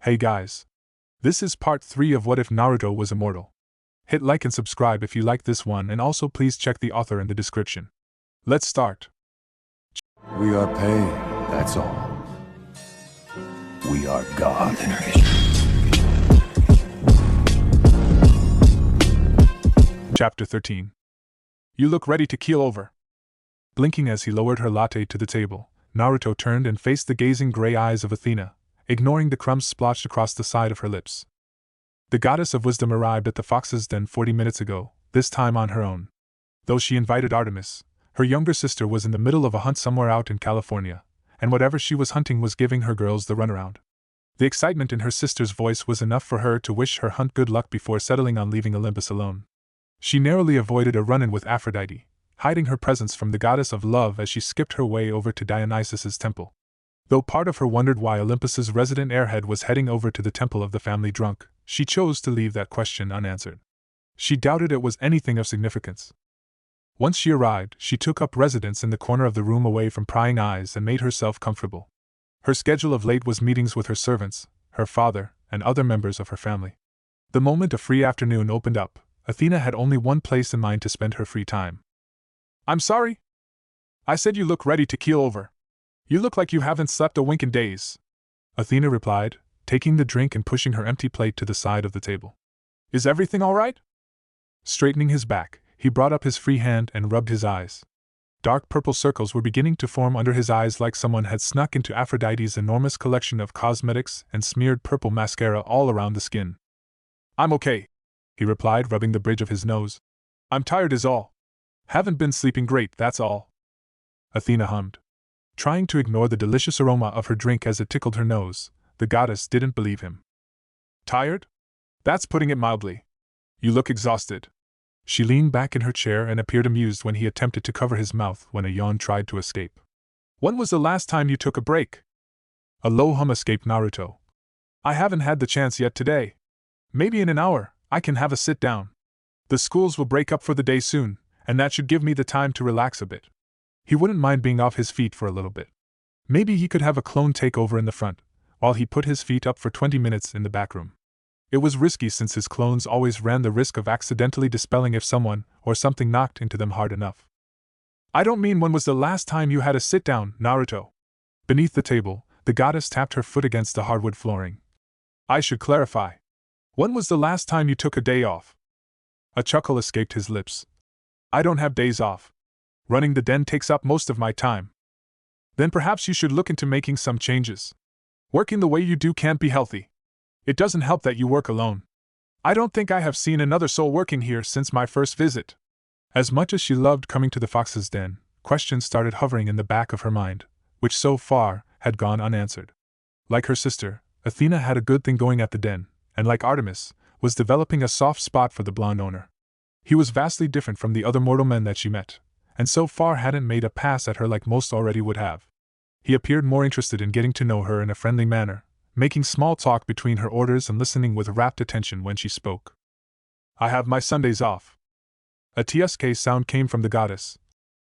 Hey guys. This is part 3 of What If Naruto Was Immortal. Hit like and subscribe if you like this one, and also please check the author in the description. Let's start. We are pain, that's all. We are God. Chapter 13. You look ready to keel over. Blinking as he lowered her latte to the table, Naruto turned and faced the gazing gray eyes of Athena, ignoring the crumbs splotched across the side of her lips. The goddess of wisdom arrived at the fox's den 40 minutes ago, this time on her own. Though she invited Artemis, her younger sister was in the middle of a hunt somewhere out in California, and whatever she was hunting was giving her girls the runaround. The excitement in her sister's voice was enough for her to wish her hunt good luck before settling on leaving Olympus alone. She narrowly avoided a run-in with Aphrodite, hiding her presence from the goddess of love as she skipped her way over to Dionysus's temple. Though part of her wondered why Olympus's resident airhead was heading over to the temple of the family drunk, she chose to leave that question unanswered. She doubted it was anything of significance. Once she arrived, she took up residence in the corner of the room away from prying eyes and made herself comfortable. Her schedule of late was meetings with her servants, her father, and other members of her family. The moment a free afternoon opened up, Athena had only one place in mind to spend her free time. I'm sorry? I said you look ready to keel over. You look like you haven't slept a wink in days, Athena replied, taking the drink and pushing her empty plate to the side of the table. Is everything all right? Straightening his back, he brought up his free hand and rubbed his eyes. Dark purple circles were beginning to form under his eyes like someone had snuck into Aphrodite's enormous collection of cosmetics and smeared purple mascara all around the skin. I'm okay, he replied, rubbing the bridge of his nose. I'm tired is all. Haven't been sleeping great, that's all. Athena hummed. Trying to ignore the delicious aroma of her drink as it tickled her nose, the goddess didn't believe him. Tired? That's putting it mildly. You look exhausted. She leaned back in her chair and appeared amused when he attempted to cover his mouth when a yawn tried to escape. When was the last time you took a break? A low hum escaped Naruto. I haven't had the chance yet today. Maybe in an hour, I can have a sit down. The schools will break up for the day soon, and that should give me the time to relax a bit. He wouldn't mind being off his feet for a little bit. Maybe he could have a clone takeover in the front, while he put his feet up for 20 minutes in the back room. It was risky since his clones always ran the risk of accidentally dispelling if someone or something knocked into them hard enough. I don't mean when was the last time you had a sit-down, Naruto. Beneath the table, the goddess tapped her foot against the hardwood flooring. I should clarify. When was the last time you took a day off? A chuckle escaped his lips. I don't have days off. Running the den takes up most of my time. Then perhaps you should look into making some changes. Working the way you do can't be healthy. It doesn't help that you work alone. I don't think I have seen another soul working here since my first visit. As much as she loved coming to the fox's den, questions started hovering in the back of her mind, which so far had gone unanswered. Like her sister, Athena had a good thing going at the den, and like Artemis, was developing a soft spot for the blonde owner. He was vastly different from the other mortal men that she met, and so far hadn't made a pass at her like most already would have. He appeared more interested in getting to know her in a friendly manner, making small talk between her orders and listening with rapt attention when she spoke. I have my Sundays off. A TSK sound came from the goddess.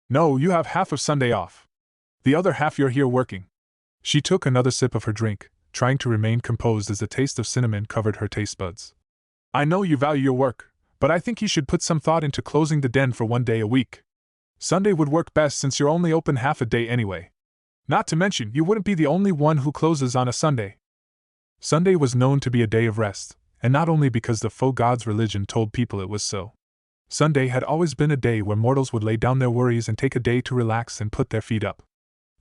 No, you have half of Sunday off. The other half you're here working. She took another sip of her drink, trying to remain composed as the taste of cinnamon covered her taste buds. I know you value your work, but I think you should put some thought into closing the den for one day a week. Sunday would work best since you're only open half a day anyway. Not to mention, you wouldn't be the only one who closes on a Sunday. Sunday was known to be a day of rest, and not only because the faux god's religion told people it was so. Sunday had always been a day where mortals would lay down their worries and take a day to relax and put their feet up.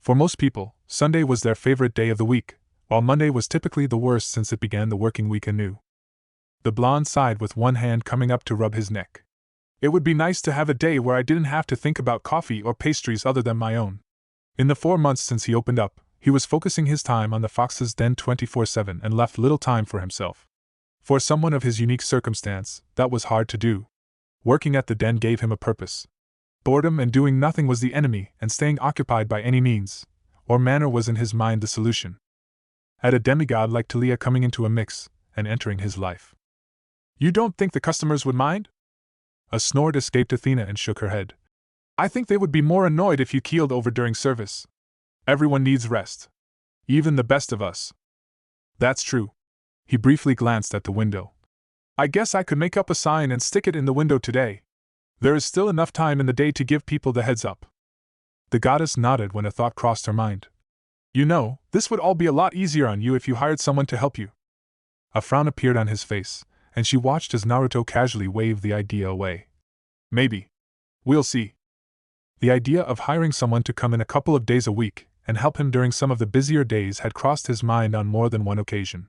For most people, Sunday was their favorite day of the week, while Monday was typically the worst since it began the working week anew. The blonde sighed with one hand coming up to rub his neck. It would be nice to have a day where I didn't have to think about coffee or pastries other than my own. In the 4 months since he opened up, he was focusing his time on the fox's den 24/7 and left little time for himself. For someone of his unique circumstance, that was hard to do. Working at the den gave him a purpose. Boredom and doing nothing was the enemy, and staying occupied by any means or manner was in his mind the solution. Had a demigod like Talia coming into a mix and entering his life. You don't think the customers would mind? A snort escaped Athena and shook her head. I think they would be more annoyed if you keeled over during service. Everyone needs rest. Even the best of us. That's true. He briefly glanced at the window. I guess I could make up a sign and stick it in the window today. There is still enough time in the day to give people the heads up. The goddess nodded when a thought crossed her mind. You know, this would all be a lot easier on you if you hired someone to help you. A frown appeared on his face, and she watched as Naruto casually waved the idea away. Maybe. We'll see. The idea of hiring someone to come in a couple of days a week and help him during some of the busier days had crossed his mind on more than one occasion.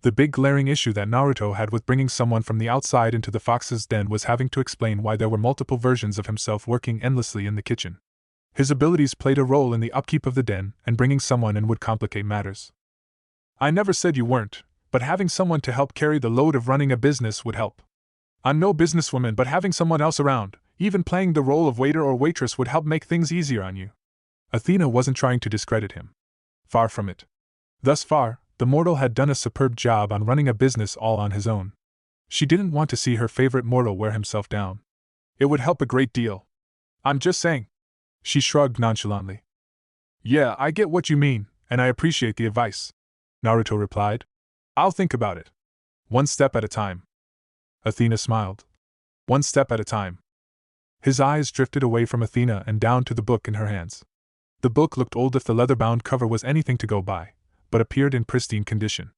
The big glaring issue that Naruto had with bringing someone from the outside into the fox's den was having to explain why there were multiple versions of himself working endlessly in the kitchen. His abilities played a role in the upkeep of the den, and bringing someone in would complicate matters. I never said you weren't, but having someone to help carry the load of running a business would help. I'm no businesswoman, but having someone else around, even playing the role of waiter or waitress, would help make things easier on you. Athena wasn't trying to discredit him. Far from it. Thus far, the mortal had done a superb job on running a business all on his own. She didn't want to see her favorite mortal wear himself down. It would help a great deal. I'm just saying. She shrugged nonchalantly. Yeah, I get what you mean, and I appreciate the advice, Naruto replied. I'll think about it. One step at a time. Athena smiled. One step at a time. His eyes drifted away from Athena and down to the book in her hands. The book looked old if the leather-bound cover was anything to go by, but appeared in pristine condition.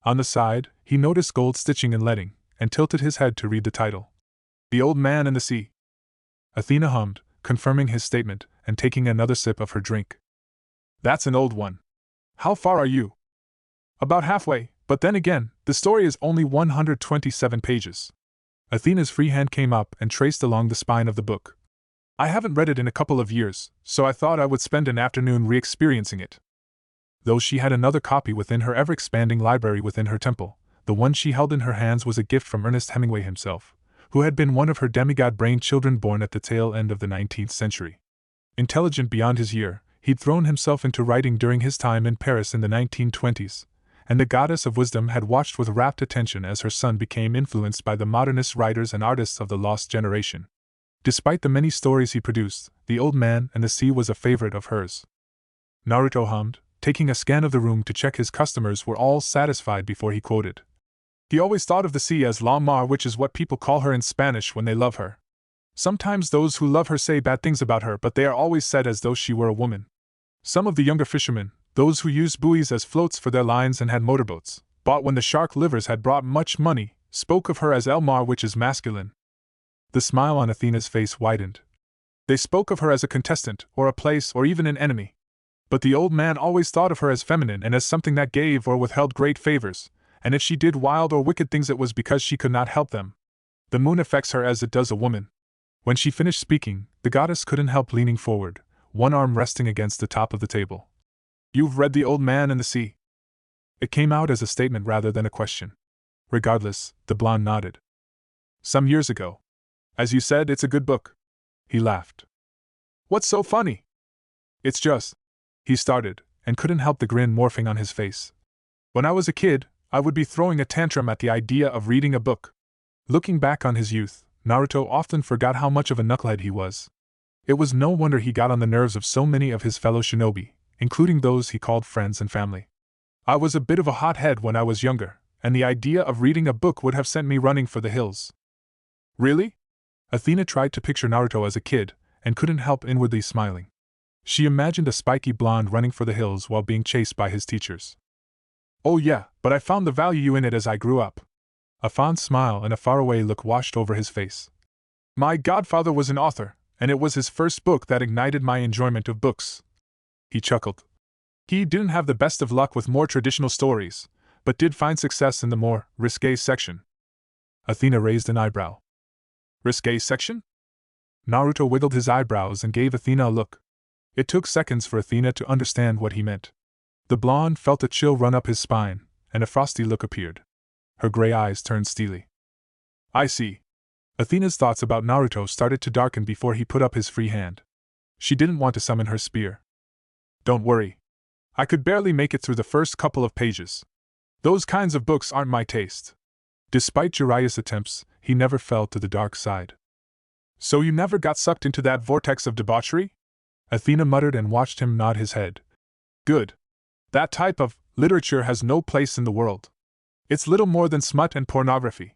On the side, he noticed gold stitching and leading, and tilted his head to read the title. The Old Man and the Sea. Athena hummed, confirming his statement, and taking another sip of her drink. That's an old one. How far are you? About halfway, but then again, the story is only 127 pages. Athena's free hand came up and traced along the spine of the book. I haven't read it in a couple of years, so I thought I would spend an afternoon re-experiencing it. Though she had another copy within her ever-expanding library within her temple, the one she held in her hands was a gift from Ernest Hemingway himself, who had been one of her demigod-brain children born at the tail end of the 19th century. Intelligent beyond his year, he'd thrown himself into writing during his time in Paris in the 1920s, and the goddess of wisdom had watched with rapt attention as her son became influenced by the modernist writers and artists of the lost generation. Despite the many stories he produced, The Old Man and the Sea was a favorite of hers. Naruto hummed, taking a scan of the room to check his customers were all satisfied before he quoted. He always thought of the sea as La Mar, which is what people call her in Spanish when they love her. Sometimes those who love her say bad things about her, but they are always said as though she were a woman. Some of the younger fishermen, those who used buoys as floats for their lines and had motorboats, bought when the shark livers had brought much money, spoke of her as El Mar, which is masculine. The smile on Athena's face widened. They spoke of her as a contestant, or a place, or even an enemy. But the old man always thought of her as feminine and as something that gave or withheld great favors, and if she did wild or wicked things it was because she could not help them. The moon affects her as it does a woman. When she finished speaking, the goddess couldn't help leaning forward, one arm resting against the top of the table. You've read The Old Man and the Sea? It came out as a statement rather than a question. Regardless, the blonde nodded. Some years ago. As you said, it's a good book. He laughed. What's so funny? It's just... He started, and couldn't help the grin morphing on his face. When I was a kid, I would be throwing a tantrum at the idea of reading a book. Looking back on his youth, Naruto often forgot how much of a knucklehead he was. It was no wonder he got on the nerves of so many of his fellow shinobi, including those he called friends and family. I was a bit of a hothead when I was younger, and the idea of reading a book would have sent me running for the hills. Really? Athena tried to picture Naruto as a kid, and couldn't help inwardly smiling. She imagined a spiky blonde running for the hills while being chased by his teachers. Oh yeah, but I found the value in it as I grew up. A fond smile and a faraway look washed over his face. My godfather was an author, and it was his first book that ignited my enjoyment of books. He chuckled. He didn't have the best of luck with more traditional stories, but did find success in the more risque section. Athena raised an eyebrow. Risque section? Naruto wiggled his eyebrows and gave Athena a look. It took seconds for Athena to understand what he meant. The blonde felt a chill run up his spine, and a frosty look appeared. Her gray eyes turned steely. I see. Athena's thoughts about Naruto started to darken before he put up his free hand. She didn't want to summon her spear. Don't worry. I could barely make it through the first couple of pages. Those kinds of books aren't my taste. Despite Jiraiya's attempts, he never fell to the dark side. So you never got sucked into that vortex of debauchery? Athena muttered and watched him nod his head. Good. That type of literature has no place in the world. It's little more than smut and pornography.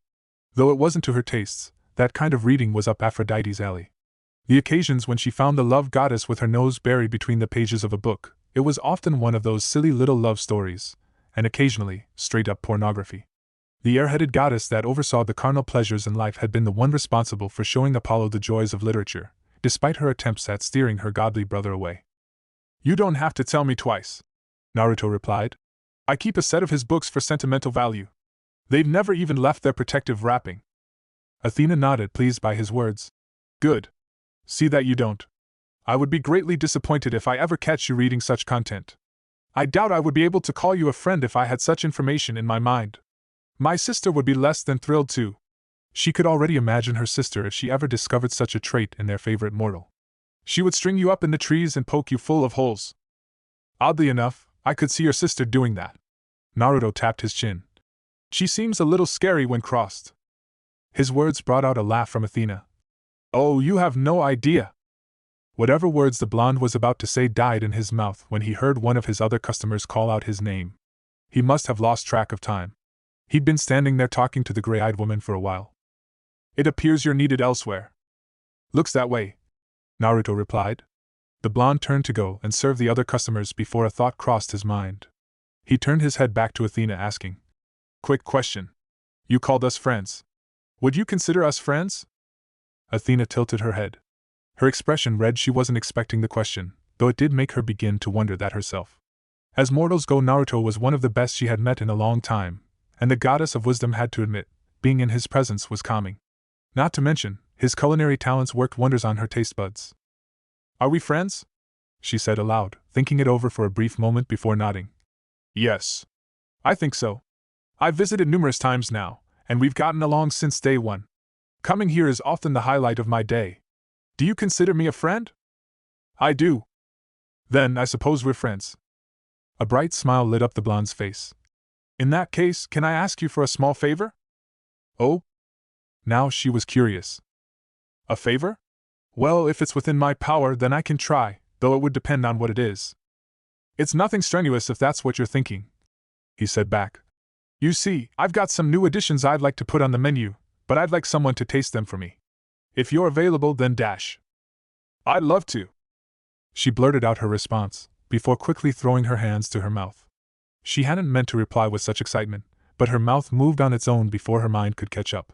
Though it wasn't to her tastes, that kind of reading was up Aphrodite's alley. The occasions when she found the love goddess with her nose buried between the pages of a book, it was often one of those silly little love stories, and occasionally, straight-up pornography. The air-headed goddess that oversaw the carnal pleasures in life had been the one responsible for showing Apollo the joys of literature, despite her attempts at steering her godly brother away. You don't have to tell me twice, Naruto replied. I keep a set of his books for sentimental value. They've never even left their protective wrapping. Athena nodded, pleased by his words. Good. See that you don't. I would be greatly disappointed if I ever catch you reading such content. I doubt I would be able to call you a friend if I had such information in my mind. My sister would be less than thrilled too. She could already imagine her sister if she ever discovered such a trait in their favorite mortal. She would string you up in the trees and poke you full of holes. Oddly enough, I could see your sister doing that. Naruto tapped his chin. She seems a little scary when crossed. His words brought out a laugh from Athena. Oh, you have no idea. Whatever words the blonde was about to say died in his mouth when he heard one of his other customers call out his name. He must have lost track of time. He'd been standing there talking to the gray-eyed woman for a while. It appears you're needed elsewhere. Looks that way, Naruto replied. The blonde turned to go and serve the other customers before a thought crossed his mind. He turned his head back to Athena, asking, Quick question. You called us friends. Would you consider us friends? Athena tilted her head. Her expression read she wasn't expecting the question, though it did make her begin to wonder that herself. As mortals go, Naruto was one of the best she had met in a long time, and the goddess of wisdom had to admit, being in his presence was calming. Not to mention, his culinary talents worked wonders on her taste buds. Are we friends? She said aloud, thinking it over for a brief moment before nodding. Yes. I think so. I've visited numerous times now, and we've gotten along since day one. Coming here is often the highlight of my day. Do you consider me a friend? I do. Then I suppose we're friends. A bright smile lit up the blonde's face. In that case, can I ask you for a small favor? Oh? Now she was curious. A favor? Well, if it's within my power, then I can try, though it would depend on what it is. It's nothing strenuous if that's what you're thinking, he said back. You see, I've got some new additions I'd like to put on the menu, but I'd like someone to taste them for me. If you're available, then dash. I'd love to. She blurted out her response, before quickly throwing her hands to her mouth. She hadn't meant to reply with such excitement, but her mouth moved on its own before her mind could catch up.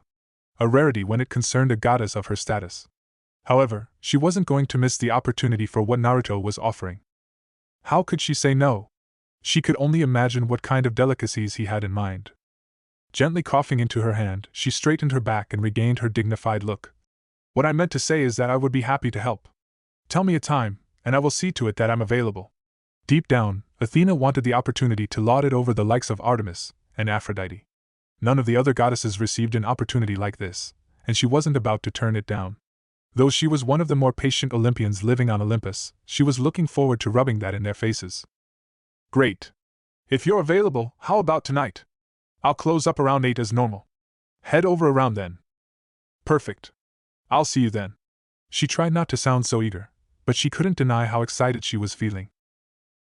A rarity when it concerned a goddess of her status. However, she wasn't going to miss the opportunity for what Naruto was offering. How could she say no? She could only imagine what kind of delicacies he had in mind. Gently coughing into her hand, she straightened her back and regained her dignified look. What I meant to say is that I would be happy to help. Tell me a time, and I will see to it that I'm available. Deep down, Athena wanted the opportunity to laud it over the likes of Artemis and Aphrodite. None of the other goddesses received an opportunity like this, and she wasn't about to turn it down. Though she was one of the more patient Olympians living on Olympus, she was looking forward to rubbing that in their faces. Great. If you're available, how about tonight? I'll close up around 8 as normal. Head over around then. Perfect. I'll see you then. She tried not to sound so eager, but she couldn't deny how excited she was feeling.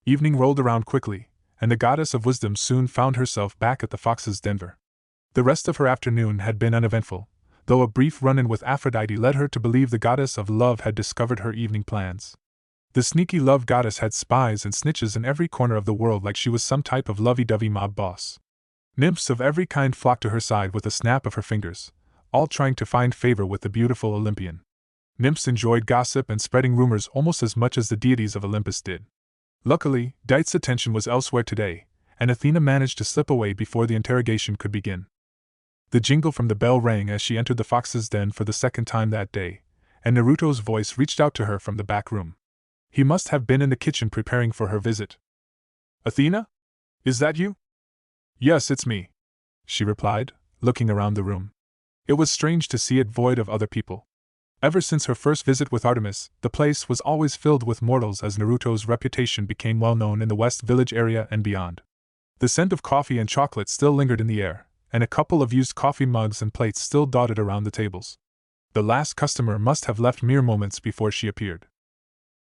Evening rolled around quickly, and the goddess of wisdom soon found herself back at the Fox's Denver. The rest of her afternoon had been uneventful, though a brief run-in with Aphrodite led her to believe the goddess of love had discovered her evening plans. The sneaky love goddess had spies and snitches in every corner of the world like she was some type of lovey-dovey mob boss. Nymphs of every kind flocked to her side with a snap of her fingers, all trying to find favor with the beautiful Olympian. Nymphs enjoyed gossip and spreading rumors almost as much as the deities of Olympus did. Luckily, Deite's attention was elsewhere today, and Athena managed to slip away before the interrogation could begin. The jingle from the bell rang as she entered the Fox's Den for the second time that day, and Naruto's voice reached out to her from the back room. He must have been in the kitchen preparing for her visit. Athena? Is that you? Yes, it's me, she replied, looking around the room. It was strange to see it void of other people. Ever since her first visit with Artemis, the place was always filled with mortals as Naruto's reputation became well known in the West Village area and beyond. The scent of coffee and chocolate still lingered in the air, and a couple of used coffee mugs and plates still dotted around the tables. The last customer must have left mere moments before she appeared.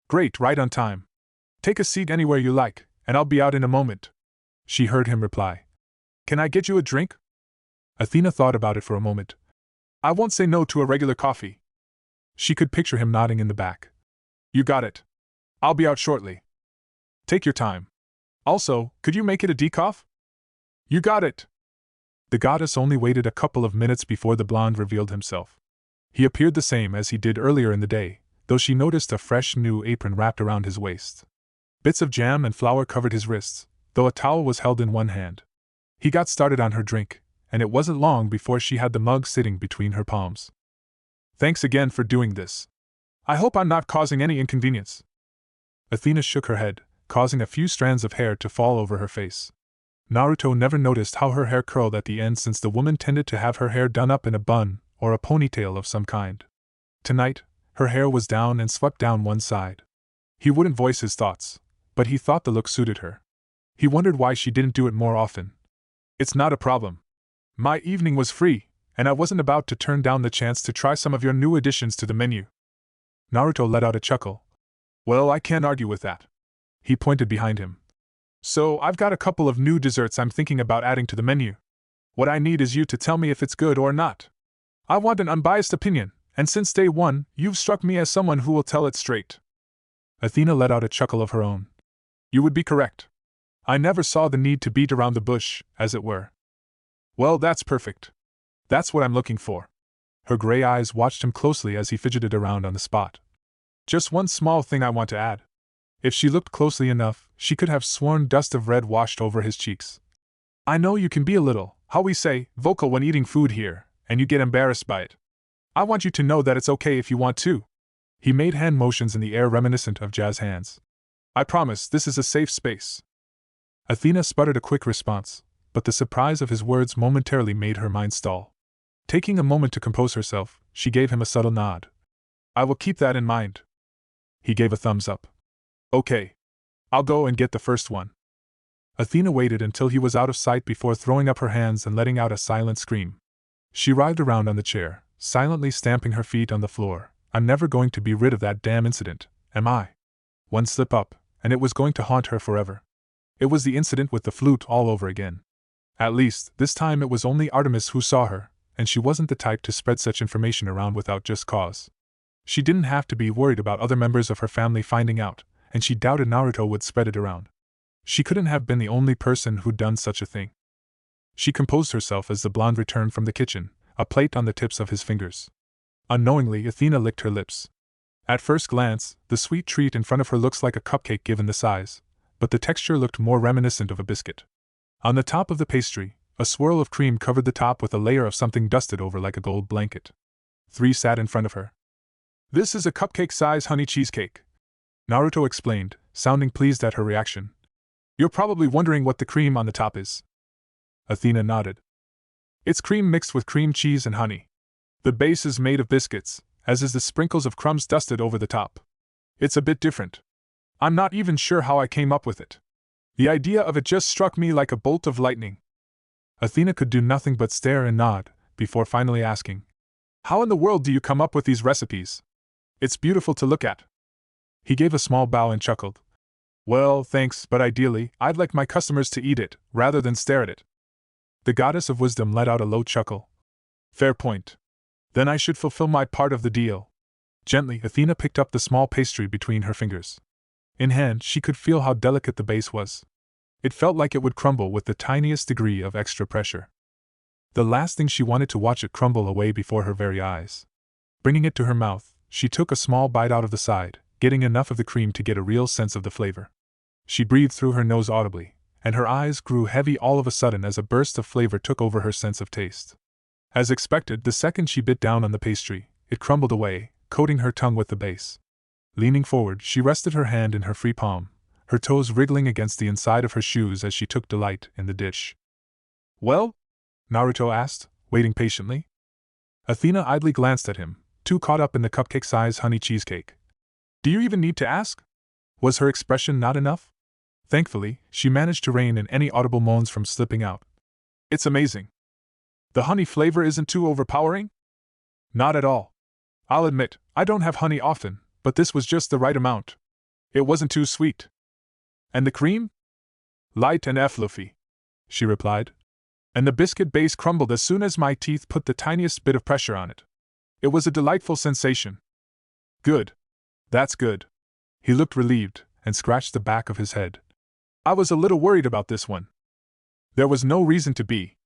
Great, right on time. Take a seat anywhere you like, and I'll be out in a moment, she heard him reply. Can I get you a drink? Athena thought about it for a moment. I won't say no to a regular coffee. She could picture him nodding in the back. You got it. I'll be out shortly. Take your time. Also, could you make it a decaf? You got it. The goddess only waited a couple of minutes before the blonde revealed himself. He appeared the same as he did earlier in the day, though she noticed a fresh new apron wrapped around his waist. Bits of jam and flour covered his wrists, though a towel was held in one hand. He got started on her drink, and it wasn't long before she had the mug sitting between her palms. Thanks again for doing this. I hope I'm not causing any inconvenience. Athena shook her head, causing a few strands of hair to fall over her face. Naruto never noticed how her hair curled at the end, since the woman tended to have her hair done up in a bun or a ponytail of some kind. Tonight, her hair was down and swept down one side. He wouldn't voice his thoughts, but he thought the look suited her. He wondered why she didn't do it more often. It's not a problem. My evening was free, and I wasn't about to turn down the chance to try some of your new additions to the menu. Naruto let out a chuckle. Well, I can't argue with that. He pointed behind him. So, I've got a couple of new desserts I'm thinking about adding to the menu. What I need is you to tell me if it's good or not. I want an unbiased opinion, and since day one, you've struck me as someone who will tell it straight. Athena let out a chuckle of her own. You would be correct. I never saw the need to beat around the bush, as it were. Well, that's perfect. That's what I'm looking for. Her gray eyes watched him closely as he fidgeted around on the spot. Just one small thing I want to add. If she looked closely enough, she could have sworn dust of red washed over his cheeks. I know you can be a little, how we say, vocal when eating food here, and you get embarrassed by it. I want you to know that it's okay if you want to. He made hand motions in the air reminiscent of jazz hands. I promise this is a safe space. Athena sputtered a quick response, but the surprise of his words momentarily made her mind stall. Taking a moment to compose herself, she gave him a subtle nod. I will keep that in mind. He gave a thumbs up. Okay. I'll go and get the first one. Athena waited until he was out of sight before throwing up her hands and letting out a silent scream. She writhed around on the chair, silently stamping her feet on the floor. I'm never going to be rid of that damn incident, am I? One slip up, and it was going to haunt her forever. It was the incident with the flute all over again. At least, this time it was only Artemis who saw her, and she wasn't the type to spread such information around without just cause. She didn't have to be worried about other members of her family finding out, and she doubted Naruto would spread it around. She couldn't have been the only person who'd done such a thing. She composed herself as the blonde returned from the kitchen, a plate on the tips of his fingers. Unknowingly, Athena licked her lips. At first glance, the sweet treat in front of her looks like a cupcake given the size, but the texture looked more reminiscent of a biscuit. On the top of the pastry, a swirl of cream covered the top with a layer of something dusted over like a gold blanket. 3 sat in front of her. This is a cupcake-size honey cheesecake, Naruto explained, sounding pleased at her reaction. You're probably wondering what the cream on the top is. Athena nodded. It's cream mixed with cream cheese and honey. The base is made of biscuits, as is the sprinkles of crumbs dusted over the top. It's a bit different. I'm not even sure how I came up with it. The idea of it just struck me like a bolt of lightning. Athena could do nothing but stare and nod, before finally asking, How in the world do you come up with these recipes? It's beautiful to look at. He gave a small bow and chuckled. Well, thanks, but ideally, I'd like my customers to eat it, rather than stare at it. The goddess of wisdom let out a low chuckle. Fair point. Then I should fulfill my part of the deal. Gently, Athena picked up the small pastry between her fingers. In hand, she could feel how delicate the base was. It felt like it would crumble with the tiniest degree of extra pressure. The last thing she wanted to watch it crumble away before her very eyes. Bringing it to her mouth, she took a small bite out of the side, getting enough of the cream to get a real sense of the flavor. She breathed through her nose audibly, and her eyes grew heavy all of a sudden as a burst of flavor took over her sense of taste. As expected, the second she bit down on the pastry, it crumbled away, coating her tongue with the base. Leaning forward, she rested her hand in her free palm, her toes wriggling against the inside of her shoes as she took delight in the dish. Well? Naruto asked, waiting patiently. Athena idly glanced at him, too caught up in the cupcake-sized honey cheesecake. Do you even need to ask? Was her expression not enough? Thankfully, she managed to rein in any audible moans from slipping out. It's amazing. The honey flavor isn't too overpowering? Not at all. I'll admit, I don't have honey often, but this was just the right amount. It wasn't too sweet. And the cream? Light and fluffy, she replied. and the biscuit base crumbled as soon as my teeth put the tiniest bit of pressure on it. It was a delightful sensation. Good. That's good. He looked relieved and scratched the back of his head. I was a little worried about this one. There was no reason to be.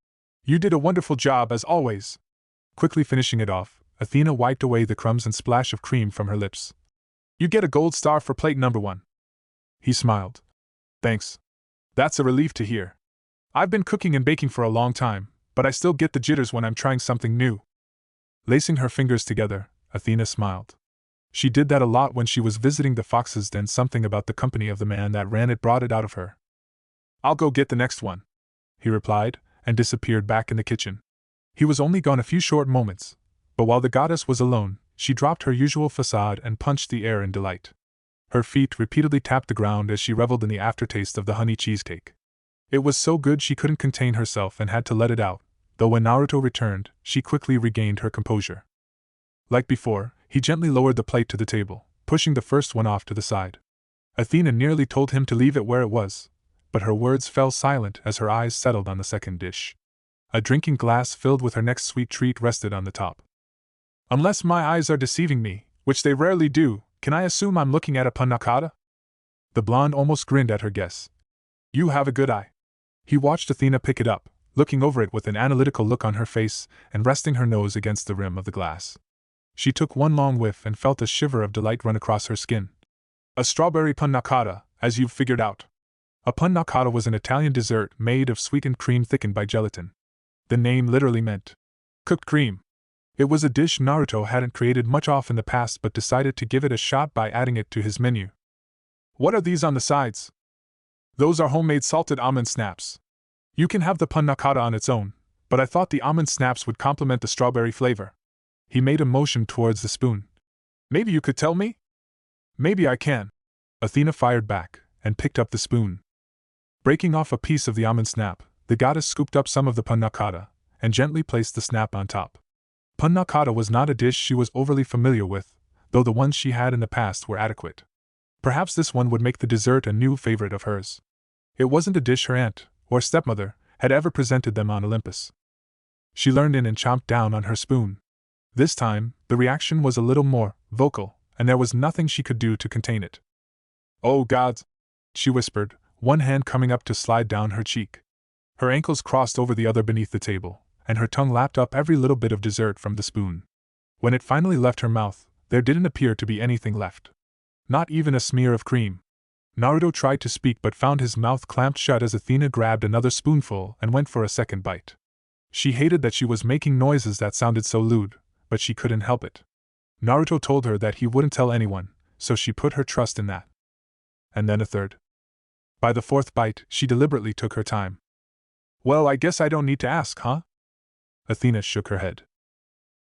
You did a wonderful job as always. Quickly finishing it off, Athena wiped away the crumbs and splash of cream from her lips. You get a gold star for plate number 1. He smiled. Thanks. That's a relief to hear. I've been cooking and baking for a long time, but I still get the jitters when I'm trying something new. Lacing her fingers together, Athena smiled. She did that a lot when she was visiting the fox's den. Something about the company of the man that ran it brought it out of her. I'll go get the next one, he replied, and disappeared back in the kitchen. He was only gone a few short moments, but while the goddess was alone, she dropped her usual facade and punched the air in delight. Her feet repeatedly tapped the ground as she reveled in the aftertaste of the honey cheesecake. It was so good she couldn't contain herself and had to let it out, though when Naruto returned, she quickly regained her composure. Like before, he gently lowered the plate to the table, pushing the first one off to the side. Athena nearly told him to leave it where it was, but her words fell silent as her eyes settled on the second dish. A drinking glass filled with her next sweet treat rested on the top. Unless my eyes are deceiving me, which they rarely do, can I assume I'm looking at a panna cotta? The blonde almost grinned at her guess. You have a good eye. He watched Athena pick it up, looking over it with an analytical look on her face and resting her nose against the rim of the glass. She took one long whiff and felt a shiver of delight run across her skin. A strawberry panna cotta, as you've figured out. A panna cotta was an Italian dessert made of sweetened cream thickened by gelatin. The name literally meant cooked cream. It was a dish Naruto hadn't created much of in the past but decided to give it a shot by adding it to his menu. What are these on the sides? Those are homemade salted almond snaps. You can have the panna cotta on its own, but I thought the almond snaps would complement the strawberry flavor. He made a motion towards the spoon. Maybe you could tell me? Maybe I can. Athena fired back and picked up the spoon. Breaking off a piece of the almond snap, the goddess scooped up some of the panna cotta and gently placed the snap on top. Panna cotta was not a dish she was overly familiar with, though the ones she had in the past were adequate. Perhaps this one would make the dessert a new favorite of hers. It wasn't a dish her aunt, or stepmother, had ever presented them on Olympus. She leaned in and chomped down on her spoon. This time, the reaction was a little more vocal, and there was nothing she could do to contain it. Oh gods! She whispered, one hand coming up to slide down her cheek. Her ankles crossed over the other beneath the table, and her tongue lapped up every little bit of dessert from the spoon. When it finally left her mouth, there didn't appear to be anything left. Not even a smear of cream. Naruto tried to speak but found his mouth clamped shut as Athena grabbed another spoonful and went for a second bite. She hated that she was making noises that sounded so lewd, but she couldn't help it. Naruto told her that he wouldn't tell anyone, so she put her trust in that. And then a third. By the fourth bite, she deliberately took her time. Well, I guess I don't need to ask, huh? Athena shook her head.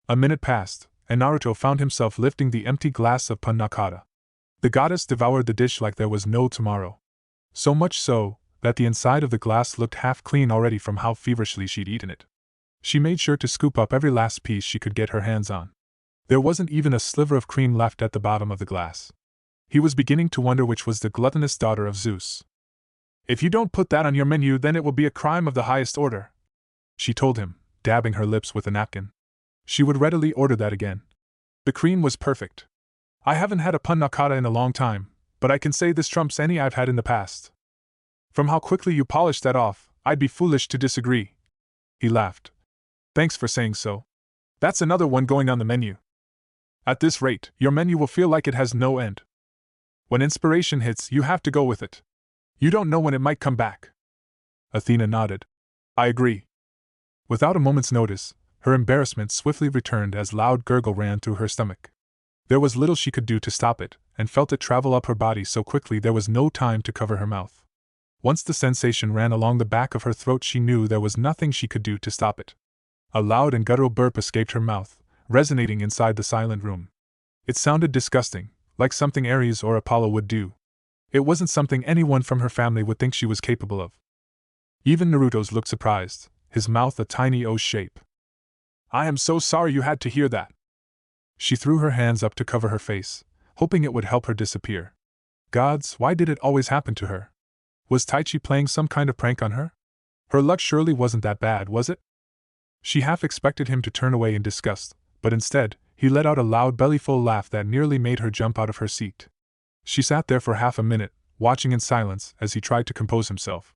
A minute passed, and Naruto found himself lifting the empty glass of panna cotta. The goddess devoured the dish like there was no tomorrow. So much so, that the inside of the glass looked half clean already from how feverishly she'd eaten it. She made sure to scoop up every last piece she could get her hands on. There wasn't even a sliver of cream left at the bottom of the glass. He was beginning to wonder which was the gluttonous daughter of Zeus. If you don't put that on your menu, then it will be a crime of the highest order, she told him, dabbing her lips with a napkin. She would readily order that again. The cream was perfect. I haven't had a panna cotta in a long time, but I can say this trumps any I've had in the past. From how quickly you polished that off, I'd be foolish to disagree. He laughed. Thanks for saying so. That's another one going on the menu. At this rate, your menu will feel like it has no end. When inspiration hits, you have to go with it. You don't know when it might come back. Athena nodded. I agree. Without a moment's notice, her embarrassment swiftly returned as loud gurgle ran through her stomach. There was little she could do to stop it, and felt it travel up her body so quickly there was no time to cover her mouth. Once the sensation ran along the back of her throat, she knew there was nothing she could do to stop it. A loud and guttural burp escaped her mouth, resonating inside the silent room. It sounded disgusting, like something Ares or Apollo would do. It wasn't something anyone from her family would think she was capable of. Even Naruto's looked surprised, his mouth a tiny O shape. I am so sorry you had to hear that. She threw her hands up to cover her face, hoping it would help her disappear. Gods, why did it always happen to her? Was Taichi playing some kind of prank on her? Her luck surely wasn't that bad, was it? She half expected him to turn away in disgust, but instead, he let out a loud bellyful laugh that nearly made her jump out of her seat. She sat there for half a minute, watching in silence as he tried to compose himself.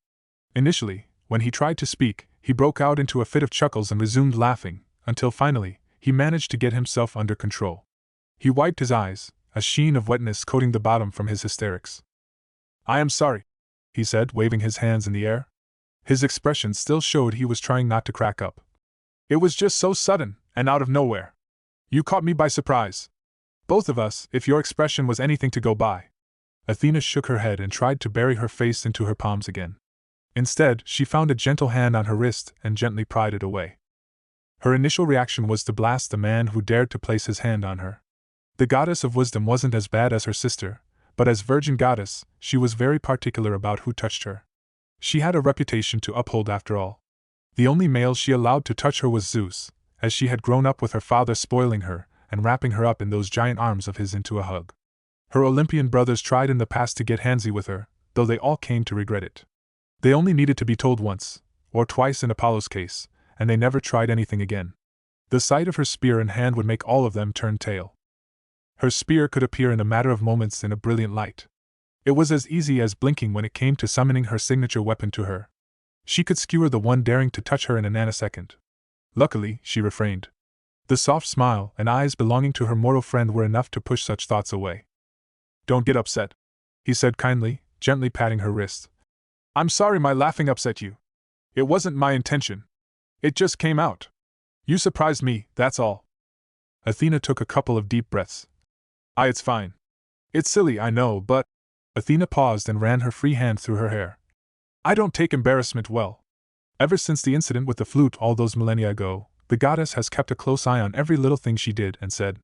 Initially, when he tried to speak, he broke out into a fit of chuckles and resumed laughing, until finally, he managed to get himself under control. He wiped his eyes, a sheen of wetness coating the bottom from his hysterics. "I am sorry," he said, waving his hands in the air. His expression still showed he was trying not to crack up. "It was just so sudden, and out of nowhere. You caught me by surprise. Both of us, if your expression was anything to go by." Athena shook her head and tried to bury her face into her palms again. Instead, she found a gentle hand on her wrist and gently pried it away. Her initial reaction was to blast the man who dared to place his hand on her. The goddess of wisdom wasn't as bad as her sister, but as virgin goddess, she was very particular about who touched her. She had a reputation to uphold after all. The only male she allowed to touch her was Zeus, as she had grown up with her father spoiling her and wrapping her up in those giant arms of his into a hug. Her Olympian brothers tried in the past to get handsy with her, though they all came to regret it. They only needed to be told once, or twice in Apollo's case, and they never tried anything again. The sight of her spear in hand would make all of them turn tail. Her spear could appear in a matter of moments in a brilliant light. It was as easy as blinking when it came to summoning her signature weapon to her. She could skewer the one daring to touch her in a nanosecond. Luckily, she refrained. The soft smile and eyes belonging to her mortal friend were enough to push such thoughts away. "Don't get upset," he said kindly, gently patting her wrist. "I'm sorry my laughing upset you. It wasn't my intention. It just came out. You surprised me, that's all." Athena took a couple of deep breaths. It's fine. It's silly, I know, but..." Athena paused and ran her free hand through her hair. "I don't take embarrassment well. Ever since the incident with the flute all those millennia ago, the goddess has kept a close eye on every little thing she did and said.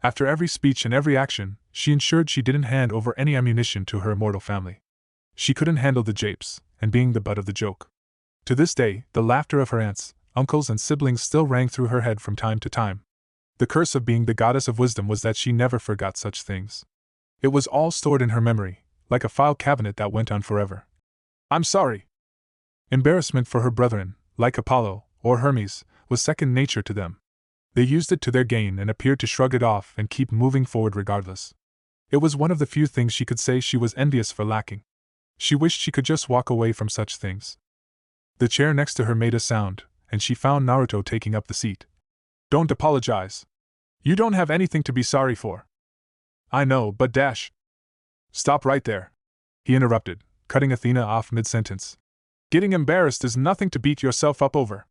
After every speech and every action, she ensured she didn't hand over any ammunition to her immortal family. She couldn't handle the japes, and being the butt of the joke. To this day, the laughter of her aunts, uncles and siblings still rang through her head from time to time. The curse of being the goddess of wisdom was that she never forgot such things. It was all stored in her memory, like a file cabinet that went on forever. "I'm sorry." Embarrassment for her brethren, like Apollo, or Hermes, was second nature to them. They used it to their gain and appeared to shrug it off and keep moving forward regardless. It was one of the few things she could say she was envious for lacking. She wished she could just walk away from such things. The chair next to her made a sound, and she found Naruto taking up the seat. "Don't apologize. You don't have anything to be sorry for." "I know, but dash." "Stop right there," he interrupted, cutting Athena off mid-sentence. "Getting embarrassed is nothing to beat yourself up over.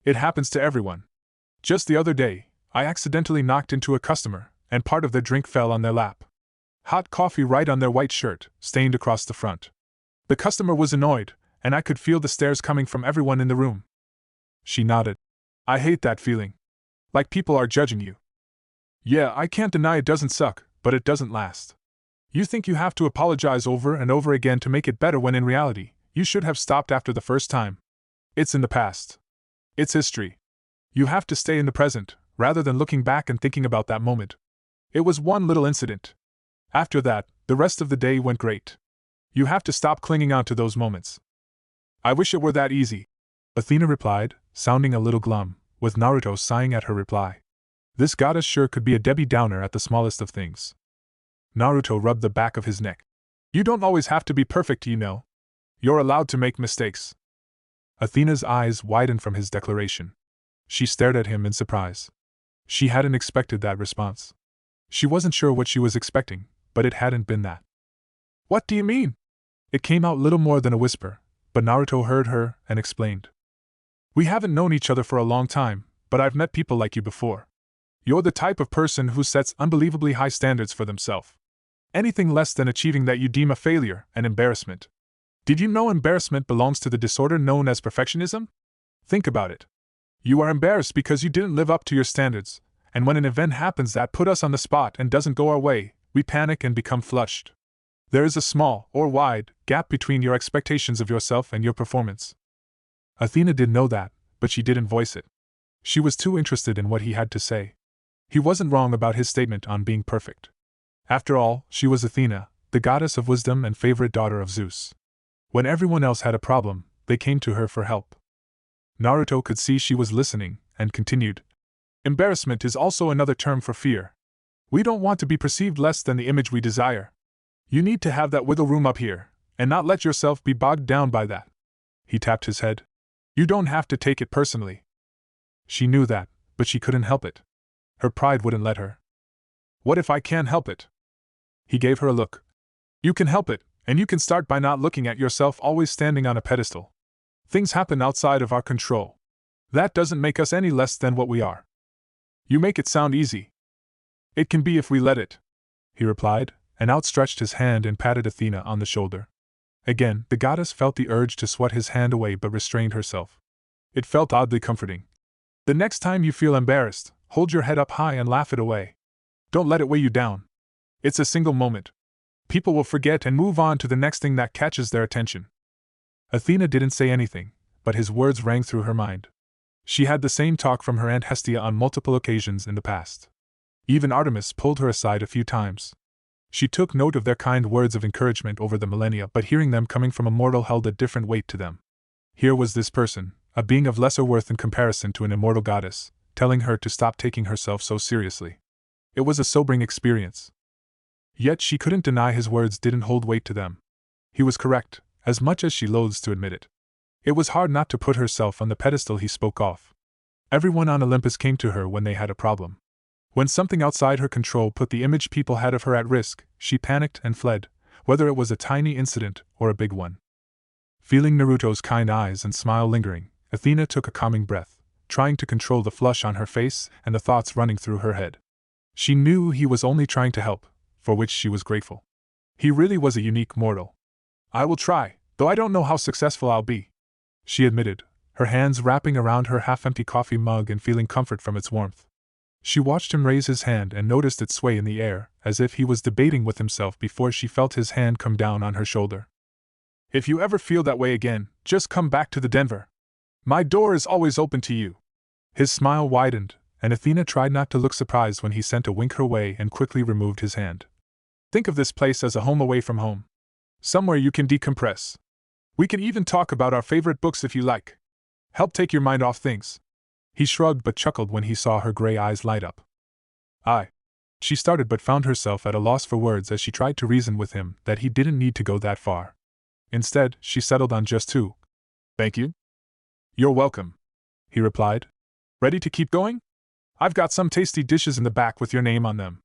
It happens to everyone. Just the other day, I accidentally knocked into a customer, and part of their drink fell on their lap. Hot coffee right on their white shirt, stained across the front. The customer was annoyed, and I could feel the stares coming from everyone in the room." She nodded. "I hate that feeling. Like people are judging you. Yeah, I can't deny it doesn't suck, but it doesn't last. You think you have to apologize over and over again to make it better when in reality, you should have stopped after the first time. It's in the past. It's history. You have to stay in the present, rather than looking back and thinking about that moment. It was one little incident. After that, the rest of the day went great. You have to stop clinging on to those moments." "I wish it were that easy," Athena replied, sounding a little glum, with Naruto sighing at her reply. This goddess sure could be a Debbie Downer at the smallest of things. Naruto rubbed the back of his neck. "You don't always have to be perfect, you know. You're allowed to make mistakes." Athena's eyes widened from his declaration. She stared at him in surprise. She hadn't expected that response. She wasn't sure what she was expecting, but it hadn't been that. "What do you mean?" It came out little more than a whisper, but Naruto heard her and explained. "We haven't known each other for a long time, but I've met people like you before. You're the type of person who sets unbelievably high standards for themselves. Anything less than achieving that you deem a failure and embarrassment. Did you know embarrassment belongs to the disorder known as perfectionism? Think about it. You are embarrassed because you didn't live up to your standards, and when an event happens that put us on the spot and doesn't go our way, we panic and become flushed. There is a small, or wide, gap between your expectations of yourself and your performance." Athena did know that, but she didn't voice it. She was too interested in what he had to say. He wasn't wrong about his statement on being perfect. After all, she was Athena, the goddess of wisdom and favorite daughter of Zeus. When everyone else had a problem, they came to her for help. Naruto could see she was listening, and continued. Embarrassment is also another term for fear. We don't want to be perceived less than the image we desire. You need to have that wiggle room up here, and not let yourself be bogged down by that. He tapped his head. You don't have to take it personally. She knew that, but she couldn't help it. Her pride wouldn't let her. What if I can't help it? He gave her a look. You can help it, and you can start by not looking at yourself always standing on a pedestal. Things happen outside of our control. That doesn't make us any less than what we are. You make it sound easy. It can be if we let it, he replied, and outstretched his hand and patted Athena on the shoulder. Again, the goddess felt the urge to swat his hand away but restrained herself. It felt oddly comforting. The next time you feel embarrassed, hold your head up high and laugh it away. Don't let it weigh you down. It's a single moment. People will forget and move on to the next thing that catches their attention. Athena didn't say anything, but his words rang through her mind. She had the same talk from her Aunt Hestia on multiple occasions in the past. Even Artemis pulled her aside a few times. She took note of their kind words of encouragement over the millennia, but hearing them coming from a mortal held a different weight to them. Here was this person, a being of lesser worth in comparison to an immortal goddess, telling her to stop taking herself so seriously. It was a sobering experience. Yet she couldn't deny his words didn't hold weight to them. He was correct, as much as she loathes to admit it. It was hard not to put herself on the pedestal he spoke of. Everyone on Olympus came to her when they had a problem. When something outside her control put the image people had of her at risk, she panicked and fled, whether it was a tiny incident or a big one. Feeling Naruto's kind eyes and smile lingering, Athena took a calming breath, trying to control the flush on her face and the thoughts running through her head. She knew he was only trying to help, for which she was grateful. He really was a unique mortal. I will try, though I don't know how successful I'll be, she admitted, her hands wrapping around her half-empty coffee mug and feeling comfort from its warmth. She watched him raise his hand and noticed it sway in the air, as if he was debating with himself before she felt his hand come down on her shoulder. If you ever feel that way again, just come back to the Denver. My door is always open to you. His smile widened, and Athena tried not to look surprised when he sent a wink her way and quickly removed his hand. Think of this place as a home away from home. Somewhere you can decompress. We can even talk about our favorite books if you like. Help take your mind off things. He shrugged but chuckled when he saw her gray eyes light up. She started but found herself at a loss for words as she tried to reason with him that he didn't need to go that far. Instead, she settled on just two. Thank you. You're welcome, he replied. Ready to keep going? I've got some tasty dishes in the back with your name on them.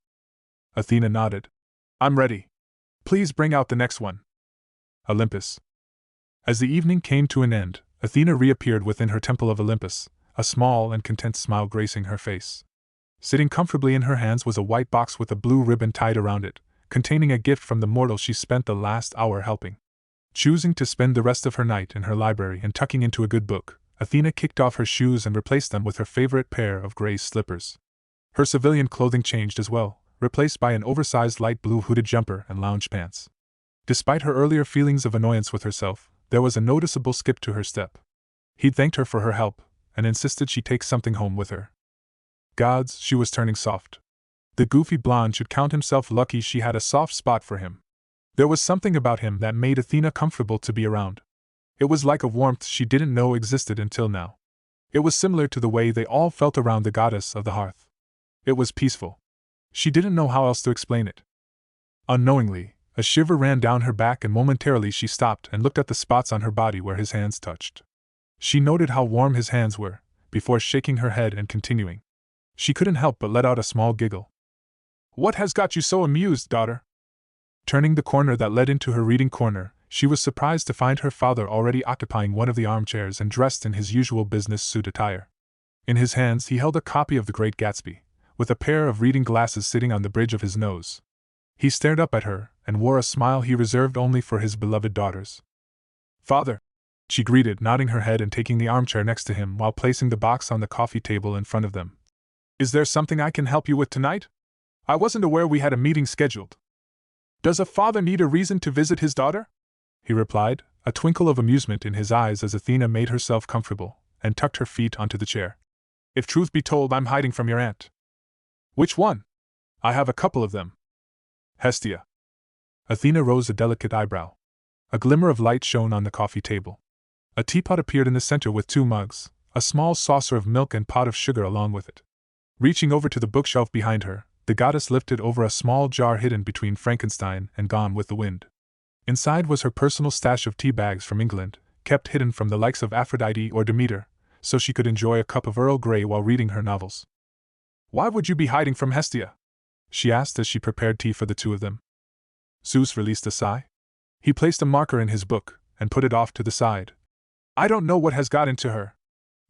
Athena nodded. I'm ready. Please bring out the next one. Olympus. As the evening came to an end, Athena reappeared within her temple of Olympus, a small and content smile gracing her face. Sitting comfortably in her hands was a white box with a blue ribbon tied around it, containing a gift from the mortal she spent the last hour helping. Choosing to spend the rest of her night in her library and tucking into a good book, Athena kicked off her shoes and replaced them with her favorite pair of gray slippers. Her civilian clothing changed as well, replaced by an oversized light blue hooded jumper and lounge pants. Despite her earlier feelings of annoyance with herself, there was a noticeable skip to her step. He'd thanked her for her help, and insisted she take something home with her. Gods, she was turning soft. The goofy blonde should count himself lucky she had a soft spot for him. There was something about him that made Athena comfortable to be around. It was like a warmth she didn't know existed until now. It was similar to the way they all felt around the goddess of the hearth. It was peaceful. She didn't know how else to explain it. Unknowingly, a shiver ran down her back and momentarily she stopped and looked at the spots on her body where his hands touched. She noted how warm his hands were, before shaking her head and continuing. She couldn't help but let out a small giggle. What has got you so amused, daughter? Turning the corner that led into her reading corner, she was surprised to find her father already occupying one of the armchairs and dressed in his usual business suit attire. In his hands he held a copy of The Great Gatsby, with a pair of reading glasses sitting on the bridge of his nose. He stared up at her and wore a smile he reserved only for his beloved daughters. Father, she greeted, nodding her head and taking the armchair next to him while placing the box on the coffee table in front of them. Is there something I can help you with tonight? I wasn't aware we had a meeting scheduled. Does a father need a reason to visit his daughter? He replied, a twinkle of amusement in his eyes as Athena made herself comfortable and tucked her feet onto the chair. If truth be told, I'm hiding from your aunt. Which one? I have a couple of them. Hestia. Athena rose a delicate eyebrow. A glimmer of light shone on the coffee table. A teapot appeared in the center with 2 mugs, a small saucer of milk and pot of sugar along with it. Reaching over to the bookshelf behind her, the goddess lifted over a small jar hidden between Frankenstein and Gone with the Wind. Inside was her personal stash of tea bags from England, kept hidden from the likes of Aphrodite or Demeter, so she could enjoy a cup of Earl Grey while reading her novels. "Why would you be hiding from Hestia?" she asked as she prepared tea for the 2 of them. Zeus released a sigh. He placed a marker in his book and put it off to the side. "I don't know what has got into her.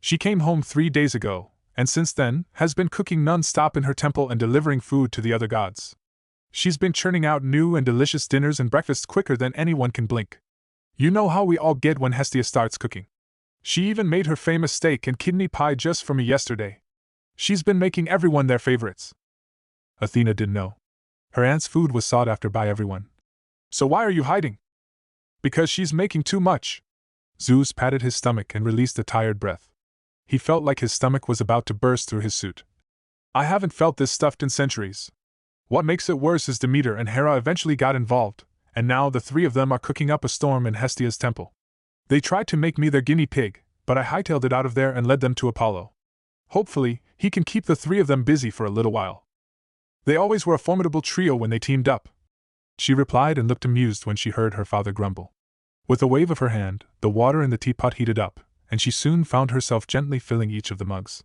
She came home 3 days ago, and since then has been cooking non-stop in her temple and delivering food to the other gods. She's been churning out new and delicious dinners and breakfasts quicker than anyone can blink. You know how we all get when Hestia starts cooking. She even made her famous steak and kidney pie just for me yesterday. She's been making everyone their favorites." Athena didn't know. Her aunt's food was sought after by everyone. "So why are you hiding?" "Because she's making too much." Zeus patted his stomach and released a tired breath. He felt like his stomach was about to burst through his suit. "I haven't felt this stuffed in centuries. What makes it worse is Demeter and Hera eventually got involved, and now the 3 of them are cooking up a storm in Hestia's temple. They tried to make me their guinea pig, but I hightailed it out of there and led them to Apollo. Hopefully, he can keep the 3 of them busy for a little while. They always were a formidable trio when they teamed up." She replied and looked amused when she heard her father grumble. With a wave of her hand, the water in the teapot heated up, and she soon found herself gently filling each of the mugs.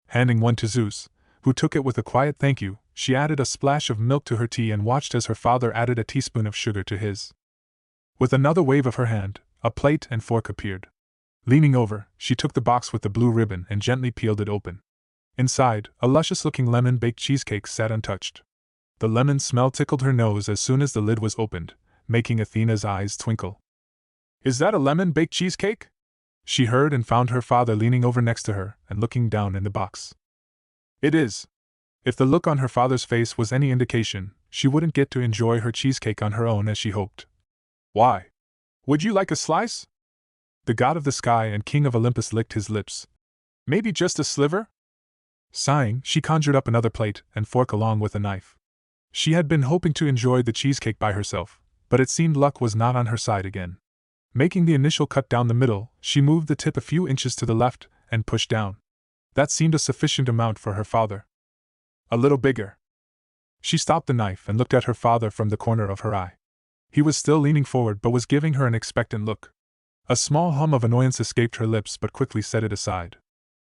Handing one to Zeus, who took it with a quiet thank you, she added a splash of milk to her tea and watched as her father added a teaspoon of sugar to his. With another wave of her hand, a plate and fork appeared. Leaning over, she took the box with the blue ribbon and gently peeled it open. Inside, a luscious-looking lemon-baked cheesecake sat untouched. The lemon smell tickled her nose as soon as the lid was opened, making Athena's eyes twinkle. "Is that a lemon-baked cheesecake?" she heard and found her father leaning over next to her and looking down in the box. "It is." If the look on her father's face was any indication, she wouldn't get to enjoy her cheesecake on her own as she hoped. "Why? Would you like a slice?" The god of the sky and king of Olympus licked his lips. "Maybe just a sliver?" Sighing, she conjured up another plate and fork along with a knife. She had been hoping to enjoy the cheesecake by herself, but it seemed luck was not on her side again. Making the initial cut down the middle, she moved the tip a few inches to the left and pushed down. That seemed a sufficient amount for her father. "A little bigger." She stopped the knife and looked at her father from the corner of her eye. He was still leaning forward but was giving her an expectant look. A small hum of annoyance escaped her lips but quickly set it aside.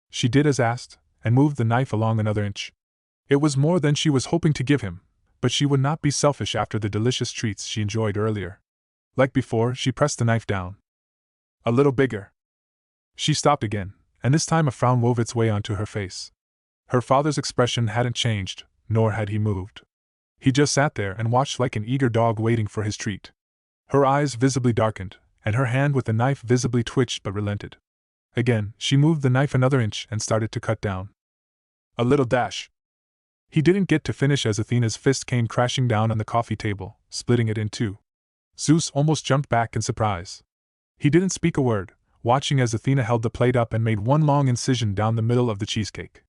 She did as asked, and moved the knife along another inch. It was more than she was hoping to give him, but she would not be selfish after the delicious treats she enjoyed earlier. Like before, she pressed the knife down. "A little bigger." She stopped again, and this time a frown wove its way onto her face. Her father's expression hadn't changed, nor had he moved. He just sat there and watched like an eager dog waiting for his treat. Her eyes visibly darkened, and her hand with the knife visibly twitched but relented. Again, she moved the knife another inch and started to cut down. "A little dash." He didn't get to finish as Athena's fist came crashing down on the coffee table, splitting it in 2. Zeus almost jumped back in surprise. He didn't speak a word, watching as Athena held the plate up and made one long incision down the middle of the cheesecake.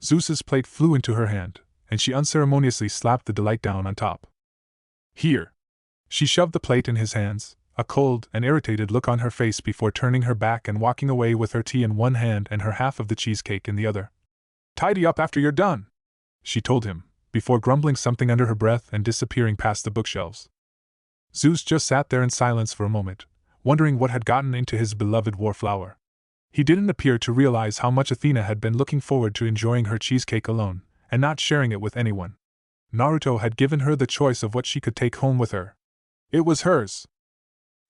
Zeus's plate flew into her hand, and she unceremoniously slapped the delight down on top. "Here." She shoved the plate in his hands, a cold and irritated look on her face before turning her back and walking away with her tea in one hand and her half of the cheesecake in the other. "Tidy up after you're done," she told him, before grumbling something under her breath and disappearing past the bookshelves. Zeus just sat there in silence for a moment, wondering what had gotten into his beloved warflower. He didn't appear to realize how much Athena had been looking forward to enjoying her cheesecake alone, and not sharing it with anyone. Naruto had given her the choice of what she could take home with her. It was hers.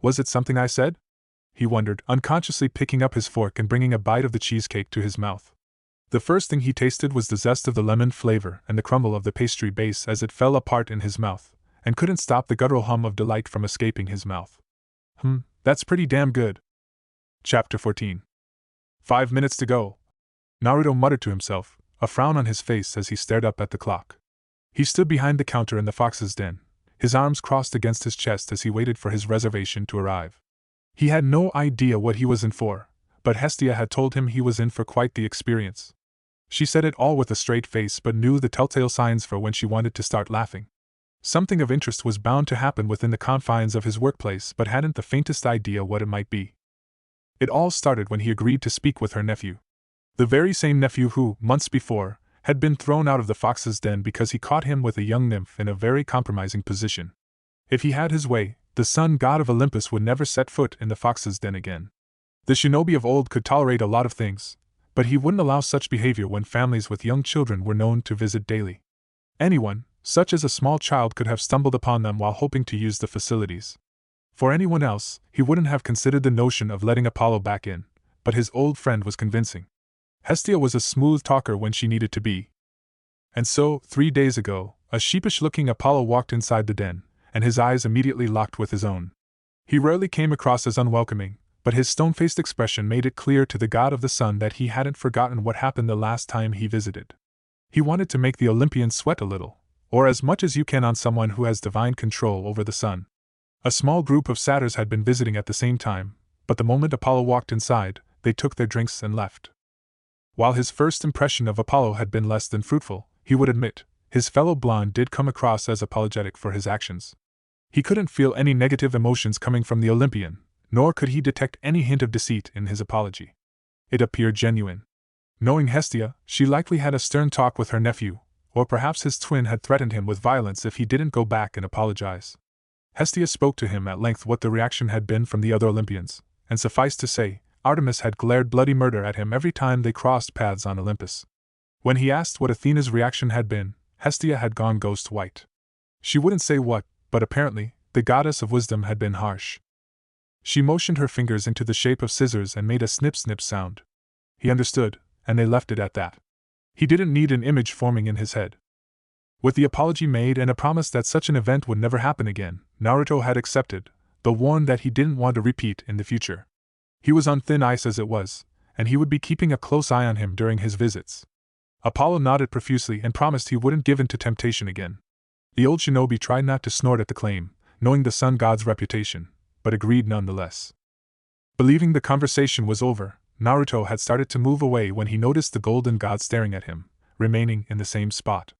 "Was it something I said?" he wondered, unconsciously picking up his fork and bringing a bite of the cheesecake to his mouth. The first thing he tasted was the zest of the lemon flavor and the crumble of the pastry base as it fell apart in his mouth, and couldn't stop the guttural hum of delight from escaping his mouth. That's pretty damn good." Chapter 14. 5 minutes to go. Naruto muttered to himself, a frown on his face as he stared up at the clock. He stood behind the counter in the fox's den, his arms crossed against his chest as he waited for his reservation to arrive. He had no idea what he was in for, but Hestia had told him he was in for quite the experience. She said it all with a straight face but knew the telltale signs for when she wanted to start laughing. Something of interest was bound to happen within the confines of his workplace but hadn't the faintest idea what it might be. It all started when he agreed to speak with her nephew. The very same nephew who, months before, had been thrown out of the fox's den because he caught him with a young nymph in a very compromising position. If he had his way, the sun god of Olympus would never set foot in the fox's den again. The shinobi of old could tolerate a lot of things, but he wouldn't allow such behavior when families with young children were known to visit daily. Anyone, such as a small child, could have stumbled upon them while hoping to use the facilities. For anyone else, he wouldn't have considered the notion of letting Apollo back in, but his old friend was convincing. Hestia was a smooth talker when she needed to be. And so, 3 days ago, a sheepish-looking Apollo walked inside the den, and his eyes immediately locked with his own. He rarely came across as unwelcoming, but his stone-faced expression made it clear to the god of the sun that he hadn't forgotten what happened the last time he visited. He wanted to make the Olympians sweat a little, or as much as you can on someone who has divine control over the sun. A small group of satyrs had been visiting at the same time, but the moment Apollo walked inside, they took their drinks and left. While his first impression of Apollo had been less than fruitful, he would admit, his fellow blonde did come across as apologetic for his actions. He couldn't feel any negative emotions coming from the Olympian, nor could he detect any hint of deceit in his apology. It appeared genuine. Knowing Hestia, she likely had a stern talk with her nephew, or perhaps his twin had threatened him with violence if he didn't go back and apologize. Hestia spoke to him at length what the reaction had been from the other Olympians, and suffice to say, Artemis had glared bloody murder at him every time they crossed paths on Olympus. When he asked what Athena's reaction had been, Hestia had gone ghost white. She wouldn't say what, but apparently, the goddess of wisdom had been harsh. She motioned her fingers into the shape of scissors and made a snip-snip sound. He understood, and they left it at that. He didn't need an image forming in his head. With the apology made and a promise that such an event would never happen again, Naruto had accepted, though warned that he didn't want to repeat in the future. He was on thin ice as it was, and he would be keeping a close eye on him during his visits. Apollo nodded profusely and promised he wouldn't give in to temptation again. The old shinobi tried not to snort at the claim, knowing the sun god's reputation, but agreed nonetheless. Believing the conversation was over, Naruto had started to move away when he noticed the golden god staring at him, remaining in the same spot.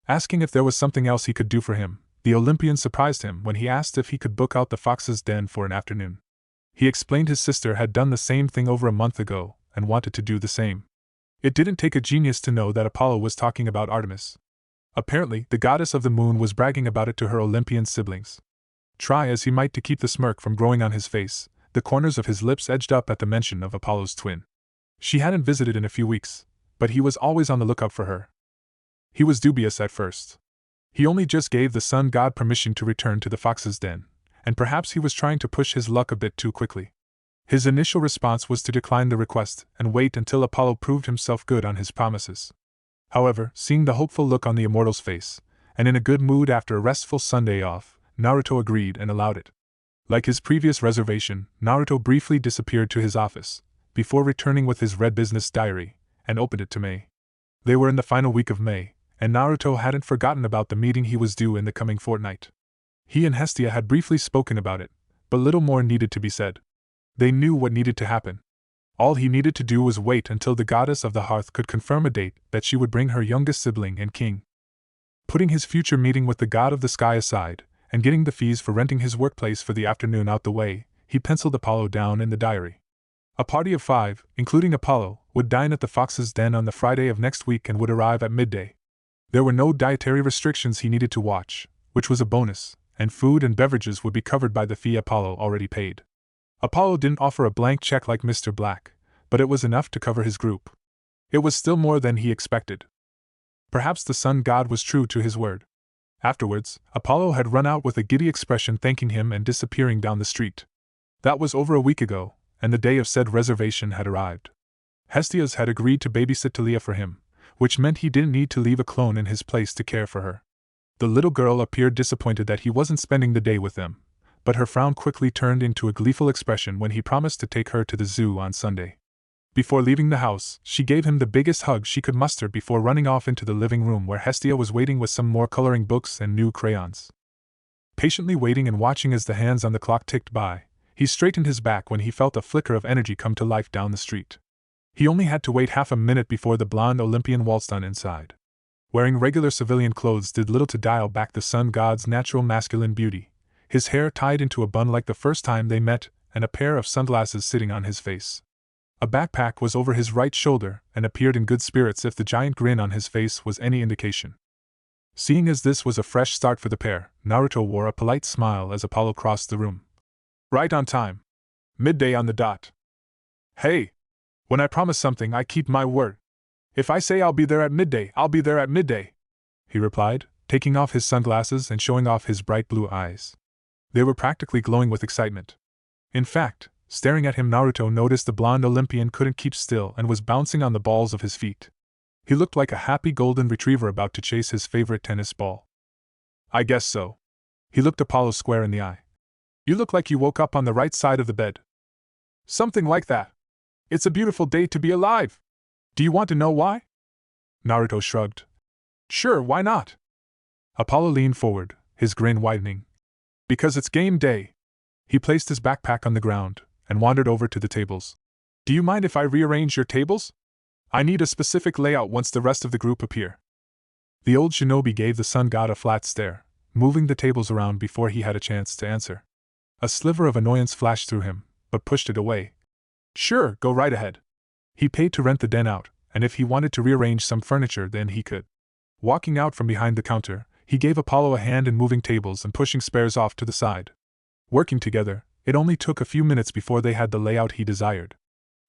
Asking if there was something else he could do for him, the Olympian surprised him when he asked if he could book out the fox's den for an afternoon. He explained his sister had done the same thing over a month ago, and wanted to do the same. It didn't take a genius to know that Apollo was talking about Artemis. Apparently, the goddess of the moon was bragging about it to her Olympian siblings. Try as he might to keep the smirk from growing on his face, the corners of his lips edged up at the mention of Apollo's twin. She hadn't visited in a few weeks, but he was always on the lookout for her. He was dubious at first. He only just gave the sun god permission to return to the fox's den, and perhaps he was trying to push his luck a bit too quickly. His initial response was to decline the request and wait until Apollo proved himself good on his promises. However, seeing the hopeful look on the Immortal's face, and in a good mood after a restful Sunday off, Naruto agreed and allowed it. Like his previous reservation, Naruto briefly disappeared to his office, before returning with his red business diary, and opened it to May. They were in the final week of May, and Naruto hadn't forgotten about the meeting he was due in the coming fortnight. He and Hestia had briefly spoken about it, but little more needed to be said. They knew what needed to happen. All he needed to do was wait until the goddess of the hearth could confirm a date that she would bring her youngest sibling and king. Putting his future meeting with the god of the sky aside, and getting the fees for renting his workplace for the afternoon out the way, he penciled Apollo down in the diary. A party of 5, including Apollo, would dine at the Fox's Den on the Friday of next week and would arrive at midday. There were no dietary restrictions he needed to watch, which was a bonus, and food and beverages would be covered by the fee Apollo already paid. Apollo didn't offer a blank check like Mr. Black, but it was enough to cover his group. It was still more than he expected. Perhaps the sun god was true to his word. Afterwards, Apollo had run out with a giddy expression thanking him and disappearing down the street. That was over a week ago, and the day of said reservation had arrived. Hestia's had agreed to babysit Talia for him, which meant he didn't need to leave a clone in his place to care for her. The little girl appeared disappointed that he wasn't spending the day with them, but her frown quickly turned into a gleeful expression when he promised to take her to the zoo on Sunday. Before leaving the house, she gave him the biggest hug she could muster before running off into the living room where Hestia was waiting with some more coloring books and new crayons. Patiently waiting and watching as the hands on the clock ticked by, he straightened his back when he felt a flicker of energy come to life down the street. He only had to wait half a minute before the blonde Olympian waltzed on inside. Wearing regular civilian clothes did little to dial back the sun god's natural masculine beauty, his hair tied into a bun like the first time they met, and a pair of sunglasses sitting on his face. A backpack was over his right shoulder and appeared in good spirits if the giant grin on his face was any indication. Seeing as this was a fresh start for the pair, Naruto wore a polite smile as Apollo crossed the room. Right on time. Midday on the dot. Hey! When I promise something, I keep my word. If I say I'll be there at midday, I'll be there at midday, he replied, taking off his sunglasses and showing off his bright blue eyes. They were practically glowing with excitement. In fact, staring at him, Naruto noticed the blonde Olympian couldn't keep still and was bouncing on the balls of his feet. He looked like a happy golden retriever about to chase his favorite tennis ball. I guess so. He looked Apollo square in the eye. You look like you woke up on the right side of the bed. Something like that. It's a beautiful day to be alive. Do you want to know why? Naruto shrugged. Sure, why not? Apollo leaned forward, his grin widening. Because it's game day. He placed his backpack on the ground and wandered over to the tables. Do you mind if I rearrange your tables? I need a specific layout once the rest of the group appear. The old shinobi gave the sun god a flat stare, moving the tables around before he had a chance to answer. A sliver of annoyance flashed through him, but pushed it away. Sure, go right ahead. He paid to rent the den out, and if he wanted to rearrange some furniture, then he could. Walking out from behind the counter, he gave Apollo a hand in moving tables and pushing spares off to the side. Working together, it only took a few minutes before they had the layout he desired.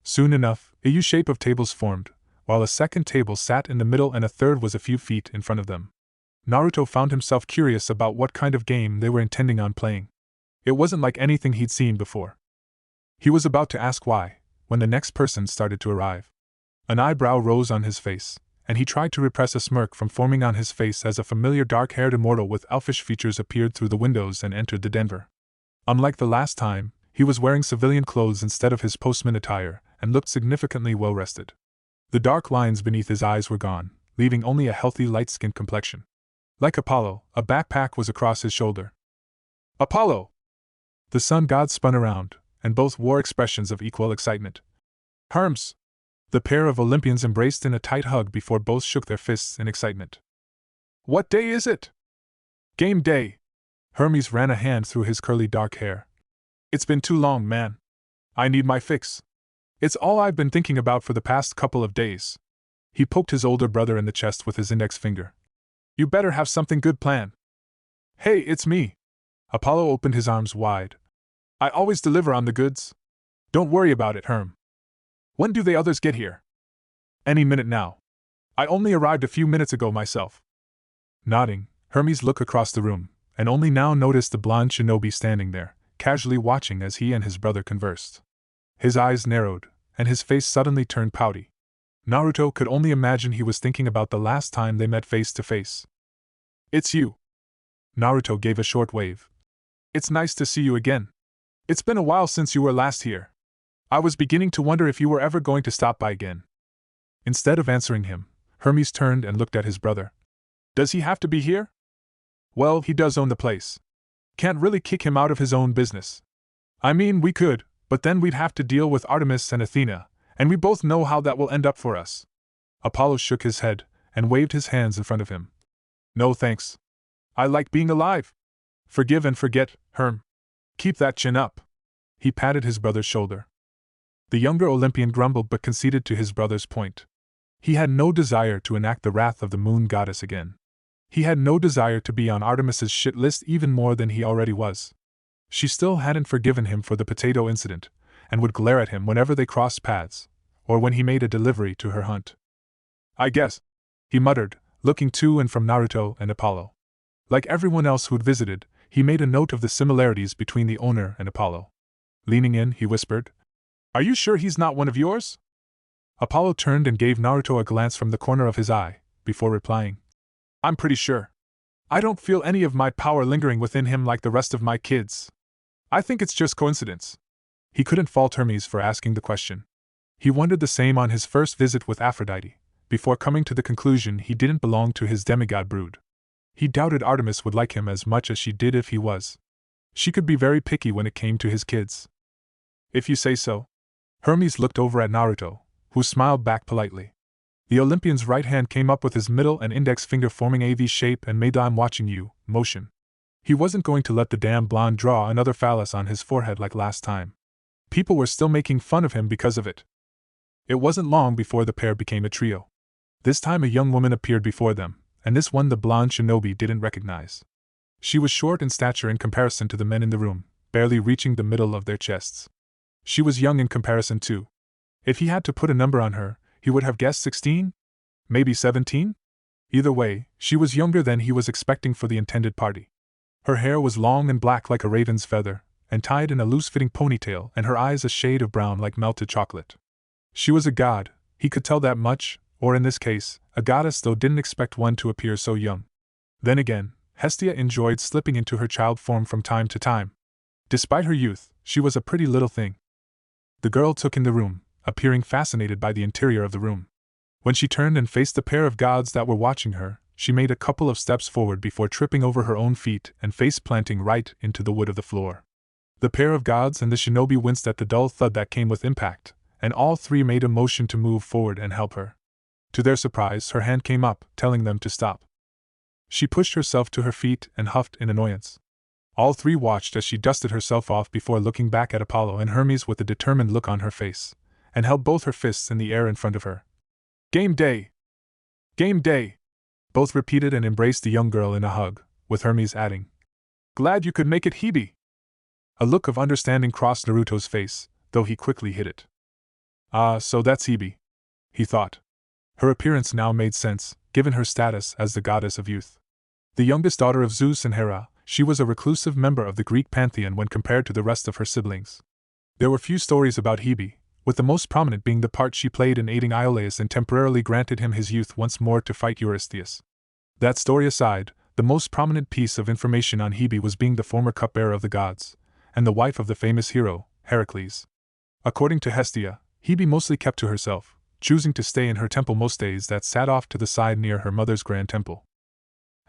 Soon enough, a U-shape of tables formed, while a second table sat in the middle and a third was a few feet in front of them. Naruto found himself curious about what kind of game they were intending on playing. It wasn't like anything he'd seen before. He was about to ask why, when the next person started to arrive. An eyebrow rose on his face, and he tried to repress a smirk from forming on his face as a familiar dark-haired immortal with elfish features appeared through the windows and entered the Denver. Unlike the last time, he was wearing civilian clothes instead of his postman attire, and looked significantly well-rested. The dark lines beneath his eyes were gone, leaving only a healthy light-skinned complexion. Like Apollo, a backpack was across his shoulder. Apollo! The sun god spun around, and both wore expressions of equal excitement. Hermes! The pair of Olympians embraced in a tight hug before both shook their fists in excitement. What day is it? Game day! Hermes ran a hand through his curly dark hair. It's been too long, man. I need my fix. It's all I've been thinking about for the past couple of days. He poked his older brother in the chest with his index finger. You better have something good planned. Hey, it's me. Apollo opened his arms wide. I always deliver on the goods. Don't worry about it, Herm. When do the others get here? Any minute now. I only arrived a few minutes ago myself. Nodding, Hermes looked across the room, and only now noticed the blonde shinobi standing there, casually watching as he and his brother conversed. His eyes narrowed, and his face suddenly turned pouty. Naruto could only imagine he was thinking about the last time they met face to face. It's you. Naruto gave a short wave. It's nice to see you again. It's been a while since you were last here. I was beginning to wonder if you were ever going to stop by again. Instead of answering him, Hermes turned and looked at his brother. Does he have to be here? Well, he does own the place. Can't really kick him out of his own business. I mean, we could, but then we'd have to deal with Artemis and Athena, and we both know how that will end up for us. Apollo shook his head and waved his hands in front of him. No thanks. I like being alive. Forgive and forget, Herm. Keep that chin up. He patted his brother's shoulder. The younger Olympian grumbled but conceded to his brother's point. He had no desire to enact the wrath of the moon goddess again. He had no desire to be on Artemis's shit list even more than he already was. She still hadn't forgiven him for the potato incident, and would glare at him whenever they crossed paths, or when he made a delivery to her hunt. I guess, he muttered, looking to and from Naruto and Apollo. Like everyone else who'd visited, he made a note of the similarities between the owner and Apollo. Leaning in, he whispered, Are you sure he's not one of yours? Apollo turned and gave Naruto a glance from the corner of his eye, before replying, I'm pretty sure. I don't feel any of my power lingering within him like the rest of my kids. I think it's just coincidence. He couldn't fault Hermes for asking the question. He wondered the same on his first visit with Aphrodite, before coming to the conclusion he didn't belong to his demigod brood. He doubted Artemis would like him as much as she did if he was. She could be very picky when it came to his kids. If you say so. Hermes looked over at Naruto, who smiled back politely. The Olympian's right hand came up with his middle and index finger forming a V shape and made the I'm watching you motion. He wasn't going to let the damn blonde draw another phallus on his forehead like last time. People were still making fun of him because of it. It wasn't long before the pair became a trio. This time a young woman appeared before them, and this one the blonde shinobi didn't recognize. She was short in stature in comparison to the men in the room, barely reaching the middle of their chests. She was young in comparison too. If he had to put a number on her, he would have guessed 16? Maybe 17? Either way, she was younger than he was expecting for the intended party. Her hair was long and black like a raven's feather, and tied in a loose-fitting ponytail, and her eyes a shade of brown like melted chocolate. She was a god, he could tell that much, or in this case, a goddess, though didn't expect one to appear so young. Then again, Hestia enjoyed slipping into her child form from time to time. Despite her youth, she was a pretty little thing. The girl took in the room, appearing fascinated by the interior of the room. When she turned and faced the pair of gods that were watching her, she made a couple of steps forward before tripping over her own feet and face-planting right into the wood of the floor. The pair of gods and the shinobi winced at the dull thud that came with impact, and all three made a motion to move forward and help her. To their surprise, her hand came up, telling them to stop. She pushed herself to her feet and huffed in annoyance. All three watched as she dusted herself off before looking back at Apollo and Hermes with a determined look on her face, and held both her fists in the air in front of her. "Game day! Game day!" Both repeated and embraced the young girl in a hug, with Hermes adding, "Glad you could make it, Hebe." A look of understanding crossed Naruto's face, though he quickly hid it. "Ah, so that's Hebe," he thought. Her appearance now made sense, given her status as the goddess of youth. The youngest daughter of Zeus and Hera, she was a reclusive member of the Greek pantheon when compared to the rest of her siblings. There were few stories about Hebe, with the most prominent being the part she played in aiding Iolaus and temporarily granted him his youth once more to fight Eurystheus. That story aside, the most prominent piece of information on Hebe was being the former cupbearer of the gods, and the wife of the famous hero, Heracles. According to Hestia, Hebe mostly kept to herself, choosing to stay in her temple most days that sat off to the side near her mother's grand temple.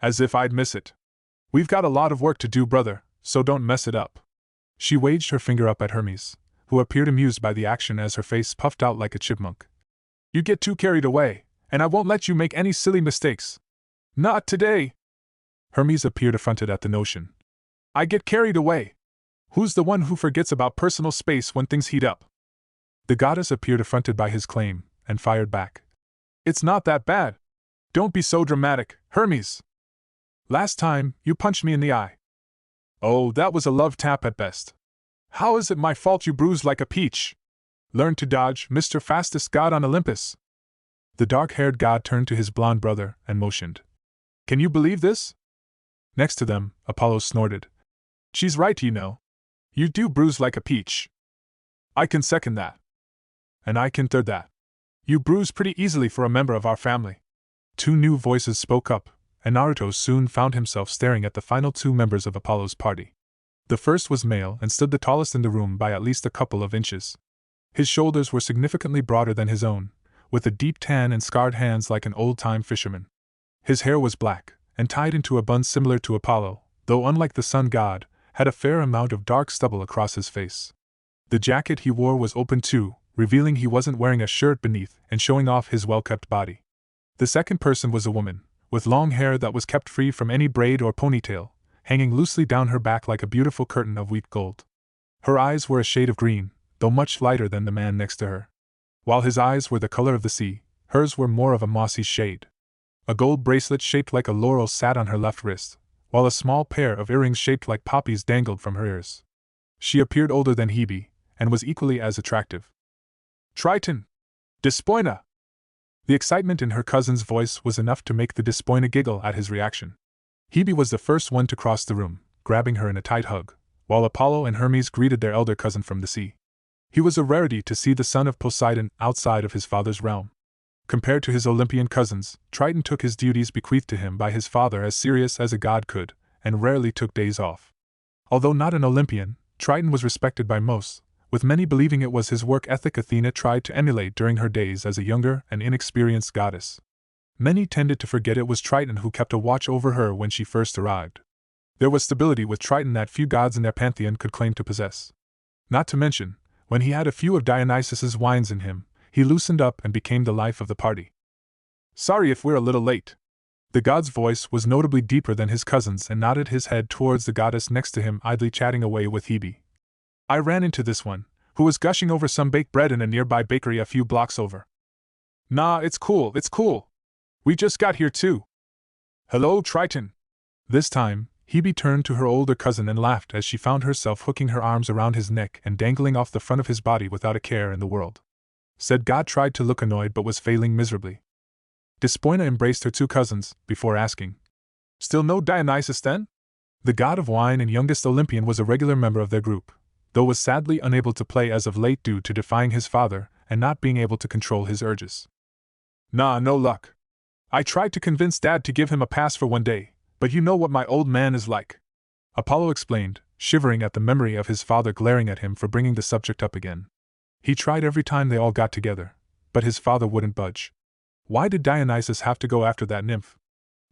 "As if I'd miss it. We've got a lot of work to do, brother, so don't mess it up." She waged her finger up at Hermes, who appeared amused by the action as her face puffed out like a chipmunk. "You get too carried away, and I won't let you make any silly mistakes." "Not today." Hermes appeared affronted at the notion. "I get carried away. Who's the one who forgets about personal space when things heat up?" The goddess appeared affronted by his claim, and fired back. "It's not that bad. Don't be so dramatic, Hermes. Last time, you punched me in the eye. Oh, that was a love tap at best. How is it my fault you bruised like a peach? Learn to dodge, Mr. Fastest God on Olympus." The dark-haired god turned to his blonde brother and motioned. "Can you believe this?" Next to them, Apollo snorted. "She's right, you know. You do bruise like a peach." "I can second that." "And I can third that. You bruise pretty easily for a member of our family." Two new voices spoke up, and Naruto soon found himself staring at the final two members of Apollo's party. The first was male and stood the tallest in the room by at least a couple of inches. His shoulders were significantly broader than his own, with a deep tan and scarred hands like an old-time fisherman. His hair was black, and tied into a bun similar to Apollo, though unlike the sun god, had a fair amount of dark stubble across his face. The jacket he wore was open too, revealing he wasn't wearing a shirt beneath and showing off his well-kept body. The second person was a woman, with long hair that was kept free from any braid or ponytail, hanging loosely down her back like a beautiful curtain of wheat gold. Her eyes were a shade of green, though much lighter than the man next to her. While his eyes were the color of the sea, hers were more of a mossy shade. A gold bracelet shaped like a laurel sat on her left wrist, while a small pair of earrings shaped like poppies dangled from her ears. She appeared older than Hebe, and was equally as attractive. "Triton! Despoina!" The excitement in her cousin's voice was enough to make the Despoina giggle at his reaction. Hebe was the first one to cross the room, grabbing her in a tight hug, while Apollo and Hermes greeted their elder cousin from the sea. He was a rarity to see the son of Poseidon outside of his father's realm. Compared to his Olympian cousins, Triton took his duties bequeathed to him by his father as serious as a god could, and rarely took days off. Although not an Olympian, Triton was respected by most, with many believing it was his work ethic Athena tried to emulate during her days as a younger and inexperienced goddess. Many tended to forget it was Triton who kept a watch over her when she first arrived. There was stability with Triton that few gods in their pantheon could claim to possess. Not to mention, when he had a few of Dionysus's wines in him, he loosened up and became the life of the party. "Sorry if we're a little late." The god's voice was notably deeper than his cousin's and nodded his head towards the goddess next to him idly chatting away with Hebe. "I ran into this one, who was gushing over some baked bread in a nearby bakery a few blocks over. Nah, it's cool, it's cool. We just got here too. Hello, Triton. This time, Hebe turned to her older cousin and laughed as she found herself hooking her arms around his neck and dangling off the front of his body without a care in the world. Said God tried to look annoyed but was failing miserably. Despoina embraced her two cousins, before asking, "Still no Dionysus then?" The god of wine and youngest Olympian was a regular member of their group, though was sadly unable to play as of late due to defying his father and not being able to control his urges. Nah, no luck. I tried to convince Dad to give him a pass for one day, but you know what my old man is like. Apollo explained, shivering at the memory of his father glaring at him for bringing the subject up again. He tried every time they all got together, but his father wouldn't budge. Why did Dionysus have to go after that nymph?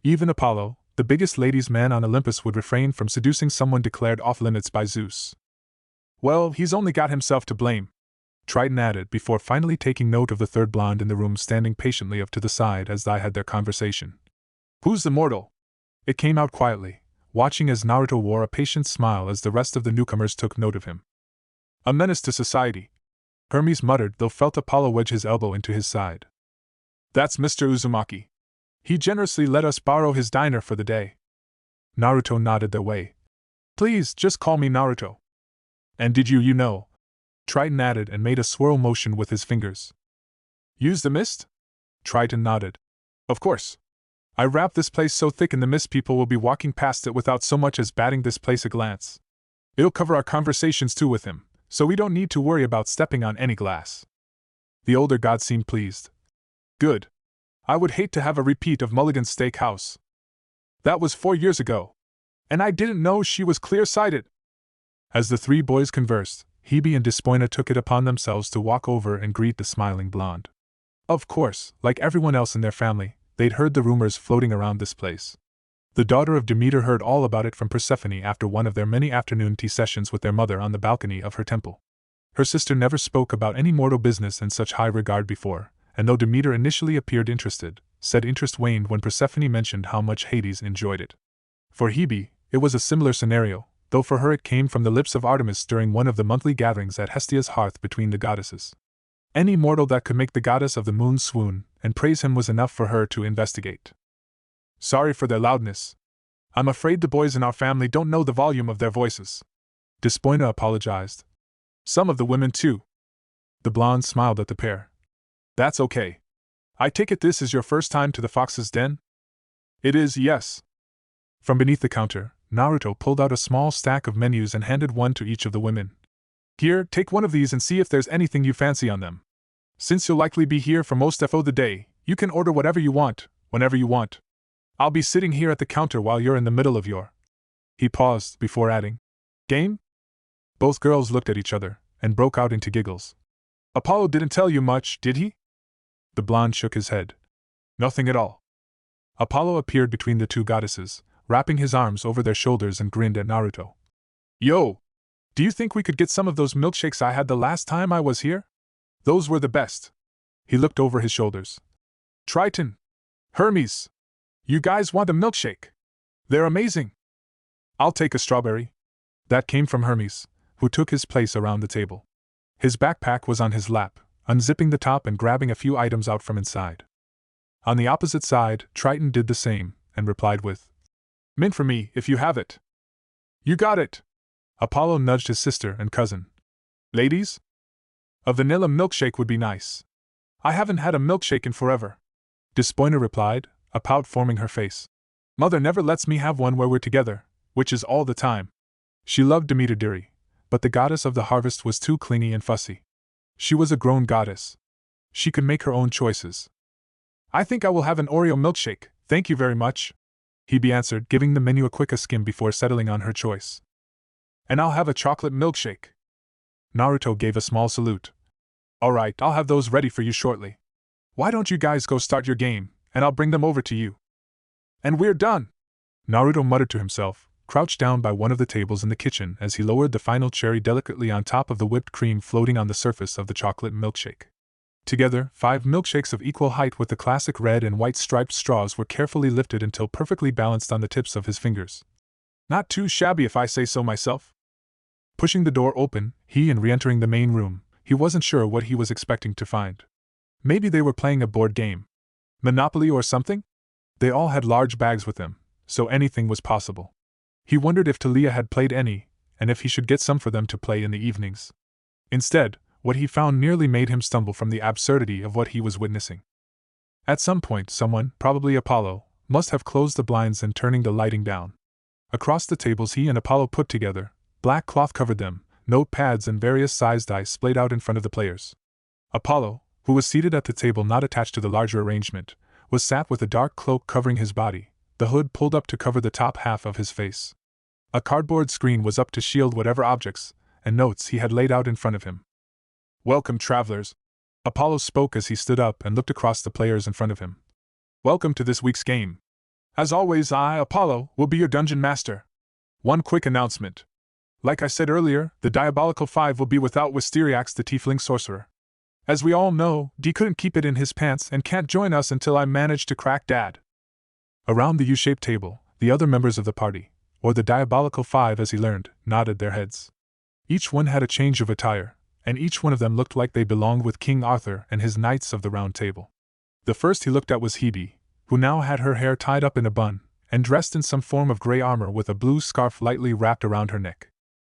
Even Apollo, the biggest ladies' man on Olympus, would refrain from seducing someone declared off-limits by Zeus. Well, he's only got himself to blame, Triton added before finally taking note of the third blonde in the room standing patiently up to the side as they had their conversation. Who's Immortal? It came out quietly, watching as Naruto wore a patient smile as the rest of the newcomers took note of him. A menace to society, Hermes muttered, though felt Apollo wedge his elbow into his side. That's Mr. Uzumaki. He generously let us borrow his diner for the day. Naruto nodded their way. Please, just call me Naruto. And did you know? Triton added and made a swirl motion with his fingers. Use the mist? Triton nodded. Of course. I wrap this place so thick in the mist people will be walking past it without so much as batting this place a glance. It'll cover our conversations too with him, so we don't need to worry about stepping on any glass. The older god seemed pleased. Good. I would hate to have a repeat of Mulligan's Steakhouse. That was 4 years ago. And I didn't know she was clear-sighted. As the three boys conversed, Hebe and Despoina took it upon themselves to walk over and greet the smiling blonde. Of course, like everyone else in their family, they'd heard the rumors floating around this place. The daughter of Demeter heard all about it from Persephone after one of their many afternoon tea sessions with their mother on the balcony of her temple. Her sister never spoke about any mortal business in such high regard before, and though Demeter initially appeared interested, said interest waned when Persephone mentioned how much Hades enjoyed it. For Hebe, it was a similar scenario, though for her it came from the lips of Artemis during one of the monthly gatherings at Hestia's hearth between the goddesses. Any mortal that could make the goddess of the moon swoon and praise him was enough for her to investigate. Sorry for their loudness. I'm afraid the boys in our family don't know the volume of their voices. Despoina apologized. Some of the women too. The blonde smiled at the pair. That's okay. I take it this is your first time to the Fox's Den? It is, yes. From beneath the counter, Naruto pulled out a small stack of menus and handed one to each of the women. Here, take one of these and see if there's anything you fancy on them. Since you'll likely be here for most of the day, you can order whatever you want, whenever you want. I'll be sitting here at the counter while you're in the middle of your... He paused before adding, game? Both girls looked at each other and broke out into giggles. Apollo didn't tell you much, did he? The blonde shook his head. Nothing at all. Apollo appeared between the two goddesses, wrapping his arms over their shoulders and grinned at Naruto. Yo! Do you think we could get some of those milkshakes I had the last time I was here? Those were the best. He looked over his shoulders. Triton! Hermes! You guys want a milkshake? They're amazing! I'll take a strawberry. That came from Hermes, who took his place around the table. His backpack was on his lap, unzipping the top and grabbing a few items out from inside. On the opposite side, Triton did the same, and replied with, Mint for me, if you have it. You got it! Apollo nudged his sister and cousin. Ladies? A vanilla milkshake would be nice. I haven't had a milkshake in forever. Despoina replied, a pout forming her face. Mother never lets me have one where we're together, which is all the time. She loved Demeter dearly, but the goddess of the harvest was too clingy and fussy. She was a grown goddess. She could make her own choices. I think I will have an Oreo milkshake, thank you very much, Hebe answered, giving the menu a quick skim before settling on her choice. And I'll have a chocolate milkshake. Naruto gave a small salute. All right, I'll have those ready for you shortly. Why don't you guys go start your game, and I'll bring them over to you. And we're done! Naruto muttered to himself, crouched down by one of the tables in the kitchen as he lowered the final cherry delicately on top of the whipped cream floating on the surface of the chocolate milkshake. Together, 5 milkshakes of equal height with the classic red and white striped straws were carefully lifted until perfectly balanced on the tips of his fingers. Not too shabby if I say so myself. Pushing the door open, and re-entering the main room, he wasn't sure what he was expecting to find. Maybe they were playing a board game. Monopoly or something? They all had large bags with them, so anything was possible. He wondered if Talia had played any, and if he should get some for them to play in the evenings. Instead, what he found nearly made him stumble from the absurdity of what he was witnessing. At some point, someone, probably Apollo, must have closed the blinds and turning the lighting down. Across the tables he and Apollo put together, black cloth covered them, notepads and various sized dice splayed out in front of the players. Apollo, who was seated at the table not attached to the larger arrangement, was sat with a dark cloak covering his body, the hood pulled up to cover the top half of his face. A cardboard screen was up to shield whatever objects and notes he had laid out in front of him. "Welcome, travelers," Apollo spoke as he stood up and looked across the players in front of him. "Welcome to this week's game. As always, I, Apollo, will be your dungeon master. One quick announcement. Like I said earlier, the Diabolical Five will be without Wisteriax the Tiefling Sorcerer. As we all know, D couldn't keep it in his pants and can't join us until I manage to crack Dad." Around the U-shaped table, the other members of the party, or the Diabolical Five as he learned, nodded their heads. Each one had a change of attire, and each one of them looked like they belonged with King Arthur and his Knights of the Round Table. The first he looked at was Hebe, who now had her hair tied up in a bun, and dressed in some form of gray armor with a blue scarf lightly wrapped around her neck.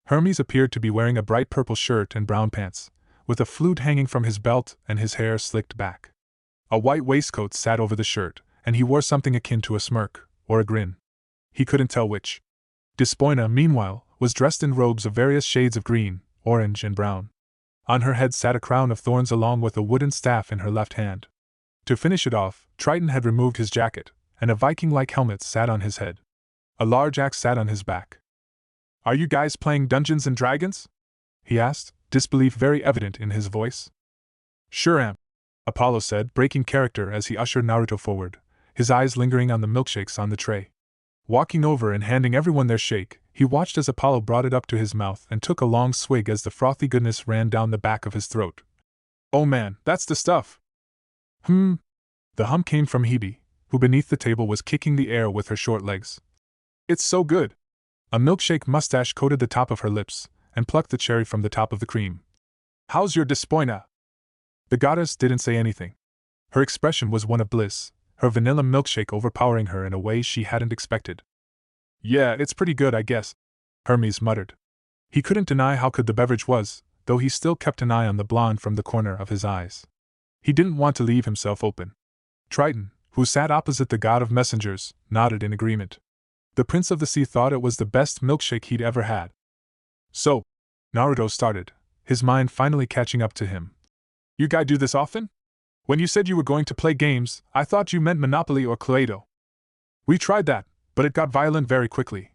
Hermes appeared to be wearing a bright purple shirt and brown pants, with a flute hanging from his belt and his hair slicked back. A white waistcoat sat over the shirt, and he wore something akin to a smirk, or a grin. He couldn't tell which. Despoina, meanwhile, was dressed in robes of various shades of green, orange, and brown. On her head sat a crown of thorns along with a wooden staff in her left hand. To finish it off, Triton had removed his jacket, and a Viking-like helmet sat on his head. A large axe sat on his back. "Are you guys playing Dungeons and Dragons?" he asked, disbelief very evident in his voice. "Sure am," Apollo said, breaking character as he ushered Naruto forward, his eyes lingering on the milkshakes on the tray. Walking over and handing everyone their shake, he watched as Apollo brought it up to his mouth and took a long swig as the frothy goodness ran down the back of his throat. "Oh man, that's the stuff." The hum came from Hebe, who beneath the table was kicking the air with her short legs. "It's so good." A milkshake mustache coated the top of her lips, and plucked the cherry from the top of the cream. "How's your Despoina?" The goddess didn't say anything. Her expression was one of bliss, her vanilla milkshake overpowering her in a way she hadn't expected. "Yeah, it's pretty good, I guess," Hermes muttered. He couldn't deny how good the beverage was, though he still kept an eye on the blonde from the corner of his eyes. He didn't want to leave himself open. Triton, who sat opposite the god of messengers, nodded in agreement. The Prince of the Sea thought it was the best milkshake he'd ever had. "So," Naruto started, his mind finally catching up to him. "You guys do this often? When you said you were going to play games, I thought you meant Monopoly or Cluedo." "We tried that, but it got violent very quickly,"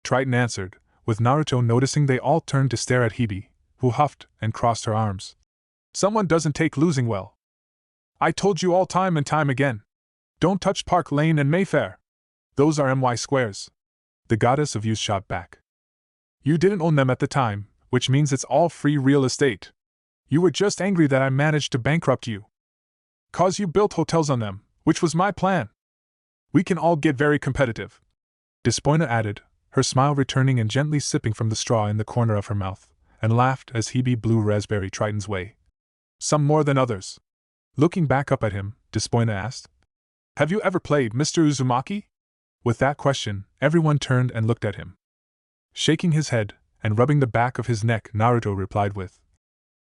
Triton answered, with Naruto noticing they all turned to stare at Hebe, who huffed and crossed her arms. "Someone doesn't take losing well. I told you all time and time again. Don't touch Park Lane and Mayfair. Those are MY squares." The goddess of youth shot back. "You didn't own them at the time, which means it's all free real estate. You were just angry that I managed to bankrupt you. 'Cause you built hotels on them, which was my plan. We can all get very competitive," Despoina added, her smile returning and gently sipping from the straw in the corner of her mouth, and laughed as Hebe blew raspberry Triton's way. "Some more than others." Looking back up at him, Despoina asked, "Have you ever played Mr. Uzumaki?" With that question, everyone turned and looked at him. Shaking his head and rubbing the back of his neck, Naruto replied with,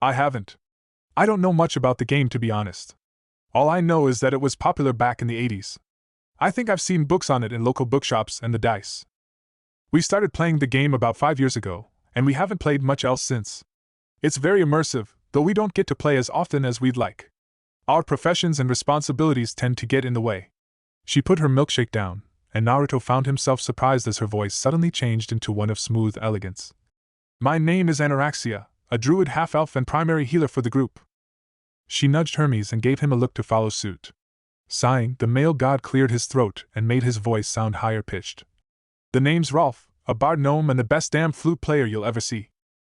"I haven't. I don't know much about the game, to be honest. All I know is that it was popular back in the 80s. I think I've seen books on it in local bookshops and the dice. We started playing the game about 5 years ago, and we haven't played much else since. It's very immersive, though we don't get to play as often as we'd like. Our professions and responsibilities tend to get in the way." She put her milkshake down, and Naruto found himself surprised as her voice suddenly changed into one of smooth elegance. "My name is Anoraxia, a druid half-elf and primary healer for the group." She nudged Hermes and gave him a look to follow suit. Sighing, the male god cleared his throat and made his voice sound higher-pitched. "The name's Rolf, a bard gnome and the best damn flute player you'll ever see.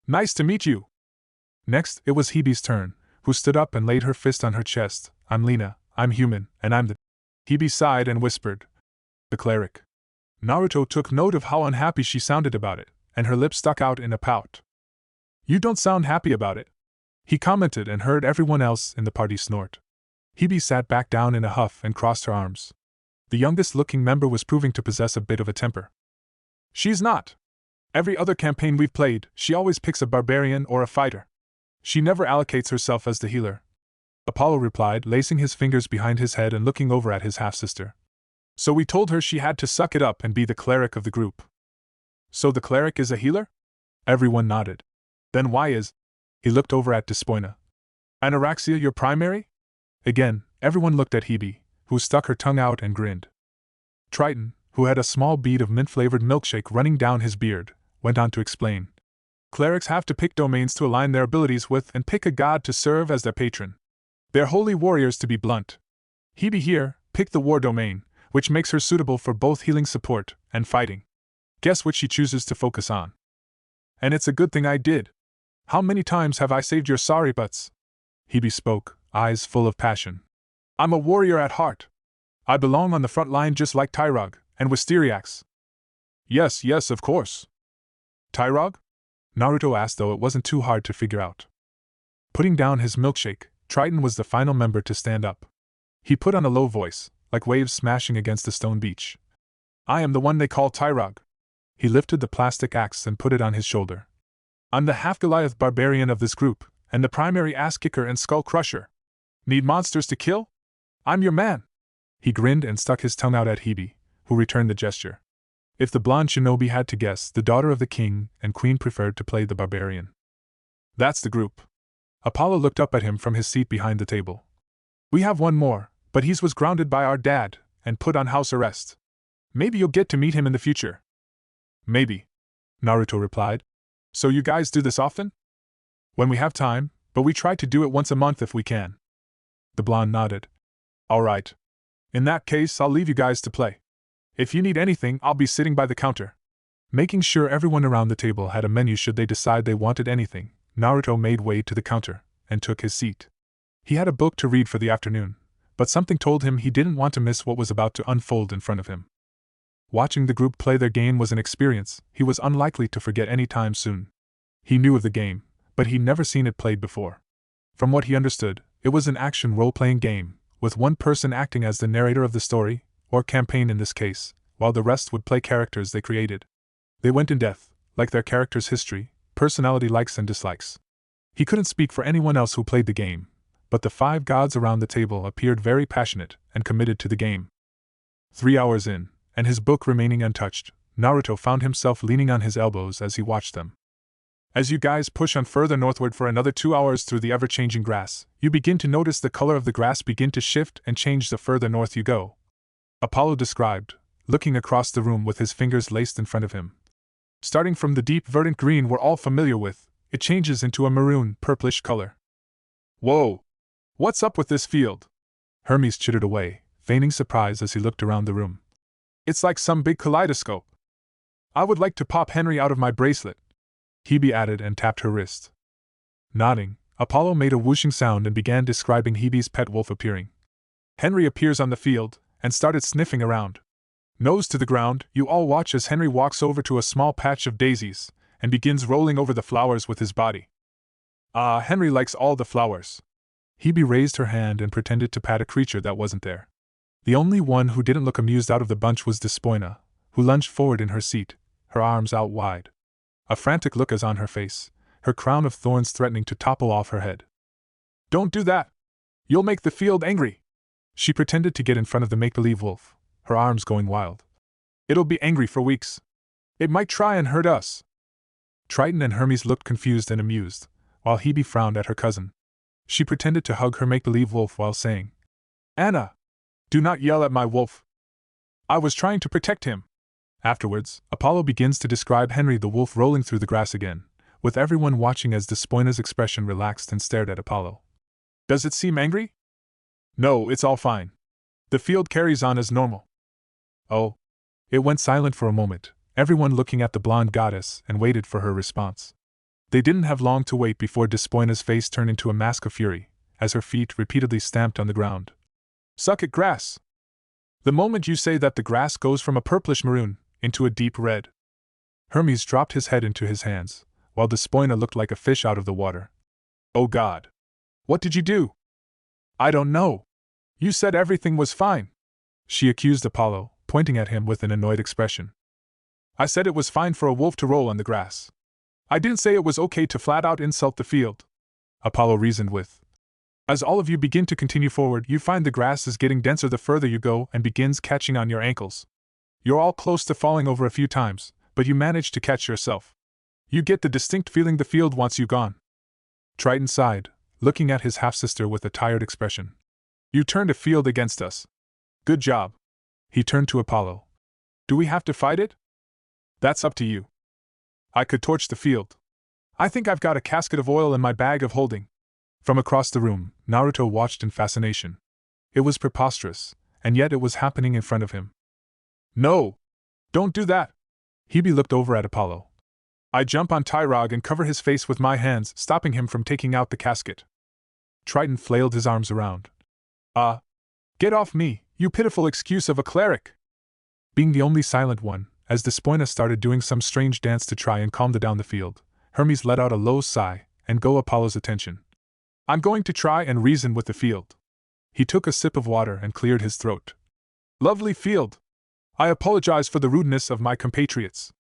Nice to meet you." Next, it was Hebe's turn, who stood up and laid her fist on her chest. "I'm Lena, I'm human, and I'm the—" Hebe sighed and whispered, "the cleric." Naruto took note of how unhappy she sounded about it, and her lips stuck out in a pout. You don't sound happy about it, he commented and heard everyone else in the party snort. Hebe sat back down in a huff and crossed her arms. The youngest-looking member was proving to possess a bit of a temper. She's not. Every other campaign we've played, she always picks a barbarian or a fighter. She never allocates herself as the healer, Apollo replied, lacing his fingers behind his head and looking over at his half-sister. So we told her she had to suck it up and be the cleric of the group. So the cleric is a healer? Everyone nodded. Then why is... He looked over at Despoina. Anorexia your primary? Again, everyone looked at Hebe, who stuck her tongue out and grinned. Triton, who had a small bead of mint-flavored milkshake running down his beard, went on to explain. Clerics have to pick domains to align their abilities with and pick a god to serve as their patron. They're holy warriors, to be blunt. Hebe here picked the war domain, which makes her suitable for both healing support and fighting. Guess what she chooses to focus on. And it's a good thing I did. How many times have I saved your sorry butts? Hebe spoke, eyes full of passion. I'm a warrior at heart. I belong on the front line just like Tyrog and Wisteriax. Yes, of course. Tyrog? Naruto asked, though it wasn't too hard to figure out. Putting down his milkshake, Triton was the final member to stand up. He put on a low voice, like waves smashing against a stone beach. I am the one they call Tyrog. He lifted the plastic axe and put it on his shoulder. I'm the half-Goliath barbarian of this group, and the primary ass-kicker and skull-crusher. Need monsters to kill? I'm your man. He grinned and stuck his tongue out at Hebe, who returned the gesture. If the blonde shinobi had to guess, the daughter of the king and queen preferred to play the barbarian. That's the group. Apollo looked up at him from his seat behind the table. We have one more, but he was grounded by our dad and put on house arrest. Maybe you'll get to meet him in the future. Maybe, Naruto replied. So you guys do this often? When we have time, but we try to do it once a month if we can. The blonde nodded. All right. In that case, I'll leave you guys to play. If you need anything, I'll be sitting by the counter. Making sure everyone around the table had a menu should they decide they wanted anything, Naruto made way to the counter and took his seat. He had a book to read for the afternoon, but something told him he didn't want to miss what was about to unfold in front of him. Watching the group play their game was an experience he was unlikely to forget any time soon. He knew of the game, but he'd never seen it played before. From what he understood, it was an action role-playing game, with one person acting as the narrator of the story, or campaign in this case, while the rest would play characters they created. They went in depth, like their character's history, personality likes and dislikes. He couldn't speak for anyone else who played the game, but the 5 gods around the table appeared very passionate and committed to the game. 3 hours in, and his book remaining untouched, Naruto found himself leaning on his elbows as he watched them. As you guys push on further northward for another 2 hours through the ever-changing grass, you begin to notice the color of the grass begin to shift and change the further north you go. Apollo described, looking across the room with his fingers laced in front of him. Starting from the deep verdant green we're all familiar with, it changes into a maroon, purplish color. Whoa! What's up with this field? Hermes chittered away, feigning surprise as he looked around the room. It's like some big kaleidoscope. I would like to pop Henry out of my bracelet, Hebe added and tapped her wrist. Nodding, Apollo made a whooshing sound and began describing Hebe's pet wolf appearing. Henry appears on the field and started sniffing around. Nose to the ground, you all watch as Henry walks over to a small patch of daisies and begins rolling over the flowers with his body. Henry likes all the flowers. Hebe raised her hand and pretended to pat a creature that wasn't there. The only one who didn't look amused out of the bunch was Despoina, who lunged forward in her seat, her arms out wide. A frantic look is on her face, her crown of thorns threatening to topple off her head. Don't do that! You'll make the field angry! She pretended to get in front of the make-believe wolf, her arms going wild. It'll be angry for weeks. It might try and hurt us. Triton and Hermes looked confused and amused, while Hebe frowned at her cousin. She pretended to hug her make-believe wolf while saying, Anna! Do not yell at my wolf. I was trying to protect him. Afterwards, Apollo begins to describe Henry the wolf rolling through the grass again, with everyone watching as Despoina's expression relaxed and stared at Apollo. Does it seem angry? No, it's all fine. The field carries on as normal. Oh. It went silent for a moment, everyone looking at the blonde goddess and waited for her response. They didn't have long to wait before Despoina's face turned into a mask of fury, as her feet repeatedly stamped on the ground. Suck it, grass! The moment you say that, the grass goes from a purplish maroon into a deep red. Hermes dropped his head into his hands, while Despoina looked like a fish out of the water. Oh God! What did you do? I don't know. You said everything was fine, she accused Apollo, pointing at him with an annoyed expression. I said it was fine for a wolf to roll on the grass. I didn't say it was okay to flat out insult the field, Apollo reasoned with. As all of you begin to continue forward, you find the grass is getting denser the further you go and begins catching on your ankles. You're all close to falling over a few times, but you manage to catch yourself. You get the distinct feeling the field wants you gone. Triton sighed, looking at his half-sister with a tired expression. You turned a field against us. Good job. He turned to Apollo. Do we have to fight it? That's up to you. I could torch the field. I think I've got a casket of oil in my bag of holding. From across the room, Naruto watched in fascination. It was preposterous, and yet it was happening in front of him. No! Don't do that! Hebe looked over at Apollo. I jump on Tyrog and cover his face with my hands, stopping him from taking out the casket. Triton flailed his arms around. Get off me, you pitiful excuse of a cleric! Being the only silent one, as Despoina started doing some strange dance to try and calm down the field, Hermes let out a low sigh and got Apollo's attention. I'm going to try and reason with the field. He took a sip of water and cleared his throat. Lovely field! I apologize for the rudeness of my compatriots.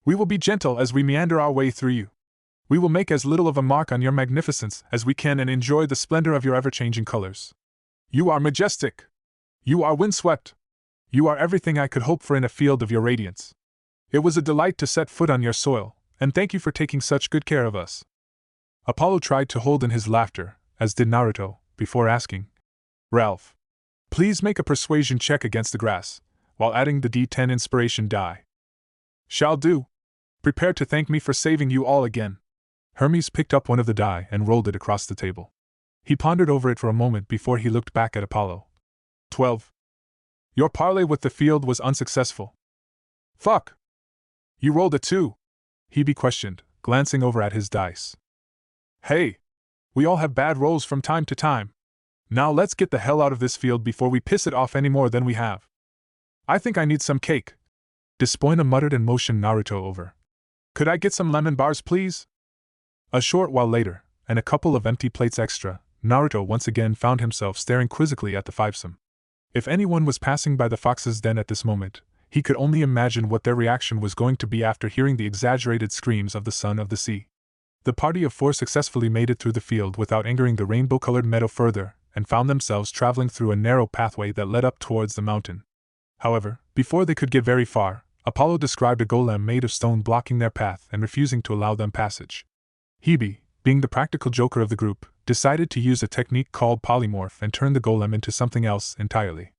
We will be gentle as we meander our way through you. We will make as little of a mark on your magnificence as we can and enjoy the splendor of your ever-changing colors. You are majestic. You are windswept. You are everything I could hope for in a field of your radiance. It was a delight to set foot on your soil, and thank you for taking such good care of us. Apollo tried to hold in his laughter, as did Naruto, before asking, Ralph, please make a persuasion check against the grass, while adding the D10 inspiration die. Shall do. Prepare to thank me for saving you all again. Hermes picked up one of the die and rolled it across the table. He pondered over it for a moment before he looked back at Apollo. 12. Your parley with the field was unsuccessful. Fuck! You rolled a 2? Hebe questioned, glancing over at his dice. Hey! We all have bad rolls from time to time. Now let's get the hell out of this field before we piss it off any more than we have. I think I need some cake. Despoina muttered and motioned Naruto over. Could I get some lemon bars, please? A short while later, and a couple of empty plates extra, Naruto once again found himself staring quizzically at the fivesome. If anyone was passing by the fox's den at this moment, he could only imagine what their reaction was going to be after hearing the exaggerated screams of the son of the sea. The party of 4 successfully made it through the field without angering the rainbow-colored meadow further, and found themselves traveling through a narrow pathway that led up towards the mountain. However, before they could get very far, Apollo described a golem made of stone blocking their path and refusing to allow them passage. Hebe, being the practical joker of the group, decided to use a technique called polymorph and turn the golem into something else entirely.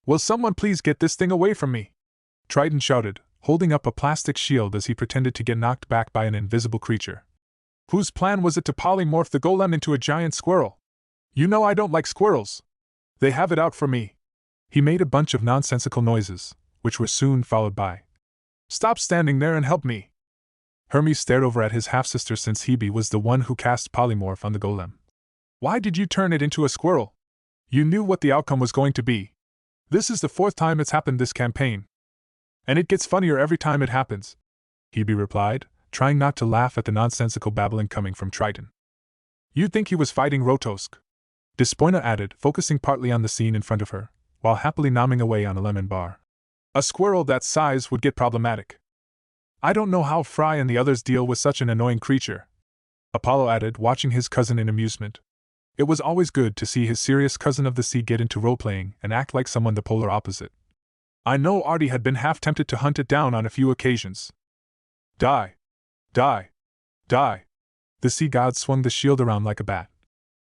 Will someone please get this thing away from me? Triton shouted, holding up a plastic shield as he pretended to get knocked back by an invisible creature. Whose plan was it to polymorph the golem into a giant squirrel? You know I don't like squirrels. They have it out for me. He made a bunch of nonsensical noises, which were soon followed by, Stop standing there and help me. Hermes stared over at his half-sister since Hebe was the one who cast polymorph on the golem. Why did you turn it into a squirrel? You knew what the outcome was going to be. This is the 4th time it's happened this campaign. And it gets funnier every time it happens, Hebe replied, trying not to laugh at the nonsensical babbling coming from Triton. You'd think he was fighting Rotosk, Despoina added, focusing partly on the scene in front of her, while happily nomming away on a lemon bar. A squirrel that size would get problematic. I don't know how Fry and the others deal with such an annoying creature, Apollo added, watching his cousin in amusement. It was always good to see his serious cousin of the sea get into role-playing and act like someone the polar opposite. I know Artie had been half tempted to hunt it down on a few occasions. Die! Die! Die! The sea god swung the shield around like a bat.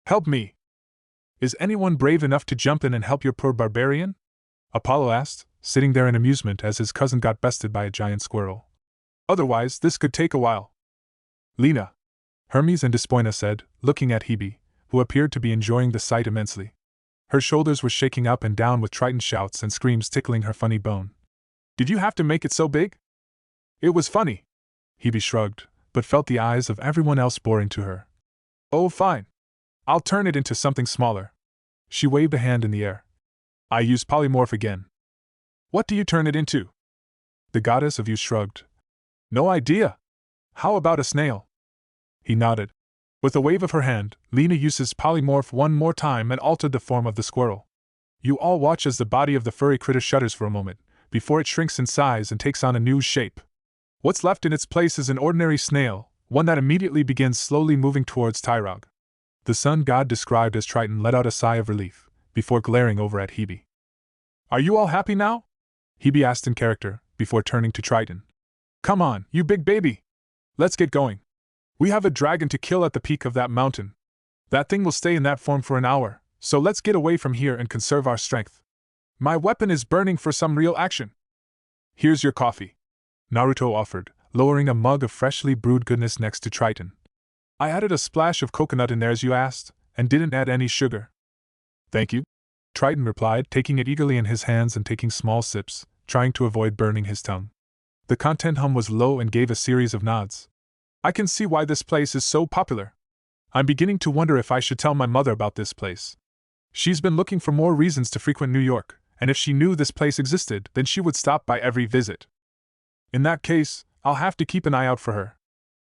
Help me! Is anyone brave enough to jump in and help your poor barbarian? Apollo asked, sitting there in amusement as his cousin got bested by a giant squirrel. Otherwise, this could take a while. Lena, Hermes and Despoina said, looking at Hebe, who appeared to be enjoying the sight immensely. Her shoulders were shaking up and down with Triton shouts and screams tickling her funny bone. Did you have to make it so big? It was funny. Hebe shrugged, but felt the eyes of everyone else boring to her. Oh, fine. I'll turn it into something smaller. She waved a hand in the air. I use polymorph again. What do you turn it into? The goddess of you shrugged. No idea. How about a snail? He nodded. With a wave of her hand, Lena uses polymorph one more time and altered the form of the squirrel. You all watch as the body of the furry critter shudders for a moment, before it shrinks in size and takes on a new shape. What's left in its place is an ordinary snail, one that immediately begins slowly moving towards Tyrog. The sun god described as Triton let out a sigh of relief, before glaring over at Hebe. Are you all happy now? Hebe asked in character, before turning to Triton. Come on, you big baby! Let's get going. We have a dragon to kill at the peak of that mountain. That thing will stay in that form for an hour, so let's get away from here and conserve our strength. My weapon is burning for some real action. Here's your coffee, Naruto offered, lowering a mug of freshly brewed goodness next to Triton. I added a splash of coconut in there as you asked, and didn't add any sugar. Thank you, Triton replied, taking it eagerly in his hands and taking small sips, trying to avoid burning his tongue. The content hum was low and gave a series of nods. I can see why this place is so popular. I'm beginning to wonder if I should tell my mother about this place. She's been looking for more reasons to frequent New York, and if she knew this place existed, then she would stop by every visit. In that case, I'll have to keep an eye out for her.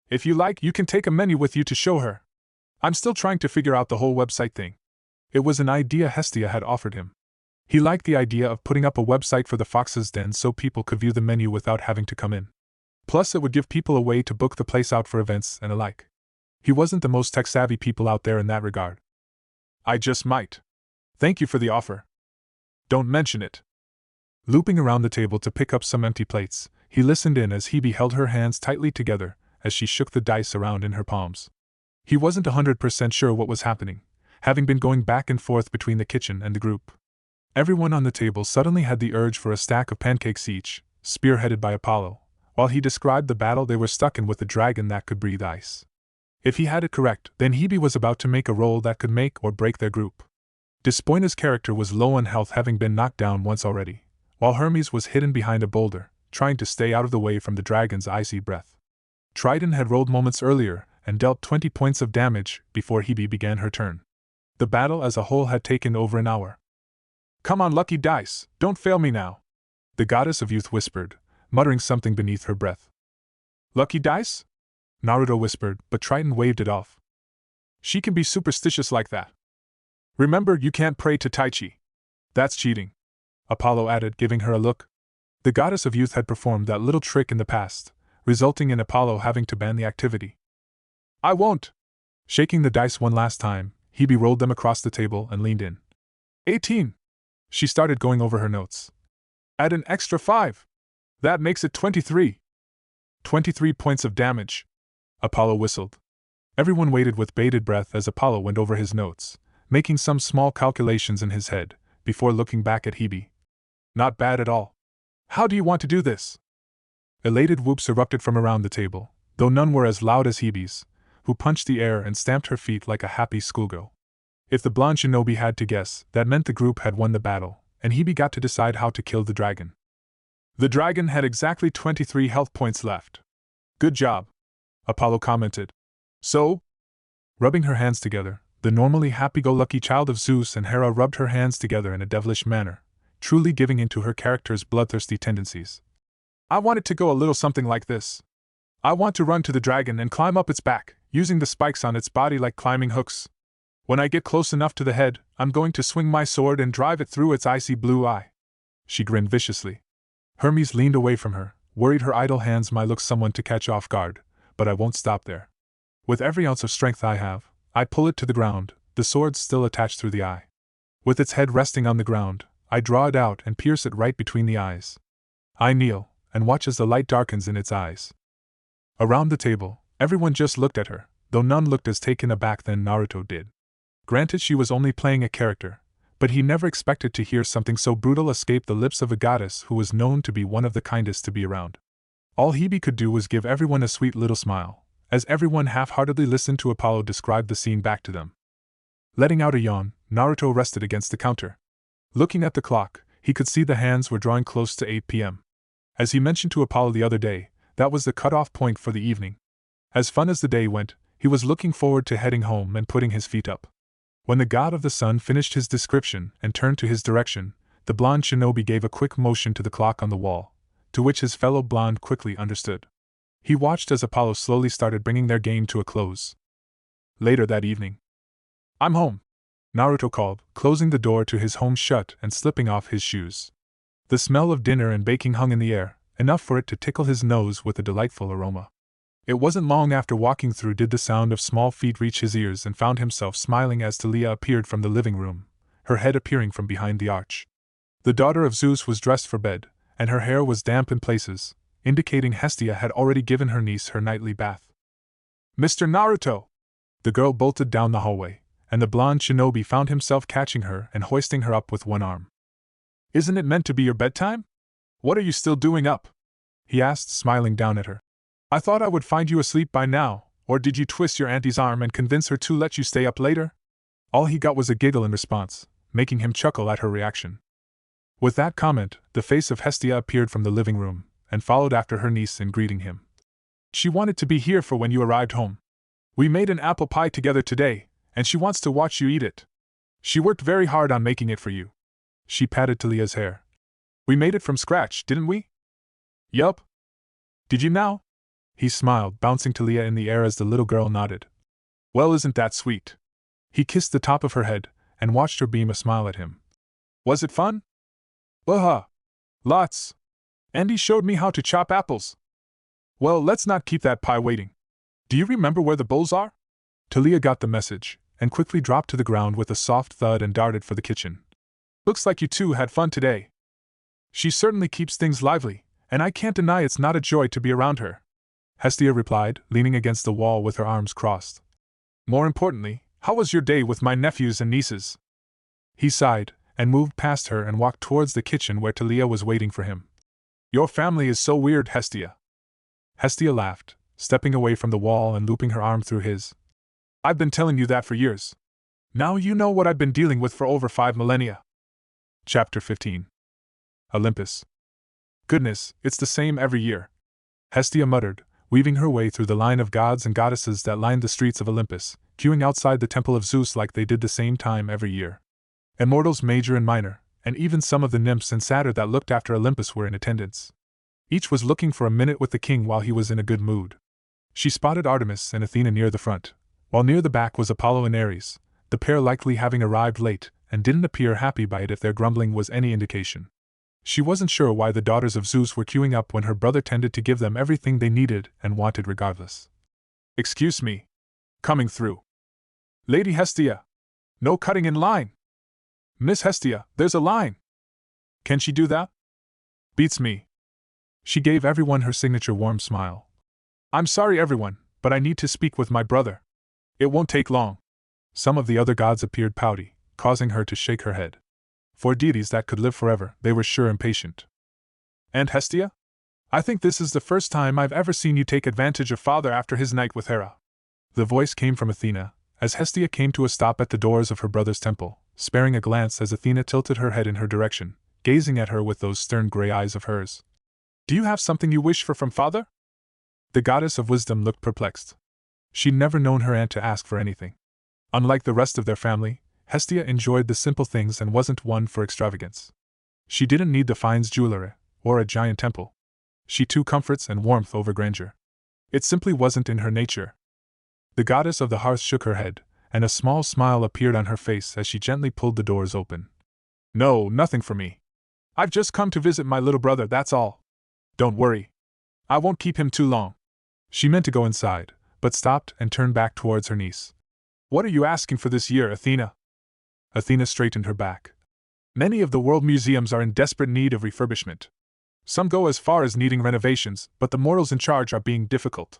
If you like, you can take a menu with you to show her. I'm still trying to figure out the whole website thing. It was an idea Hestia had offered him. He liked the idea of putting up a website for the Fox's Den so people could view the menu without having to come in. Plus, it would give people a way to book the place out for events and alike. He wasn't the most tech-savvy people out there in that regard. I just might. Thank you for the offer. Don't mention it. Looping around the table to pick up some empty plates, he listened in as Hebe held her hands tightly together as she shook the dice around in her palms. He wasn't 100% sure what was happening, having been going back and forth between the kitchen and the group. Everyone on the table suddenly had the urge for a stack of pancakes each, spearheaded by Apollo, while he described the battle they were stuck in with the dragon that could breathe ice. If he had it correct, then Hebe was about to make a roll that could make or break their group. Despoina's character was low on health, having been knocked down once already, while Hermes was hidden behind a boulder, trying to stay out of the way from the dragon's icy breath. Triton had rolled moments earlier and dealt 20 points of damage before Hebe began her turn. The battle as a whole had taken over an hour. Come on, lucky dice, don't fail me now, the goddess of youth whispered, muttering something beneath her breath. Lucky dice? Naruto whispered, but Triton waved it off. She can be superstitious like that. Remember, you can't pray to Tai Chi. That's cheating, Apollo added, giving her a look. The goddess of youth had performed that little trick in the past, resulting in Apollo having to ban the activity. I won't! Shaking the dice one last time, Hebe rolled them across the table and leaned in. 18! She started going over her notes. Add an extra 5. That makes it 23. 23 points of damage. Apollo whistled. Everyone waited with bated breath as Apollo went over his notes, making some small calculations in his head, before looking back at Hebe. Not bad at all. How do you want to do this? Elated whoops erupted from around the table, though none were as loud as Hebe's, who punched the air and stamped her feet like a happy schoolgirl. If the blonde shinobi had to guess, that meant the group had won the battle, and Hebe got to decide how to kill the dragon. The dragon had exactly 23 health points left. Good job, Apollo commented. So? Rubbing her hands together, the normally happy-go-lucky child of Zeus and Hera rubbed her hands together in a devilish manner, truly giving into her character's bloodthirsty tendencies. I want it to go a little something like this. I want to run to the dragon and climb up its back, using the spikes on its body like climbing hooks. When I get close enough to the head, I'm going to swing my sword and drive it through its icy blue eye. She grinned viciously. Hermes leaned away from her, worried her idle hands might look someone to catch off guard, but I won't stop there. With every ounce of strength I have, I pull it to the ground, the sword still attached through the eye. With its head resting on the ground, I draw it out and pierce it right between the eyes. I kneel, and watch as the light darkens in its eyes. Around the table, everyone just looked at her, though none looked as taken aback than Naruto did. Granted, she was only playing a character, but he never expected to hear something so brutal escape the lips of a goddess who was known to be one of the kindest to be around. All Hebe could do was give everyone a sweet little smile, as everyone half-heartedly listened to Apollo describe the scene back to them. Letting out a yawn, Naruto rested against the counter. Looking at the clock, he could see the hands were drawing close to 8 p.m. As he mentioned to Apollo the other day, that was the cutoff point for the evening. As fun as the day went, he was looking forward to heading home and putting his feet up. When the god of the sun finished his description and turned to his direction, the blonde shinobi gave a quick motion to the clock on the wall, to which his fellow blonde quickly understood. He watched as Apollo slowly started bringing their game to a close. Later that evening. I'm home, Naruto called, closing the door to his home shut and slipping off his shoes. The smell of dinner and baking hung in the air, enough for it to tickle his nose with a delightful aroma. It wasn't long after walking through did the sound of small feet reach his ears and found himself smiling as Talia appeared from the living room, her head appearing from behind the arch. The daughter of Zeus was dressed for bed, and her hair was damp in places, indicating Hestia had already given her niece her nightly bath. Mr. Naruto! The girl bolted down the hallway, and the blonde shinobi found himself catching her and hoisting her up with one arm. Isn't it meant to be your bedtime? What are you still doing up? He asked, smiling down at her. I thought I would find you asleep by now, or did you twist your auntie's arm and convince her to let you stay up later? All he got was a giggle in response, making him chuckle at her reaction. With that comment, the face of Hestia appeared from the living room, and followed after her niece in greeting him. She wanted to be here for when you arrived home. We made an apple pie together today, and she wants to watch you eat it. She worked very hard on making it for you. She patted Talia's hair. We made it from scratch, didn't we? Yup. Did you now? He smiled, bouncing Talia in the air as the little girl nodded. Well, isn't that sweet? He kissed the top of her head, and watched her beam a smile at him. Was it fun? Lots. Andy showed me how to chop apples. Well, let's not keep that pie waiting. Do you remember where the bowls are? Talia got the message, and quickly dropped to the ground with a soft thud and darted for the kitchen. Looks like you two had fun today. She certainly keeps things lively, and I can't deny it's not a joy to be around her, Hestia replied, leaning against the wall with her arms crossed. More importantly, how was your day with my nephews and nieces? He sighed, and moved past her and walked towards the kitchen where Talia was waiting for him. Your family is so weird, Hestia. Hestia laughed, stepping away from the wall and looping her arm through his. I've been telling you that for years. Now you know what I've been dealing with for over 5 millennia. Chapter 15. Olympus. Goodness, it's the same every year, Hestia muttered, weaving her way through the line of gods and goddesses that lined the streets of Olympus, queuing outside the temple of Zeus like they did the same time every year. Immortals major and minor, and even some of the nymphs and satyr that looked after Olympus were in attendance. Each was looking for a minute with the king while he was in a good mood. She spotted Artemis and Athena near the front, while near the back was Apollo and Ares, the pair likely having arrived late, and didn't appear happy by it if their grumbling was any indication. She wasn't sure why the daughters of Zeus were queuing up when her brother tended to give them everything they needed and wanted regardless. Excuse me. Coming through. Lady Hestia. No cutting in line. Miss Hestia, there's a line. Can she do that? Beats me. She gave everyone her signature warm smile. I'm sorry everyone, but I need to speak with my brother. It won't take long. Some of the other gods appeared pouty, causing her to shake her head. For deities that could live forever, they were sure impatient. And Hestia? I think this is the first time I've ever seen you take advantage of Father after his night with Hera. The voice came from Athena, as Hestia came to a stop at the doors of her brother's temple, sparing a glance as Athena tilted her head in her direction, gazing at her with those stern gray eyes of hers. Do you have something you wish for from Father? The goddess of wisdom looked perplexed. She'd never known her aunt to ask for anything. Unlike the rest of their family, Hestia enjoyed the simple things and wasn't one for extravagance. She didn't need the fine jewelry, or a giant temple. She too comforts and warmth over grandeur. It simply wasn't in her nature. The goddess of the hearth shook her head, and a small smile appeared on her face as she gently pulled the doors open. No, nothing for me. I've just come to visit my little brother, that's all. Don't worry. I won't keep him too long. She meant to go inside, but stopped and turned back towards her niece. What are you asking for this year, Athena? Athena straightened her back. Many of the world museums are in desperate need of refurbishment. Some go as far as needing renovations, but the mortals in charge are being difficult.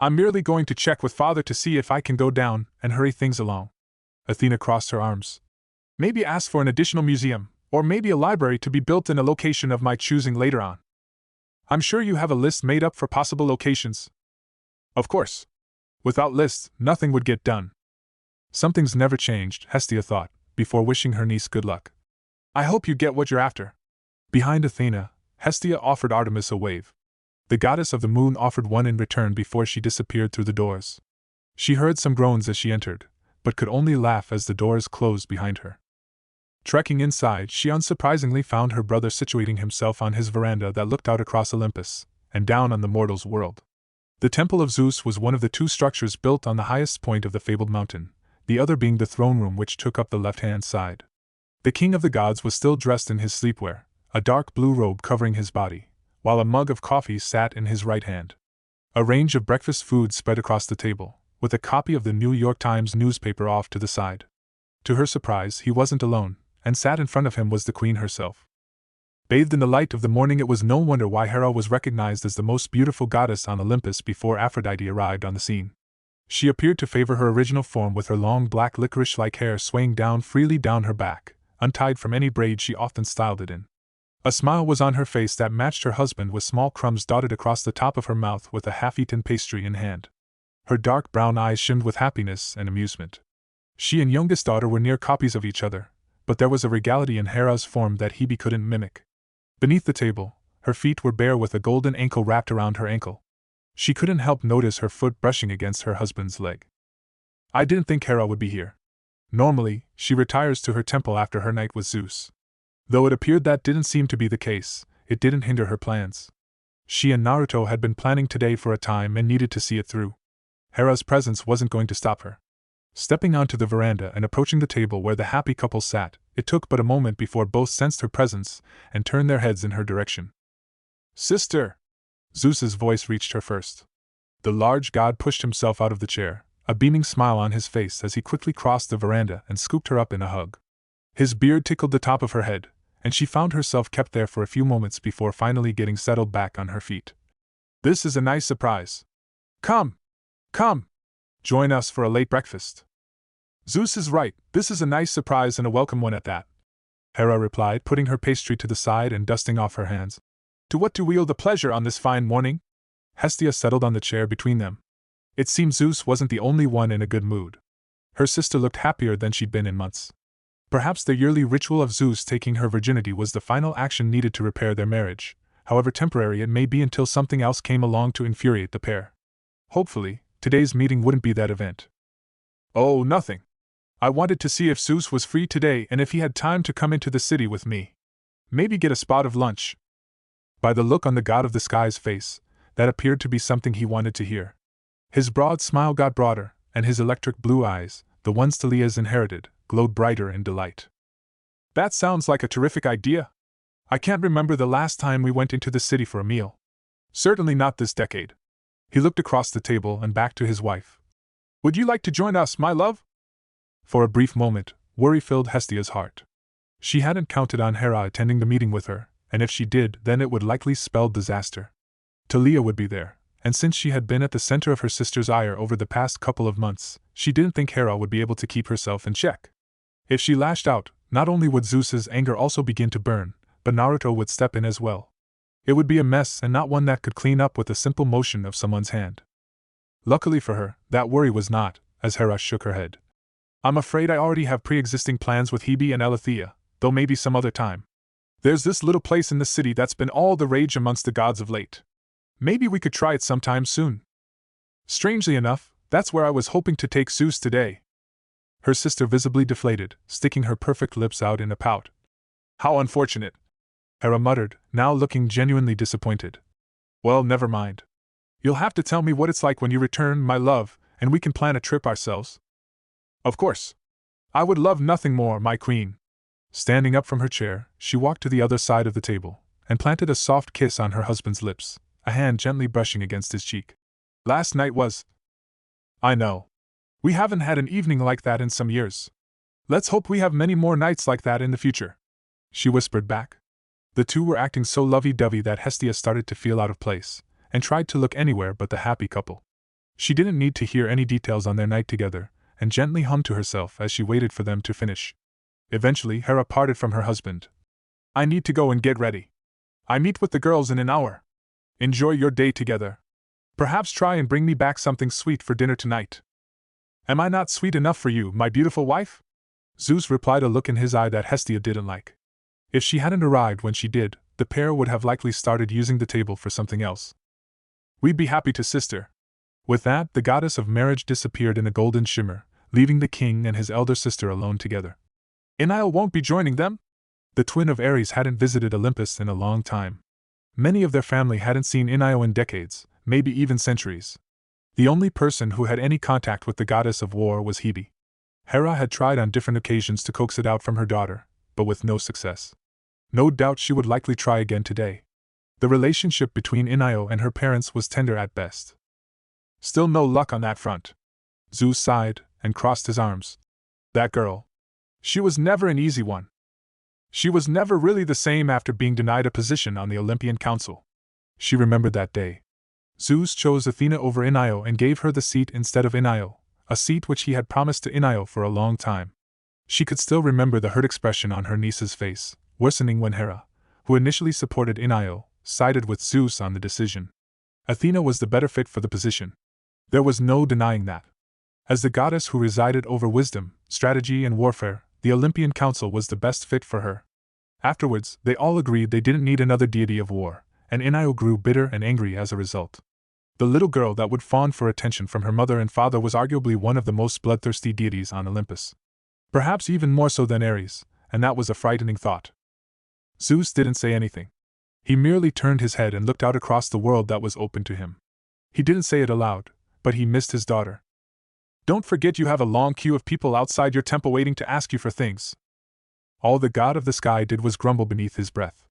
I'm merely going to check with Father to see if I can go down and hurry things along. Athena crossed her arms. Maybe ask for an additional museum, or maybe a library to be built in a location of my choosing later on. I'm sure you have a list made up for possible locations. Of course. Without lists, nothing would get done. Something's never changed, Hestia thought, before wishing her niece good luck. I hope you get what you're after. Behind Athena, Hestia offered Artemis a wave. The goddess of the moon offered one in return before she disappeared through the doors. She heard some groans as she entered, but could only laugh as the doors closed behind her. Trekking inside, she unsurprisingly found her brother situating himself on his veranda that looked out across Olympus, and down on the mortals' world. The Temple of Zeus was one of the two structures built on the highest point of the fabled mountain, the other being the throne room which took up the left-hand side. The king of the gods was still dressed in his sleepwear, a dark blue robe covering his body, while a mug of coffee sat in his right hand. A range of breakfast foods spread across the table, with a copy of the New York Times newspaper off to the side. To her surprise, he wasn't alone, and sat in front of him was the queen herself. Bathed in the light of the morning, it was no wonder why Hera was recognized as the most beautiful goddess on Olympus before Aphrodite arrived on the scene. She appeared to favor her original form with her long black licorice-like hair swaying down freely down her back, untied from any braid she often styled it in. A smile was on her face that matched her husband, with small crumbs dotted across the top of her mouth with a half-eaten pastry in hand. Her dark brown eyes shimmed with happiness and amusement. She and youngest daughter were near copies of each other, but there was a regality in Hera's form that Hebe couldn't mimic. Beneath the table, her feet were bare with a golden ankle wrapped around her ankle. She couldn't help notice her foot brushing against her husband's leg. I didn't think Hera would be here. Normally, she retires to her temple after her night with Zeus. Though it appeared that didn't seem to be the case, it didn't hinder her plans. She and Naruto had been planning today for a time and needed to see it through. Hera's presence wasn't going to stop her. Stepping onto the veranda and approaching the table where the happy couple sat, it took but a moment before both sensed her presence and turned their heads in her direction. "Sister!" Zeus's voice reached her first. The large god pushed himself out of the chair, a beaming smile on his face as he quickly crossed the veranda and scooped her up in a hug. His beard tickled the top of her head, and she found herself kept there for a few moments before finally getting settled back on her feet. "This is a nice surprise. Come! Come! Join us for a late breakfast." "Zeus is right, this is a nice surprise and a welcome one at that," Hera replied, putting her pastry to the side and dusting off her hands. "To what do we owe the pleasure on this fine morning?" Hestia settled on the chair between them. It seemed Zeus wasn't the only one in a good mood. Her sister looked happier than she'd been in months. Perhaps the yearly ritual of Zeus taking her virginity was the final action needed to repair their marriage, however temporary it may be, until something else came along to infuriate the pair. Hopefully, today's meeting wouldn't be that event. "Oh, nothing. I wanted to see if Zeus was free today and if he had time to come into the city with me. Maybe get a spot of lunch." By the look on the god of the sky's face, that appeared to be something he wanted to hear. His broad smile got broader, and his electric blue eyes, the ones Talia's inherited, glowed brighter in delight. "That sounds like a terrific idea. I can't remember the last time we went into the city for a meal. Certainly not this decade." He looked across the table and back to his wife. "Would you like to join us, my love?" For a brief moment, worry filled Hestia's heart. She hadn't counted on Hera attending the meeting with her, and if she did, then it would likely spell disaster. Talia would be there, and since she had been at the center of her sister's ire over the past couple of months, she didn't think Hera would be able to keep herself in check. If she lashed out, not only would Zeus's anger also begin to burn, but Naruto would step in as well. It would be a mess, and not one that could clean up with a simple motion of someone's hand. Luckily for her, that worry was not, as Hera shook her head. "I'm afraid I already have pre-existing plans with Hebe and Alethea, though maybe some other time. There's this little place in the city that's been all the rage amongst the gods of late. Maybe we could try it sometime soon." Strangely enough, that's where I was hoping to take Zeus today. Her sister visibly deflated, sticking her perfect lips out in a pout. "How unfortunate," Hera muttered, now looking genuinely disappointed. "Well, never mind. You'll have to tell me what it's like when you return, my love, and we can plan a trip ourselves." "Of course. I would love nothing more, my queen." Standing up from her chair, she walked to the other side of the table, and planted a soft kiss on her husband's lips, a hand gently brushing against his cheek. "Last night was—" "I know. We haven't had an evening like that in some years. Let's hope we have many more nights like that in the future," she whispered back. The two were acting so lovey-dovey that Hestia started to feel out of place, and tried to look anywhere but the happy couple. She didn't need to hear any details on their night together, and gently hummed to herself as she waited for them to finish. Eventually, Hera parted from her husband. "I need to go and get ready. I meet with the girls in an hour. Enjoy your day together. Perhaps try and bring me back something sweet for dinner tonight." "Am I not sweet enough for you, my beautiful wife?" Zeus replied, a look in his eye that Hestia didn't like. If she hadn't arrived when she did, the pair would have likely started using the table for something else. "We'd be happy to, sister." With that, the goddess of marriage disappeared in a golden shimmer, leaving the king and his elder sister alone together. Enlil won't be joining them? The twin of Ares hadn't visited Olympus in a long time. Many of their family hadn't seen Enlil in decades, maybe even centuries. The only person who had any contact with the goddess of war was Hebe. Hera had tried on different occasions to coax it out from her daughter, but with no success. No doubt she would likely try again today. The relationship between Inayo and her parents was tender at best. Still no luck on that front. Zeus sighed and crossed his arms. That girl. She was never an easy one. She was never really the same after being denied a position on the Olympian Council. She remembered that day. Zeus chose Athena over Inayo and gave her the seat instead of Inayo, a seat which he had promised to Inayo for a long time. She could still remember the hurt expression on her niece's face, worsening when Hera, who initially supported Inayo, sided with Zeus on the decision. Athena was the better fit for the position. There was no denying that. As the goddess who resided over wisdom, strategy, and warfare, the Olympian Council was the best fit for her. Afterwards, they all agreed they didn't need another deity of war, and Inayo grew bitter and angry as a result. The little girl that would fawn for attention from her mother and father was arguably one of the most bloodthirsty deities on Olympus. Perhaps even more so than Ares, and that was a frightening thought. Zeus didn't say anything. He merely turned his head and looked out across the world that was open to him. He didn't say it aloud, but he missed his daughter. Don't forget you have a long queue of people outside your temple waiting to ask you for things. All the god of the sky did was grumble beneath his breath.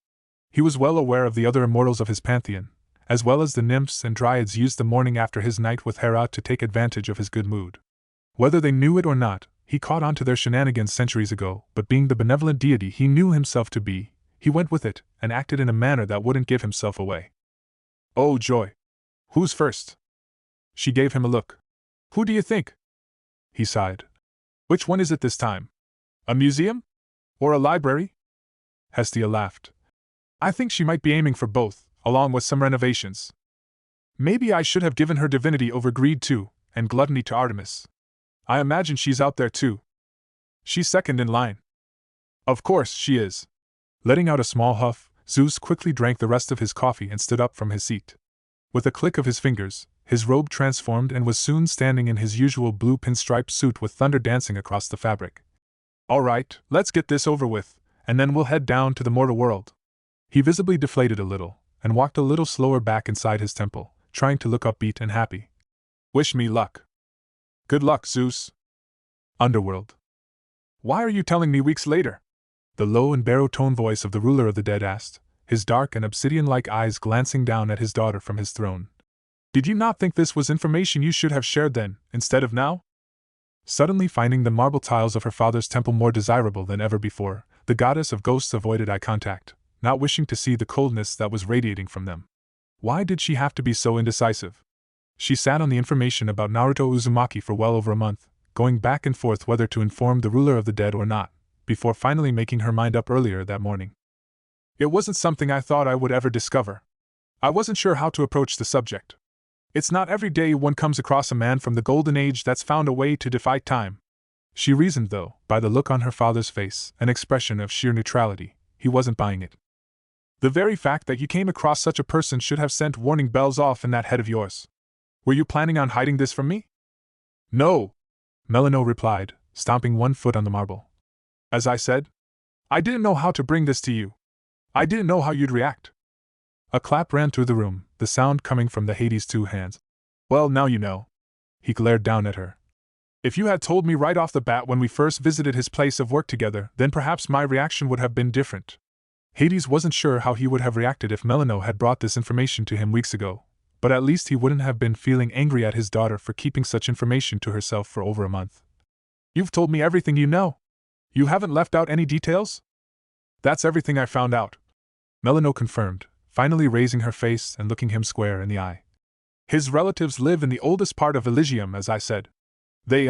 He was well aware of the other immortals of his pantheon, as well as the nymphs and dryads used the morning after his night with Hera to take advantage of his good mood. Whether they knew it or not, he caught on to their shenanigans centuries ago, but being the benevolent deity he knew himself to be, he went with it and acted in a manner that wouldn't give himself away. Oh joy! Who's first? She gave him a look. Who do you think? He sighed. Which one is it this time? A museum? Or a library? Hestia laughed. I think she might be aiming for both, along with some renovations. Maybe I should have given her divinity over greed too, and gluttony to Artemis. I imagine she's out there too. She's second in line. Of course she is. Letting out a small huff, Zeus quickly drank the rest of his coffee and stood up from his seat. With a click of his fingers, his robe transformed and was soon standing in his usual blue pinstripe suit with thunder dancing across the fabric. All right, let's get this over with, and then we'll head down to the mortal world. He visibly deflated a little, and walked a little slower back inside his temple, trying to look upbeat and happy. Wish me luck. Good luck, Zeus. Underworld. Why are you telling me weeks later? The low and baritone voice of the ruler of the dead asked, his dark and obsidian-like eyes glancing down at his daughter from his throne. Did you not think this was information you should have shared then, instead of now? Suddenly finding the marble tiles of her father's temple more desirable than ever before, the goddess of ghosts avoided eye contact, not wishing to see the coldness that was radiating from them. Why did she have to be so indecisive? She sat on the information about Naruto Uzumaki for well over a month, going back and forth whether to inform the ruler of the dead or not, before finally making her mind up earlier that morning. It wasn't something I thought I would ever discover. I wasn't sure how to approach the subject. It's not every day one comes across a man from the Golden Age that's found a way to defy time. She reasoned, though, by the look on her father's face, an expression of sheer neutrality. He wasn't buying it. The very fact that you came across such a person should have sent warning bells off in that head of yours. Were you planning on hiding this from me? No, Melano replied, stomping one foot on the marble. As I said, I didn't know how to bring this to you. I didn't know how you'd react. A clap ran through the room, the sound coming from the Hades' two hands. Well, now you know. He glared down at her. If you had told me right off the bat when we first visited his place of work together, then perhaps my reaction would have been different. Hades wasn't sure how he would have reacted if Melano had brought this information to him weeks ago, but at least he wouldn't have been feeling angry at his daughter for keeping such information to herself for over a month. You've told me everything you know. You haven't left out any details? That's everything I found out, Melano confirmed, finally raising her face and looking him square in the eye. His relatives live in the oldest part of Elysium, as I said. They,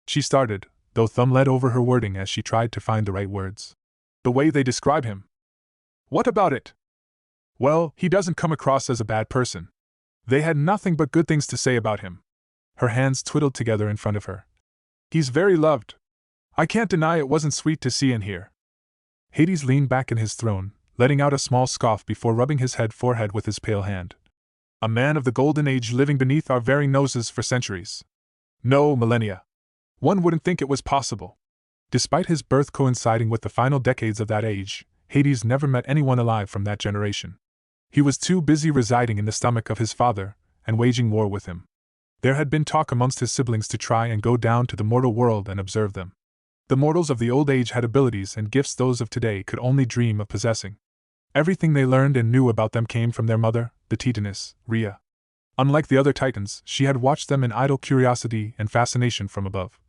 She started, though thumb led over her wording as she tried to find the right words. The way they describe him. What about it? Well, he doesn't come across as a bad person. They had nothing but good things to say about him. Her hands twiddled together in front of her. He's very loved. I can't deny it wasn't sweet to see and hear. Hades leaned back in his throne, letting out a small scoff before rubbing his forehead with his pale hand. A man of the Golden Age living beneath our very noses for centuries. No, millennia. One wouldn't think it was possible. Despite his birth coinciding with the final decades of that age, Hades never met anyone alive from that generation. He was too busy residing in the stomach of his father, and waging war with him. There had been talk amongst his siblings to try and go down to the mortal world and observe them. The mortals of the old age had abilities and gifts those of today could only dream of possessing. Everything they learned and knew about them came from their mother, the Titaness, Rhea. Unlike the other Titans, she had watched them in idle curiosity and fascination from above.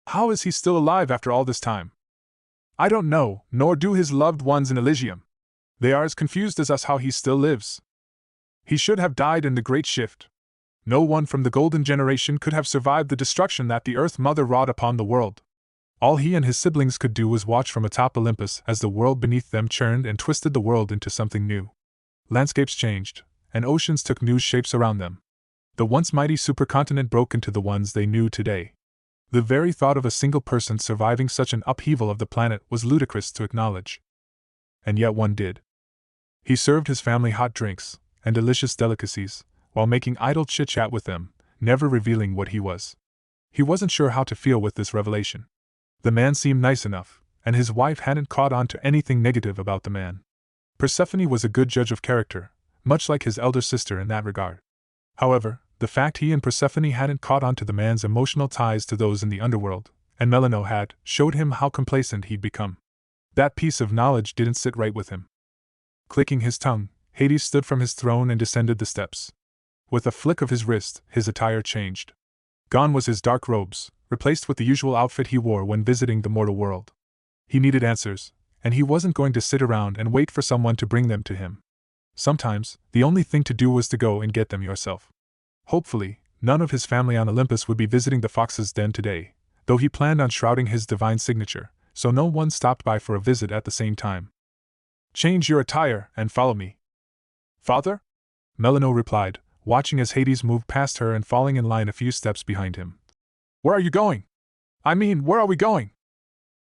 How is he still alive after all this time? I don't know, nor do his loved ones in Elysium. They are as confused as us how he still lives. He should have died in the Great Shift. No one from the Golden Generation could have survived the destruction that the Earth Mother wrought upon the world. All he and his siblings could do was watch from atop Olympus as the world beneath them churned and twisted the world into something new. Landscapes changed, and oceans took new shapes around them. The once mighty supercontinent broke into the ones they knew today. The very thought of a single person surviving such an upheaval of the planet was ludicrous to acknowledge. And yet one did. He served his family hot drinks and delicious delicacies, while making idle chit-chat with them, never revealing what he was. He wasn't sure how to feel with this revelation. The man seemed nice enough, and his wife hadn't caught on to anything negative about the man. Persephone was a good judge of character, much like his elder sister in that regard. However, the fact he and Persephone hadn't caught on to the man's emotional ties to those in the underworld, and Melano had, showed him how complacent he'd become. That piece of knowledge didn't sit right with him. Clicking his tongue, Hades stood from his throne and descended the steps. With a flick of his wrist, his attire changed. Gone was his dark robes, replaced with the usual outfit he wore when visiting the mortal world. He needed answers, and he wasn't going to sit around and wait for someone to bring them to him. Sometimes, the only thing to do was to go and get them yourself. Hopefully, none of his family on Olympus would be visiting the Fox's Den today, though he planned on shrouding his divine signature, so no one stopped by for a visit at the same time. Change your attire and follow me. Father? Melano replied, watching as Hades moved past her and falling in line a few steps behind him. Where are you going? I mean, where are we going?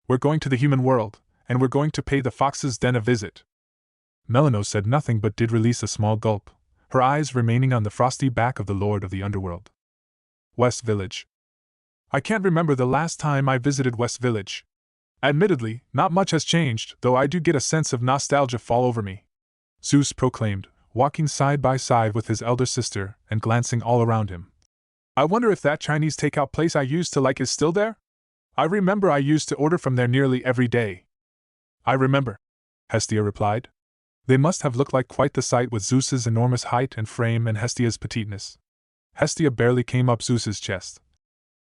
We're going to the human world, and we're going to pay the Fox's Den a visit. Melano said nothing but did release a small gulp, her eyes remaining on the frosty back of the Lord of the Underworld. West Village. I can't remember the last time I visited West Village. Admittedly, not much has changed, though I do get a sense of nostalgia fall over me. Zeus proclaimed, walking side by side with his elder sister and glancing all around him. I wonder if that Chinese takeout place I used to like is still there? I remember I used to order from there nearly every day. I remember, Hestia replied. They must have looked like quite the sight with Zeus's enormous height and frame and Hestia's petiteness. Hestia barely came up Zeus's chest.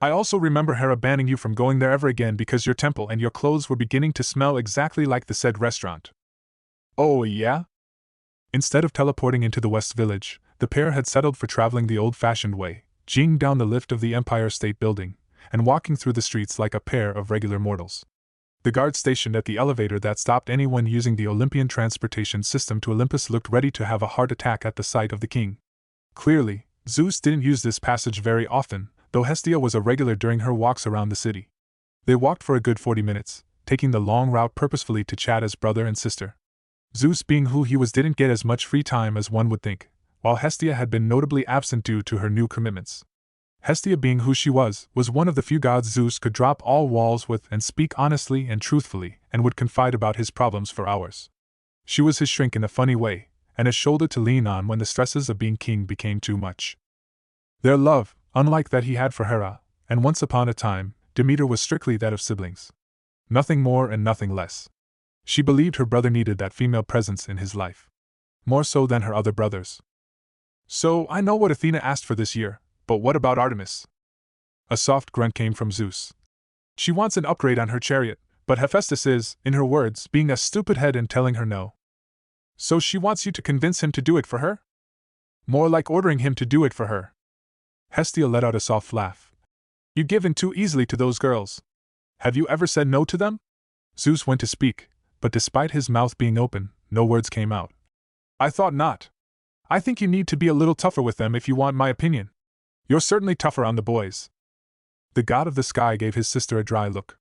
I also remember Hera banning you from going there ever again because your temple and your clothes were beginning to smell exactly like the said restaurant. Oh yeah? Instead of teleporting into the West Village, the pair had settled for traveling the old-fashioned way, geeing down the lift of the Empire State Building, and walking through the streets like a pair of regular mortals. The guard stationed at the elevator that stopped anyone using the Olympian transportation system to Olympus looked ready to have a heart attack at the sight of the king. Clearly, Zeus didn't use this passage very often, though Hestia was a regular during her walks around the city. They walked for a good 40 minutes, taking the long route purposefully to chat as brother and sister. Zeus, being who he was, didn't get as much free time as one would think, while Hestia had been notably absent due to her new commitments. Hestia, being who she was one of the few gods Zeus could drop all walls with and speak honestly and truthfully, and would confide about his problems for hours. She was his shrink in a funny way, and a shoulder to lean on when the stresses of being king became too much. Their love, unlike that he had for Hera, and once upon a time, Demeter, was strictly that of siblings. Nothing more and nothing less. She believed her brother needed that female presence in his life. More so than her other brothers. So, I know what Athena asked for this year, but what about Artemis? A soft grunt came from Zeus. She wants an upgrade on her chariot, but Hephaestus is, in her words, being a stupid head and telling her no. So she wants you to convince him to do it for her? More like ordering him to do it for her. Hestia let out a soft laugh. You give in too easily to those girls. Have you ever said no to them? Zeus went to speak, but despite his mouth being open, no words came out. I thought not. I think you need to be a little tougher with them if you want my opinion. You're certainly tougher on the boys. The god of the sky gave his sister a dry look.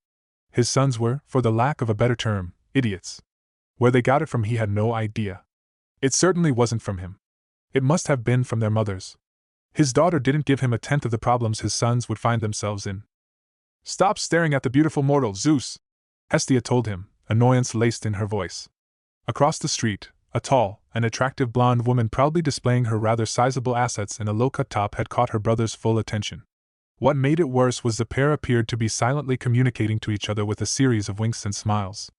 His sons were, for the lack of a better term, idiots. Where they got it from he had no idea. It certainly wasn't from him. It must have been from their mothers. His daughter didn't give him a tenth of the problems his sons would find themselves in. Stop staring at the beautiful mortal, Zeus, Hestia told him, annoyance laced in her voice. Across the street, A tall and attractive blonde woman proudly displaying her rather sizable assets in a low-cut top had caught her brother's full attention. What made it worse was the pair appeared to be silently communicating to each other with a series of winks and smiles.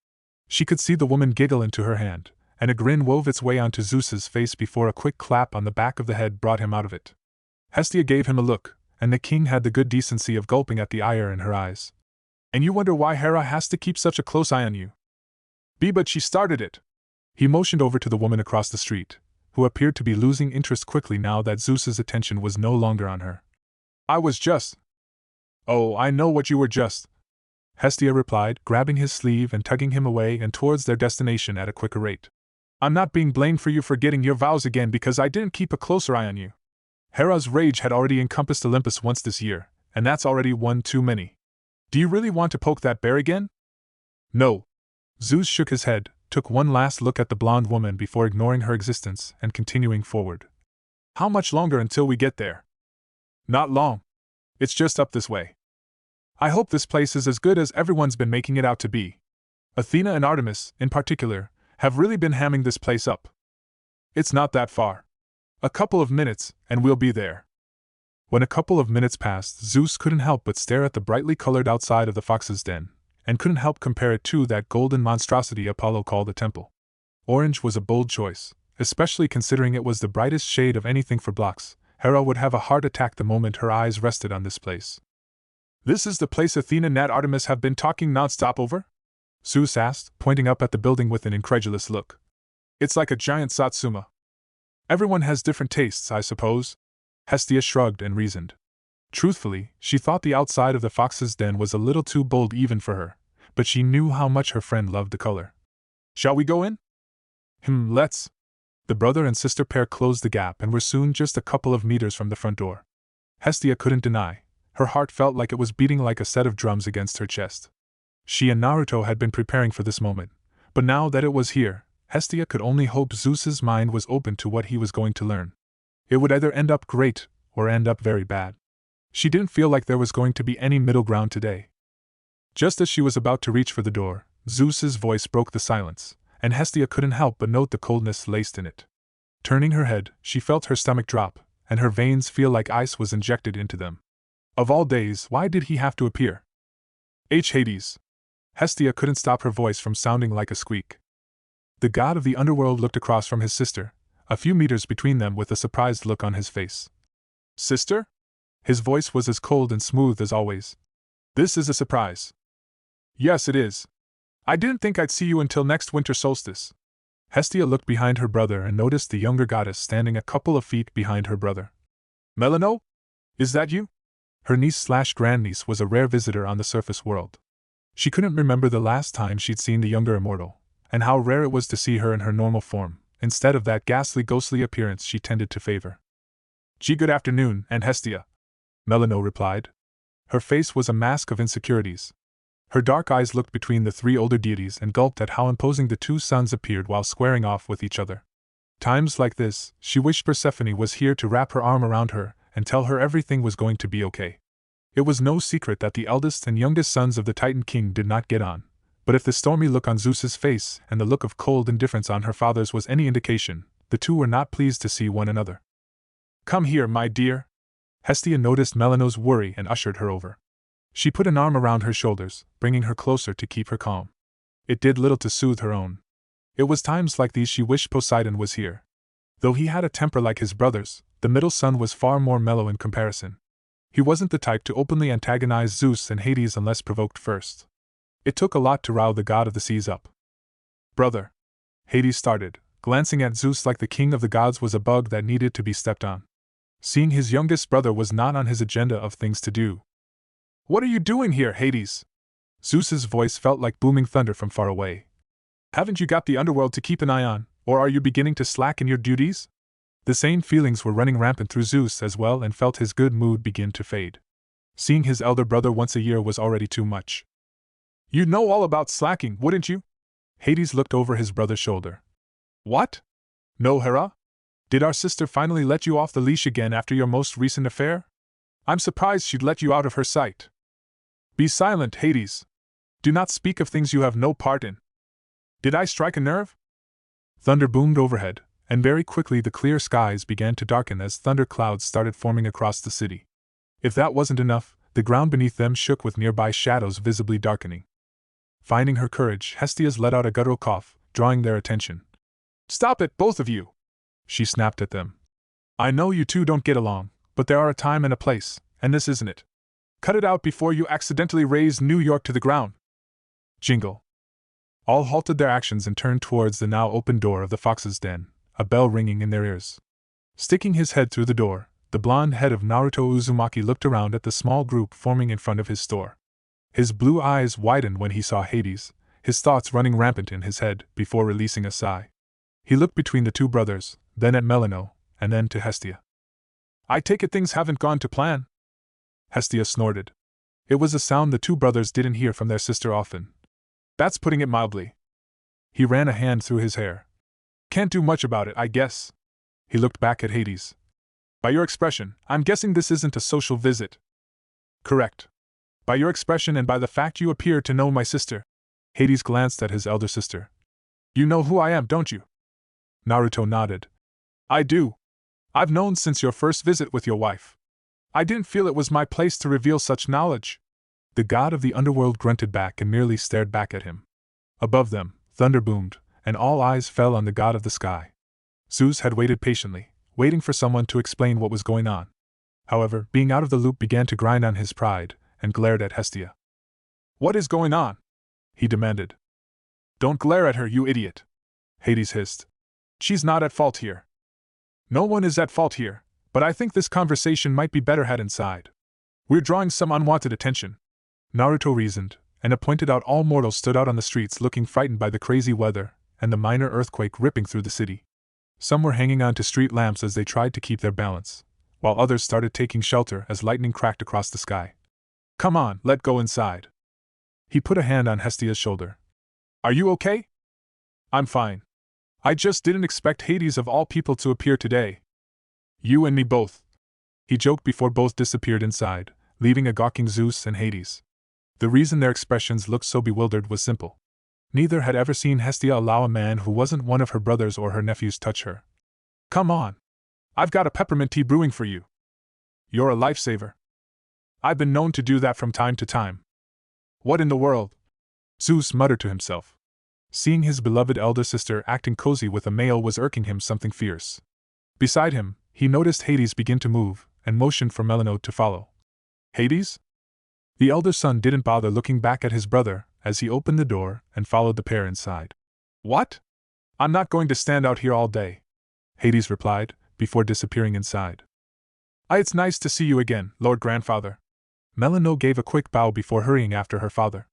She could see the woman giggle into her hand, and a grin wove its way onto Zeus's face before a quick clap on the back of the head brought him out of it. Hestia gave him a look, and the king had the good decency of gulping at the ire in her eyes. And you wonder why Hera has to keep such a close eye on you? But she started it. He motioned over to the woman across the street, who appeared to be losing interest quickly now that Zeus's attention was no longer on her. I was just. Oh, I know what you were just. Hestia replied, grabbing his sleeve and tugging him away and towards their destination at a quicker rate. I'm not being blamed for you forgetting your vows again because I didn't keep a closer eye on you. Hera's rage had already encompassed Olympus once this year, and that's already one too many. Do you really want to poke that bear again? No. Zeus shook his head, took one last look at the blonde woman before ignoring her existence and continuing forward. How much longer until we get there? Not long. It's just up this way. I hope this place is as good as everyone's been making it out to be. Athena and Artemis, in particular, have really been hamming this place up. It's not that far. A couple of minutes, and we'll be there. When a couple of minutes passed, Zeus couldn't help but stare at the brightly colored outside of the fox's den, and couldn't help compare it to that golden monstrosity Apollo called a temple. Orange was a bold choice, especially considering it was the brightest shade of anything for blocks. Hera would have a heart attack the moment her eyes rested on this place. This is the place Athena and Artemis have been talking nonstop over? Zeus asked, pointing up at the building with an incredulous look. It's like a giant satsuma. Everyone has different tastes, I suppose. Hestia shrugged and reasoned. Truthfully, she thought the outside of the fox's den was a little too bold even for her, but she knew how much her friend loved the color. Shall we go in? Let's. The brother and sister pair closed the gap and were soon just a couple of meters from the front door. Hestia couldn't deny. Her heart felt like it was beating like a set of drums against her chest. She and Naruto had been preparing for this moment, but now that it was here, Hestia could only hope Zeus's mind was open to what he was going to learn. It would either end up great, or end up very bad. She didn't feel like there was going to be any middle ground today. Just as she was about to reach for the door, Zeus's voice broke the silence, and Hestia couldn't help but note the coldness laced in it. Turning her head, she felt her stomach drop, and her veins feel like ice was injected into them. Of all days, why did he have to appear? Hades. Hestia couldn't stop her voice from sounding like a squeak. The god of the underworld looked across from his sister, a few meters between them with a surprised look on his face. Sister? His voice was as cold and smooth as always. This is a surprise. Yes, it is. I didn't think I'd see you until next winter solstice. Hestia looked behind her brother and noticed the younger goddess standing a couple of feet behind her brother. Melano? Is that you? Her niece/grandniece was a rare visitor on the surface world. She couldn't remember the last time she'd seen the younger Immortal, and how rare it was to see her in her normal form, instead of that ghastly ghostly appearance she tended to favor. Good afternoon, Aunt Hestia, Melano replied. Her face was a mask of insecurities. Her dark eyes looked between the three older deities and gulped at how imposing the two sons appeared while squaring off with each other. Times like this, she wished Persephone was here to wrap her arm around her and tell her everything was going to be okay. It was no secret that the eldest and youngest sons of the Titan King did not get on, but if the stormy look on Zeus's face and the look of cold indifference on her father's was any indication, the two were not pleased to see one another. Come here, my dear. Hestia noticed Melano's worry and ushered her over. She put an arm around her shoulders, bringing her closer to keep her calm. It did little to soothe her own. It was times like these she wished Poseidon was here. Though he had a temper like his brothers, the middle son was far more mellow in comparison. He wasn't the type to openly antagonize Zeus and Hades unless provoked first. It took a lot to rile the god of the seas up. Brother. Hades started, glancing at Zeus like the king of the gods was a bug that needed to be stepped on. Seeing his youngest brother was not on his agenda of things to do. What are you doing here, Hades? Zeus's voice felt like booming thunder from far away. Haven't you got the underworld to keep an eye on, or are you beginning to slack in your duties? The same feelings were running rampant through Zeus as well and felt his good mood begin to fade. Seeing his elder brother once a year was already too much. You'd know all about slacking, wouldn't you? Hades looked over his brother's shoulder. What? No, Hera? Did our sister finally let you off the leash again after your most recent affair? I'm surprised she'd let you out of her sight. Be silent, Hades. Do not speak of things you have no part in. Did I strike a nerve? Thunder boomed overhead, and very quickly the clear skies began to darken as thunder clouds started forming across the city. If that wasn't enough, the ground beneath them shook with nearby shadows visibly darkening. Finding her courage, Hestia's let out a guttural cough, drawing their attention. "Stop it, both of you!" she snapped at them. "I know you two don't get along, but there are a time and a place, and this isn't it. Cut it out before you accidentally raze New York to the ground." Jingle. All halted their actions and turned towards the now open door of the fox's den, a bell ringing in their ears. Sticking his head through the door, the blonde head of Naruto Uzumaki looked around at the small group forming in front of his store. His blue eyes widened when he saw Hades, his thoughts running rampant in his head before releasing a sigh. He looked between the two brothers, then at Melino, and then to Hestia. "I take it things haven't gone to plan?" Hestia snorted. It was a sound the two brothers didn't hear from their sister often. "That's putting it mildly." He ran a hand through his hair. "Can't do much about it, I guess." He looked back at Hades. "By your expression, I'm guessing this isn't a social visit." "Correct. By your expression and by the fact you appear to know my sister." Hades glanced at his elder sister. "You know who I am, don't you?" Naruto nodded. "I do. I've known since your first visit with your wife. I didn't feel it was my place to reveal such knowledge." The god of the underworld grunted back and merely stared back at him. Above them, thunder boomed, and all eyes fell on the god of the sky. Zeus had waited patiently, waiting for someone to explain what was going on. However, being out of the loop began to grind on his pride, and glared at Hestia. "What is going on?" he demanded. "Don't glare at her, you idiot," Hades hissed. "She's not at fault here." "No one is at fault here, but I think this conversation might be better had inside. We're drawing some unwanted attention," Naruto reasoned, and pointed out all mortals stood out on the streets looking frightened by the crazy weather and the minor earthquake ripping through the city. Some were hanging on to street lamps as they tried to keep their balance, while others started taking shelter as lightning cracked across the sky. "Come on, let's go inside." He put a hand on Hestia's shoulder. "Are you okay?" "I'm fine. I just didn't expect Hades of all people to appear today." "You and me both," he joked before both disappeared inside, leaving a gawking Zeus and Hades. The reason their expressions looked so bewildered was simple. Neither had ever seen Hestia allow a man who wasn't one of her brothers or her nephews touch her. "Come on. I've got a peppermint tea brewing for you. You're a lifesaver." "I've been known to do that from time to time." "What in the world?" Zeus muttered to himself. Seeing his beloved elder sister acting cozy with a male was irking him something fierce. Beside him, he noticed Hades begin to move, and motioned for Melino to follow. "Hades?" The elder son didn't bother looking back at his brother as he opened the door and followed the pair inside. "What? I'm not going to stand out here all day," Hades replied, before disappearing inside. "It's nice to see you again, Lord Grandfather." Melino gave a quick bow before hurrying after her father.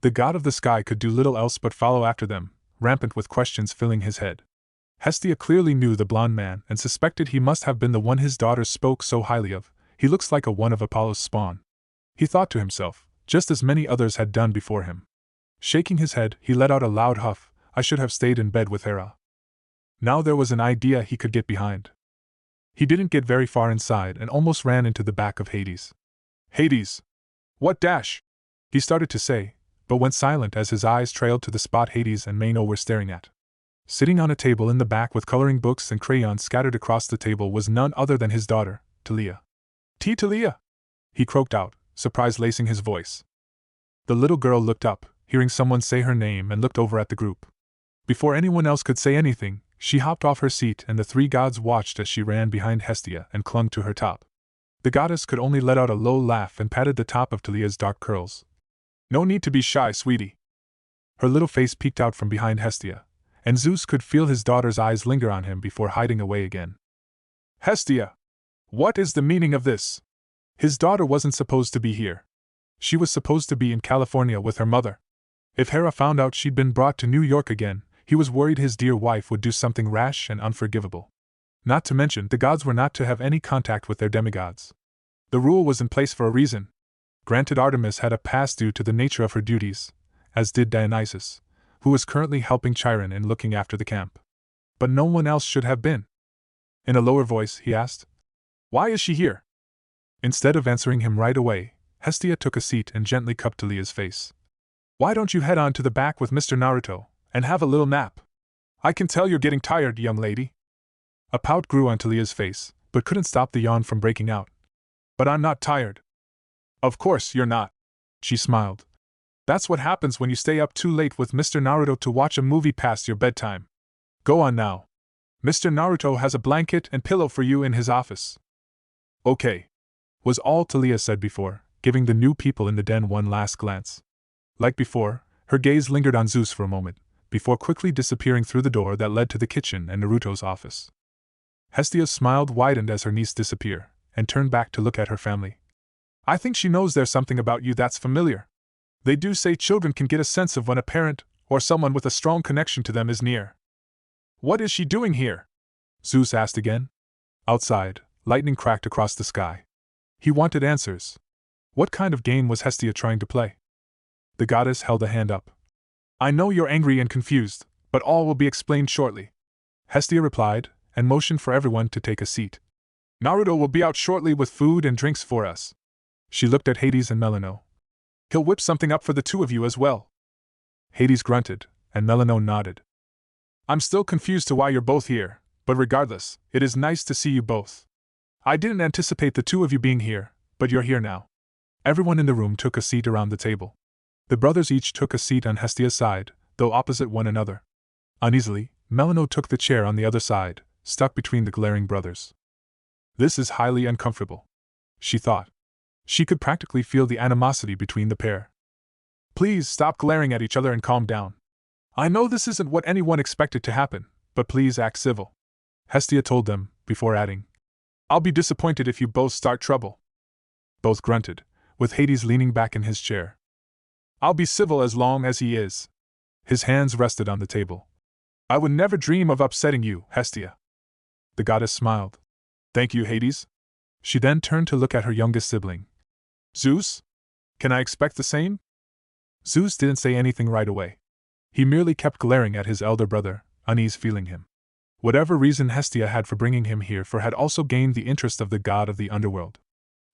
The god of the sky could do little else but follow after them, rampant with questions filling his head. Hestia clearly knew the blond man and suspected he must have been the one his daughters spoke so highly of. "He looks like one of Apollo's spawn," he thought to himself, just as many others had done before him. Shaking his head, he let out a loud huff. "I should have stayed in bed with Hera." Now there was an idea he could get behind. He didn't get very far inside and almost ran into the back of Hades. "Hades! What dash?" he started to say, but went silent as his eyes trailed to the spot Hades and Mano were staring at. Sitting on a table in the back with coloring books and crayons scattered across the table was none other than his daughter, Talia. Talia!" he croaked out, surprise lacing his voice. The little girl looked up, hearing someone say her name, and looked over at the group. Before anyone else could say anything, she hopped off her seat and the three gods watched as she ran behind Hestia and clung to her top. The goddess could only let out a low laugh and patted the top of Talia's dark curls. "No need to be shy, sweetie." Her little face peeked out from behind Hestia, and Zeus could feel his daughter's eyes linger on him before hiding away again. "Hestia! What is the meaning of this?" His daughter wasn't supposed to be here. She was supposed to be in California with her mother. If Hera found out she'd been brought to New York again, he was worried his dear wife would do something rash and unforgivable. Not to mention, the gods were not to have any contact with their demigods. The rule was in place for a reason. Granted, Artemis had a pass due to the nature of her duties, as did Dionysus, who was currently helping Chiron in looking after the camp. But no one else should have been. In a lower voice, he asked, "Why is she here?" Instead of answering him right away, Hestia took a seat and gently cupped Talia's face. "Why don't you head on to the back with Mr. Naruto, and have a little nap? I can tell you're getting tired, young lady. A pout grew onto Leah's face, but couldn't stop the yawn from breaking out. But I'm not tired. Of course you're not. She smiled. That's what happens when you stay up too late with Mr. Naruto to watch a movie past your bedtime. Go on now. Mr. Naruto has a blanket and pillow for you in his office. Okay. Was all Talia said before, giving the new people in the den one last glance. Like before, her gaze lingered on Zeus for a moment, before quickly disappearing through the door that led to the kitchen and Naruto's office. Hestia's smile widened as her niece disappeared, and turned back to look at her family. I think she knows there's something about you that's familiar. They do say children can get a sense of when a parent, or someone with a strong connection to them, is near. What is she doing here? Zeus asked again. Outside, lightning cracked across the sky. He wanted answers. What kind of game was Hestia trying to play? The goddess held a hand up. I know you're angry and confused, but all will be explained shortly. Hestia replied, and motioned for everyone to take a seat. Naruto will be out shortly with food and drinks for us. She looked at Hades and Melano. He'll whip something up for the two of you as well. Hades grunted, and Melano nodded. I'm still confused to why you're both here, but regardless, it is nice to see you both. I didn't anticipate the two of you being here, but you're here now. Everyone in the room took a seat around the table. The brothers each took a seat on Hestia's side, though opposite one another. Uneasily, Melano took the chair on the other side, stuck between the glaring brothers. This is highly uncomfortable, she thought. She could practically feel the animosity between the pair. Please stop glaring at each other and calm down. I know this isn't what anyone expected to happen, but please act civil. Hestia told them, before adding, I'll be disappointed if you both start trouble. Both grunted, with Hades leaning back in his chair. I'll be civil as long as he is. His hands rested on the table. I would never dream of upsetting you, Hestia. The goddess smiled. Thank you, Hades. She then turned to look at her youngest sibling. Zeus? Can I expect the same? Zeus didn't say anything right away. He merely kept glaring at his elder brother, unease feeling him. Whatever reason Hestia had for bringing him here for had also gained the interest of the god of the underworld.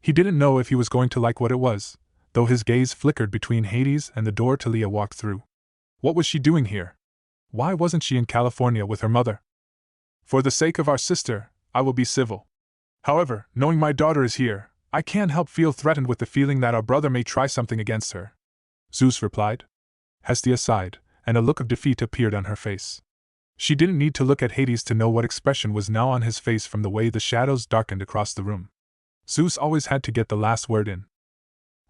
He didn't know if he was going to like what it was, though his gaze flickered between Hades and the door Talia walked through. What was she doing here? Why wasn't she in California with her mother? For the sake of our sister, I will be civil. However, knowing my daughter is here, I can't help feel threatened with the feeling that our brother may try something against her. Zeus replied. Hestia sighed, and a look of defeat appeared on her face. She didn't need to look at Hades to know what expression was now on his face from the way the shadows darkened across the room. Zeus always had to get the last word in.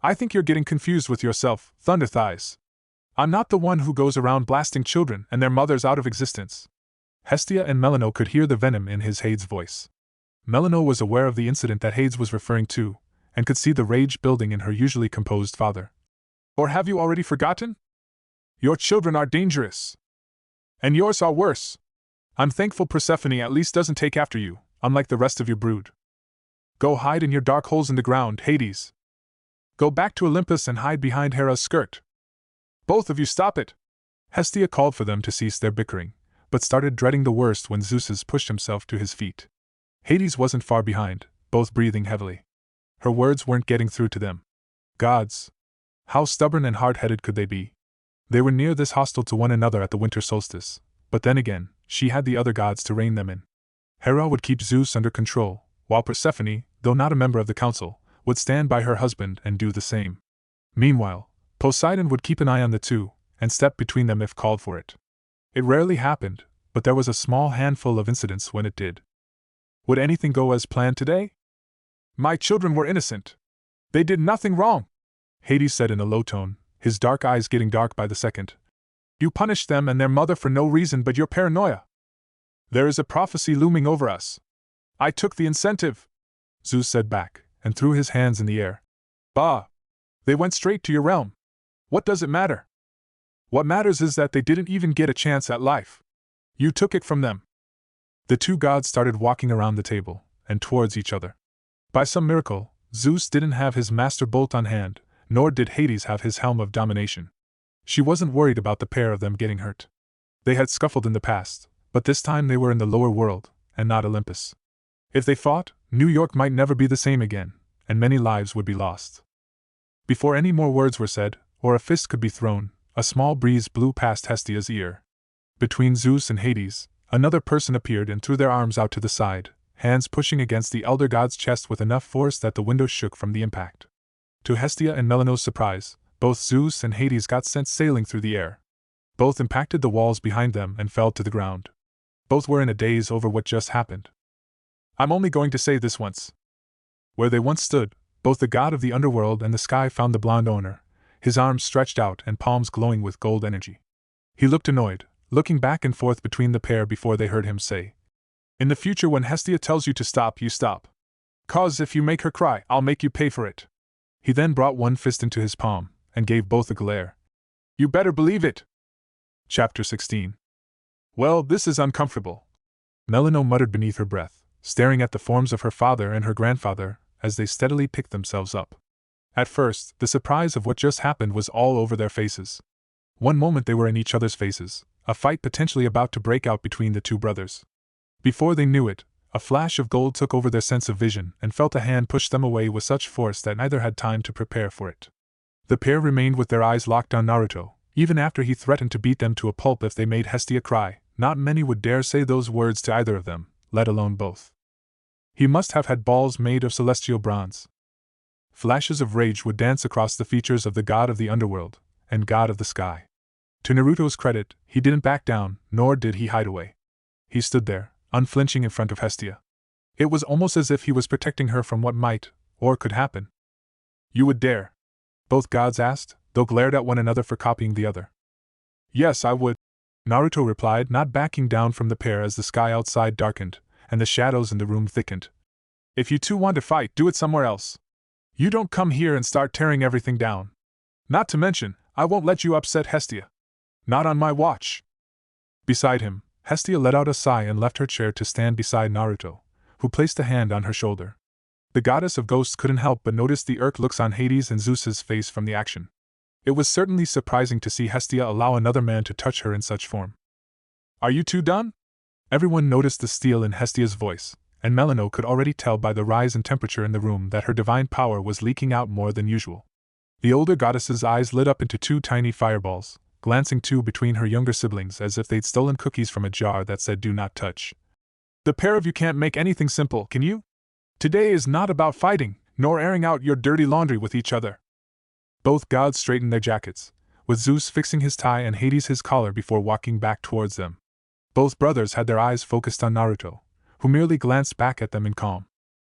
I think you're getting confused with yourself, Thunder Thighs. I'm not the one who goes around blasting children and their mothers out of existence. Hestia and Melano could hear the venom in Hades' voice. Melano was aware of the incident that Hades was referring to, and could see the rage building in her usually composed father. Or have you already forgotten? Your children are dangerous. And yours are worse. I'm thankful Persephone at least doesn't take after you, unlike the rest of your brood. Go hide in your dark holes in the ground, Hades. Go back to Olympus and hide behind Hera's skirt. Both of you stop it. Hestia called for them to cease their bickering, but started dreading the worst when Zeus pushed himself to his feet. Hades wasn't far behind, both breathing heavily. Her words weren't getting through to them. Gods! How stubborn and hard-headed could they be? They were near this hostile to one another at the winter solstice, but then again, she had the other gods to rein them in. Hera would keep Zeus under control, while Persephone, though not a member of the council, would stand by her husband and do the same. Meanwhile, Poseidon would keep an eye on the two, and step between them if called for it. It rarely happened, but there was a small handful of incidents when it did. Would anything go as planned today? My children were innocent. They did nothing wrong, Hades said in a low tone, his dark eyes getting dark by the second. You punished them and their mother for no reason but your paranoia. There is a prophecy looming over us. I took the incentive, Zeus said back, and threw his hands in the air. Bah! They went straight to your realm. What does it matter? What matters is that they didn't even get a chance at life. You took it from them. The two gods started walking around the table, and towards each other. By some miracle, Zeus didn't have his master bolt on hand, nor did Hades have his helm of domination. She wasn't worried about the pair of them getting hurt. They had scuffled in the past, but this time they were in the lower world, and not Olympus. If they fought, New York might never be the same again, and many lives would be lost. Before any more words were said, or a fist could be thrown, a small breeze blew past Hestia's ear. Between Zeus and Hades, another person appeared and threw their arms out to the side, hands pushing against the elder god's chest with enough force that the window shook from the impact. To Hestia and Melino's surprise, both Zeus and Hades got sent sailing through the air. Both impacted the walls behind them and fell to the ground. Both were in a daze over what just happened. I'm only going to say this once. Where they once stood, both the god of the underworld and the sky found the blonde owner, his arms stretched out and palms glowing with gold energy. He looked annoyed, looking back and forth between the pair before they heard him say, "In the future when Hestia tells you to stop, you stop. 'Cause if you make her cry, I'll make you pay for it." He then brought one fist into his palm, and gave both a glare. "You better believe it!" Chapter 16. Well, this is uncomfortable, Melino muttered beneath her breath, staring at the forms of her father and her grandfather as they steadily picked themselves up. At first, the surprise of what just happened was all over their faces. One moment they were in each other's faces, a fight potentially about to break out between the two brothers. Before they knew it, a flash of gold took over their sense of vision and felt a hand push them away with such force that neither had time to prepare for it. The pair remained with their eyes locked on Naruto, even after he threatened to beat them to a pulp if they made Hestia cry. Not many would dare say those words to either of them, let alone both. He must have had balls made of celestial bronze. Flashes of rage would dance across the features of the god of the underworld and god of the sky. To Naruto's credit, he didn't back down, nor did he hide away. He stood there, unflinching in front of Hestia. It was almost as if he was protecting her from what might, or could happen. "You would dare?" both gods asked, though glared at one another for copying the other. "Yes, I would," Naruto replied, not backing down from the pair as the sky outside darkened, and the shadows in the room thickened. "If you two want to fight, do it somewhere else. You don't come here and start tearing everything down. Not to mention, I won't let you upset Hestia. Not on my watch." Beside him, Hestia let out a sigh and left her chair to stand beside Naruto, who placed a hand on her shoulder. The goddess of ghosts couldn't help but notice the irked looks on Hades and Zeus's face from the action. It was certainly surprising to see Hestia allow another man to touch her in such form. "Are you two done?" Everyone noticed the steel in Hestia's voice, and Melino could already tell by the rise in temperature in the room that her divine power was leaking out more than usual. The older goddess's eyes lit up into two tiny fireballs, glancing too between her younger siblings as if they'd stolen cookies from a jar that said "do not touch." "The pair of you can't make anything simple, can you? Today is not about fighting, nor airing out your dirty laundry with each other." Both gods straightened their jackets, with Zeus fixing his tie and Hades his collar before walking back towards them. Both brothers had their eyes focused on Naruto, who merely glanced back at them in calm.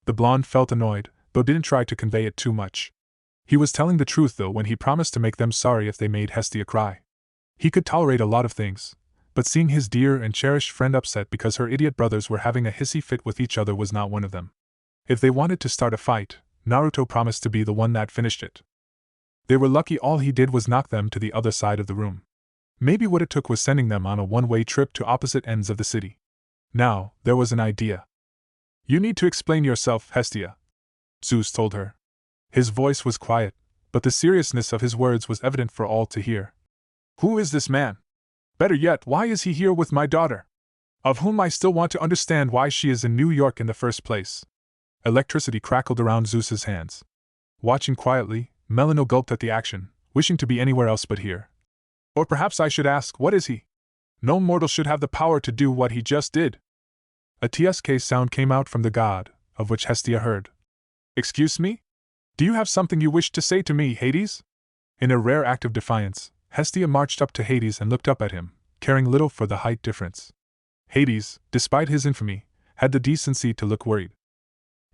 The blonde felt annoyed, but didn't try to convey it too much. He was telling the truth though when he promised to make them sorry if they made Hestia cry. He could tolerate a lot of things, but seeing his dear and cherished friend upset because her idiot brothers were having a hissy fit with each other was not one of them. If they wanted to start a fight, Naruto promised to be the one that finished it. They were lucky all he did was knock them to the other side of the room. Maybe what it took was sending them on a one-way trip to opposite ends of the city. Now, there was an idea. "You need to explain yourself, Hestia," Zeus told her. His voice was quiet, but the seriousness of his words was evident for all to hear. "Who is this man? Better yet, why is he here with my daughter? Of whom I still want to understand why she is in New York in the first place." Electricity crackled around Zeus's hands. Watching quietly, Melino gulped at the action, wishing to be anywhere else but here. "Or perhaps I should ask, what is he? No mortal should have the power to do what he just did." A TSK sound came out from the god, of which Hestia heard. "Excuse me? Do you have something you wish to say to me, Hades?" In a rare act of defiance, Hestia marched up to Hades and looked up at him, caring little for the height difference. Hades, despite his infamy, had the decency to look worried.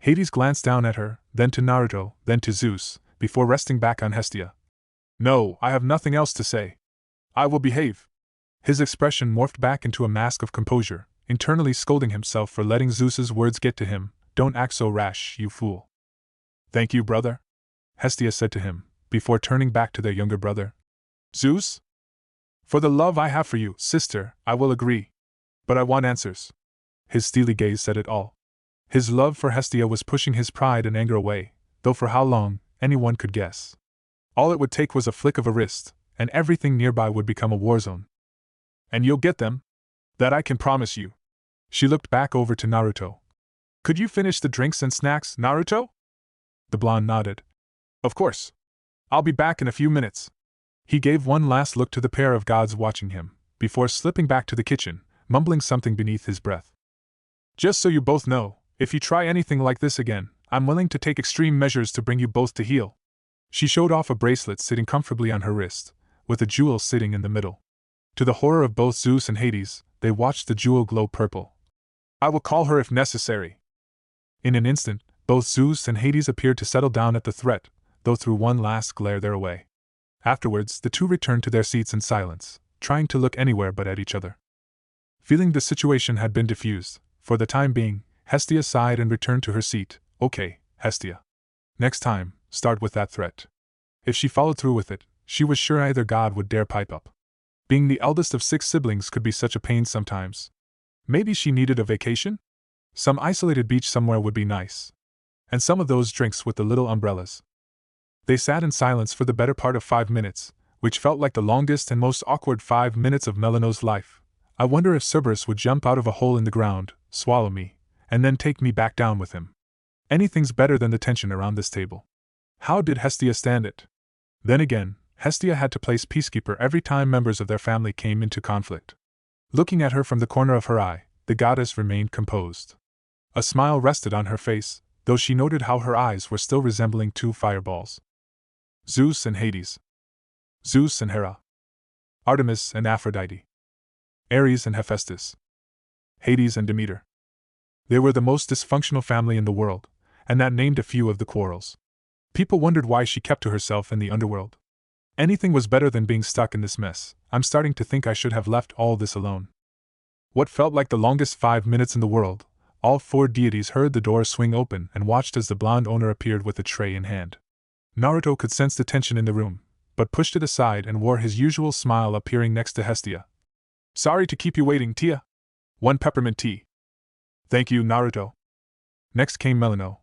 Hades glanced down at her, then to Naruto, then to Zeus, before resting back on Hestia. "No, I have nothing else to say. I will behave." His expression morphed back into a mask of composure, internally scolding himself for letting Zeus's words get to him. "Don't act so rash, you fool." "Thank you, brother," Hestia said to him, before turning back to their younger brother. "Zeus? For the love I have for you, sister, I will agree. But I want answers." His steely gaze said it all. His love for Hestia was pushing his pride and anger away, though for how long, anyone could guess. All it would take was a flick of a wrist, and everything nearby would become a war zone. "And you'll get them? That I can promise you." She looked back over to Naruto. "Could you finish the drinks and snacks, Naruto?" The blonde nodded. "Of course. I'll be back in a few minutes." He gave one last look to the pair of gods watching him, before slipping back to the kitchen, mumbling something beneath his breath. Just so you both know, if you try anything like this again, I'm willing to take extreme measures to bring you both to heel. She showed off a bracelet sitting comfortably on her wrist, with a jewel sitting in the middle. To the horror of both Zeus and Hades, they watched the jewel glow purple. I will call her if necessary. In an instant, both Zeus and Hades appeared to settle down at the threat, though threw one last glare their way. Afterwards, the two returned to their seats in silence, trying to look anywhere but at each other. Feeling the situation had been diffused, for the time being, Hestia sighed and returned to her seat. Okay, Hestia. Next time, start with that threat. If she followed through with it, she was sure either god would dare pipe up. Being the eldest of 6 siblings could be such a pain sometimes. Maybe she needed a vacation? Some isolated beach somewhere would be nice. And some of those drinks with the little umbrellas. They sat in silence for the better part of 5 minutes, which felt like the longest and most awkward 5 minutes of Melino's life. I wonder if Cerberus would jump out of a hole in the ground, swallow me, and then take me back down with him. Anything's better than the tension around this table. How did Hestia stand it? Then again, Hestia had to place peacekeeper every time members of their family came into conflict. Looking at her from the corner of her eye, the goddess remained composed. A smile rested on her face, though she noted how her eyes were still resembling 2 fireballs. Zeus and Hades. Zeus and Hera. Artemis and Aphrodite. Ares and Hephaestus. Hades and Demeter. They were the most dysfunctional family in the world, and that named a few of the quarrels. People wondered why she kept to herself in the underworld. Anything was better than being stuck in this mess. I'm starting to think I should have left all this alone. What felt like the longest 5 minutes in the world, all 4 deities heard the door swing open and watched as the blonde owner appeared with a tray in hand. Naruto could sense the tension in the room, but pushed it aside and wore his usual smile, appearing next to Hestia. Sorry to keep you waiting, Tia. 1 peppermint tea. Thank you, Naruto. Next came Melino.